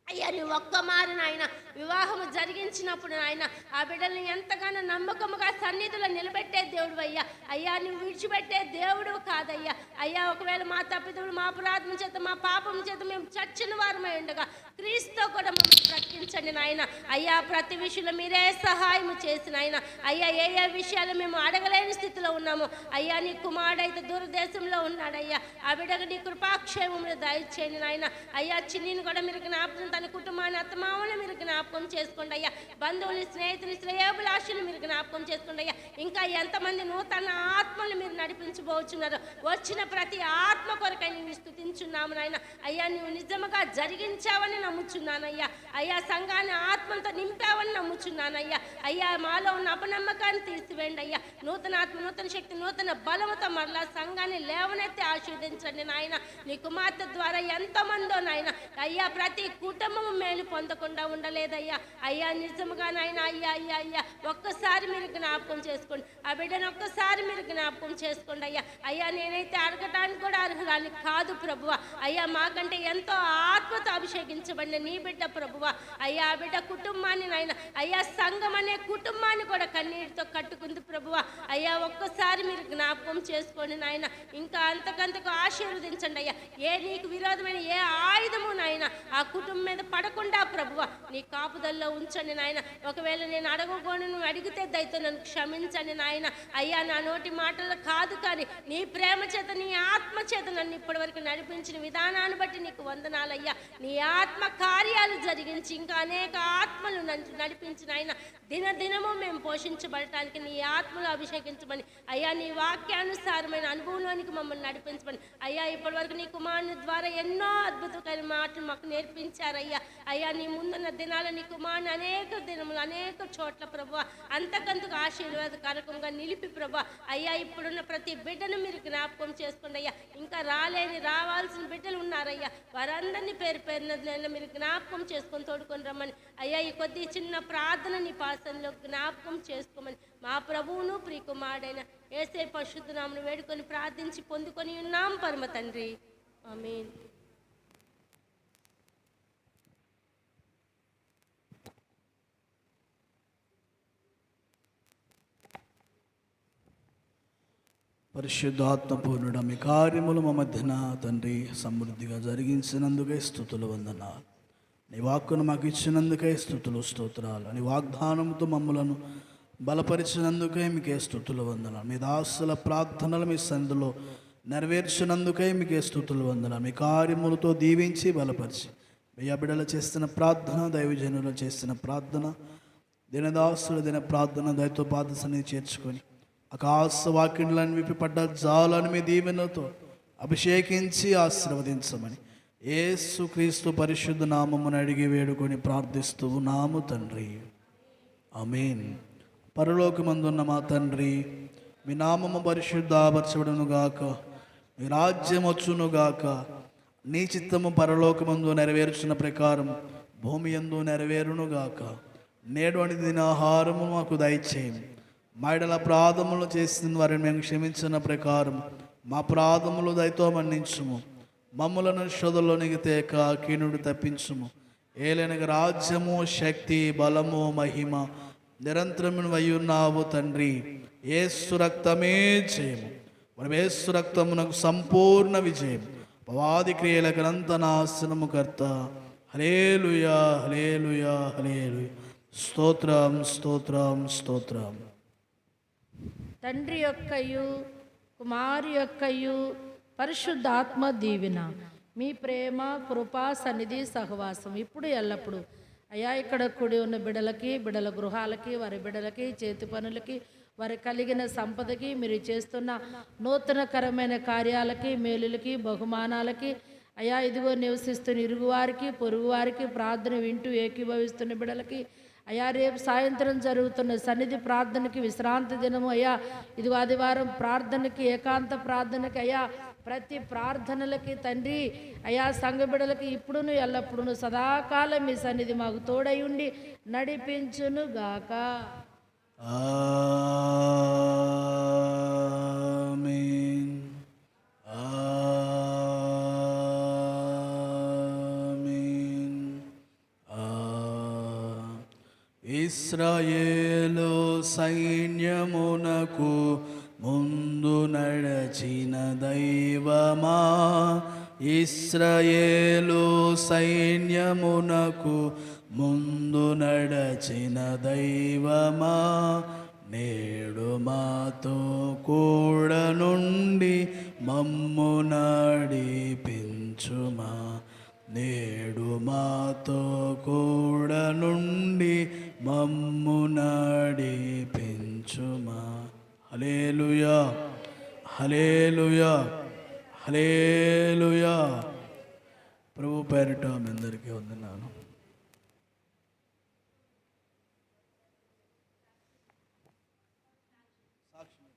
అయ్యా నీ ఒక్క మారు నాయన వివాహము జరిగించినప్పుడు నాయన ఆ బిడ్డల్ని ఎంతగానో నమ్మకముగా సన్నిధిలో నిలబెట్టే దేవుడు అయ్యా. అయ్యా నువ్వు విడిచిపెట్టే దేవుడు కాదయ్యా. అయ్యా ఒకవేళ మా తప్పిదములు మా అపరాధం చేత మా పాపం చేత మేము చచ్చిన వారమై ఉండగా క్రీస్తుతో కూడా మమ్మల్ని ప్రకటించండి నాయన. అయ్యా ప్రతి విషయంలో మీరే సహాయం చేసిన ఆయన. అయ్యా ఏ ఏ విషయాలు మేము అడగలేని స్థితిలో ఉన్నాము అయ్యా. నీ కుమారుడైతే దూరదేశంలో ఉన్నాడయ్యా. ఆ బిడ్డకు నీ కృపాక్షేమములు దయచేయండి నాయన. అయ్యా చిన్నిని కూడా మీరు జ్ఞాపకం, తన కుటుంబాన్ని అత్తమామలు మీరు జ్ఞాపకం చేసుకోండి అయ్యా. బంధువులు స్నేహితులు శ్రేయోభిలాషులు మీరు జ్ఞాపకం చేసుకోండి అయ్యా. ఇంకా ఎంతమంది నూతన ఆత్మలు మీరు నడిపించబోచున్నారు. వచ్చిన ప్రతి ఆత్మ కొరకై నేను స్తుతించున్నాము నాయన. అయ్యా నువ్వు నిజముగా జరిగించావని నమ్ముచున్నానయ్యా. అయ్యా సంఘాన్ని ఆత్మలతో నింపావని నమ్ముచున్నానయ్యా. అయ్యా మాలో ఉన్న అపనమ్మకాన్ని తీసివేయండి అయ్యా. నూతన ఆత్మ, నూతన శక్తి, నూతన బలముతో మరలా సంఘాన్ని లేవనెత్తి ఆశీర్వదించండి నాయన. నీ కుమార్తె ద్వారా ఎంతమందో నాయన అయ్యా ప్రతి కుటుంబము మేలు పొందకుండా ఉండలేదయ్యా. అయ్యా నిజముగా నాయన అయ్యా అయ్యా అయ్యా ఒక్కసారి మీరు జ్ఞాపకం చేసుకోండి. ఆ బిడ్డను ఒక్కసారి మీరు జ్ఞాపకం చేసుకోండి అయ్యా. అయ్యా నేనైతే అడగటానికి కూడా అర్హురాలి కాదు ప్రభువ. అయ్యా మాకంటే ఎంతో ఆత్మతో అభిషేకించబడిన నీ బిడ్డ ప్రభువ. అయ్యా ఆ బిడ్డ కుటుంబాన్ని నాయన అయ్యా సంఘం అనే కుటుంబాన్ని కూడా కన్నీటితో కట్టుకుంది ప్రభువ. అయ్యా ఒక్కసారి మీరు జ్ఞాపకం చేసుకోండి నాయన. ఇంకా అంతకంతకు ఆశీర్వదించండి అయ్యా. ఏ నీకు విరోధమైన ఏ ఆయుధము నాయన ఆ కుటుంబం మీద పడకుండా ప్రభువ నీ కాపుదల్లో ఉంచండి నాయన. ఒకవేళ నేను అడగకూడదు నువ్వు అడిగితే దయతో నన్ను క్షమించండి నాయన. అయ్యా నా నోటి మాటలు కాదు కానీ నీ ప్రేమ చేత నీ ఆత్మ చేత నన్ను ఇప్పటి వరకు నడిపించిన విధానాన్ని బట్టి నీకు వందనాలయ్యా. నీ ఆత్మ కార్యాలు జరిగించి ఇంకా అనేక ఆత్మలు నడిపించిన ఆయన దినదినము మేము పోషించబడటానికి నీ ఆత్మలు అభిషేకించమని అయ్యా. నీ వాక్యానుసారమైన అనుభవంలోనికి మమ్మల్ని నడిపించమని అయ్యా. ఇప్పటి వరకు నీ కుమారుని ద్వారా ఎన్నో అద్భుతమైన మాటలు మాకు నేర్పించారయ్యా. అయ్యా నీ ముందున్న దినాలు నీ కుమారుని అనేక దినములు అనేక చోట్ల ప్రభువా అంతకంతకు ఆశీర్వాదకరకంగా నిలిపి ప్రభువా అయ్యా. ఇప్పుడున్న ప్రతి బిడ్డను మీరు జ్ఞాపకం చేసుకోండి అయ్యా. ఇంకా రావాల్సిన బిడ్డలు ఉన్నారయ్యా. వారందరినీ పేరు పేరున మీరు జ్ఞాపకం చేసుకొని తోడుకొని రమ్మని అయ్యా. ఈ కొద్ది చిన్న ప్రార్థన నీ పాసంలో జ్ఞాపకం చేసుకోమని మా ప్రభువును ప్రియకుమారుడైన యేసే పరిశుద్ధ నామమున వేడుకొని ప్రార్థించి పొందుకొని ఉన్నాం పరమ తండ్రి. ఆమేన్. పరిశుద్ధాత్మ పూర్ణుడ మీ కార్యములు మా మధ్యన తండ్రి సమృద్ధిగా జరిగించినందుకే స్తుతులు వందనాలు. నీ వాక్కును మాకు ఇచ్చినందుకే స్తుతులు స్తోత్రాలు. నీ వాగ్దానంతో మమ్మలను బలపరిచినందుకే మీకే స్తుతులు వందనాలు. మీ దాసుల ప్రార్థనలు మీ సందులో నెరవేర్చినందుకే మీకే స్తుతులు వందనాలు. మీ కార్యములతో దీవించి బలపరిచి మీ బిడ్డలు చేస్తున్న ప్రార్థన, దైవజనులు చేస్తున్న ప్రార్థన, దినదాసుల దిన ప్రార్థన దయతో పాదసని చేర్చుకొని ఆకాశ వాక్యులను విప్పిపడ్డ జాలను మీ దీవెనతో అభిషేకించి ఆశీర్వదించమని యేసుక్రీస్తు పరిశుద్ధ నామమును అడిగి వేడుకొని ప్రార్థిస్తూ నాము తండ్రి. ఆమేన్. పరలోకమందున్న మా తండ్రి, మీ నామము పరిశుద్ధపరచబడునుగాక, మీ రాజ్యం వచ్చునుగాక, నీ చిత్తము పరలోకమందు నెరవేర్చిన ప్రకారం భూమి యందు నెరవేరునుగాక. నేడు దిన ఆహారము మాకు దయచేయం. మా ఎడల అపరాధములు చేసిన వారిని మేము క్షమించిన ప్రకారం మా అపరాధములు దయతో మన్నించుము. మమ్ములను శోధనలోనికి తేక కీనుడు తప్పించుము. ఏలైనగా రాజ్యము, శక్తి, బలము, మహిమ నిరంతరము అయ్యున్నావు తండ్రి. యేసు రక్తమే జయము. మనం యేసు రక్తమునకు సంపూర్ణ విజయం. పవాది క్రియలకు అనంత నాశనము కర్త. హల్లెలూయా, హల్లెలూయా, హల్లెలూయా. స్తోత్రం, స్తోత్రం, స్తోత్రం. తండ్రి యొక్కయు కుమారి యొక్కయు పరిశుద్ధాత్మ దీవెన మీ ప్రేమ, కృప, సన్నిధి, సహవాసం ఇప్పుడు ఎల్లప్పుడు అయ్యా ఇక్కడ కూడి ఉన్న బిడ్డలకి, బిడ్డల గృహాలకి, వారి బిడ్డలకి, చేతి పనులకి, వారి కలిగిన సంపదకి, మీరు చేస్తున్న నూతనకరమైన కార్యాలకి, మేలులకి, బహుమానాలకి అయ్యా ఇదిగో నివసిస్తున్న ఇరుగువారికి, పొరుగువారికి, ప్రార్థన వింటూ ఏకీభవిస్తున్న బిడ్డలకి అయ్యా రేపు సాయంత్రం జరుగుతున్న సన్నిధి ప్రార్థనకి, విశ్రాంతి దినము అయ్యా ఇదిగో ఆదివారం ప్రార్థనకి, ఏకాంత ప్రార్థనకి అయ్యా ప్రతి ప్రార్థనలకి తండ్రి అయ్యా సంఘ బిడ్డలకి ఇప్పుడును ఎల్లప్పుడును సదాకాలం మీ సన్నిధి మాకు తోడై ఉండి నడిపించును గాక. ఆమేన్. ఆమేన్. ఇశ్రాయేలు సైన్యమునకు ముందు నడచిన దైవమా, ఇశ్రాయేలు సైన్యమునకు ముందు నడచిన దైవమా, నేడు మాతో కూడా నుండి మమ్ము నడిపించుమా, నేడు మాతో కూడా నుండి మమ్ము నడిపించుమా. హల్లెలూయా, హల్లెలూయా, హల్లెలూయా. ప్రభు పేరిట మీ అందరికీ వందనాలు. సాక్ష్యం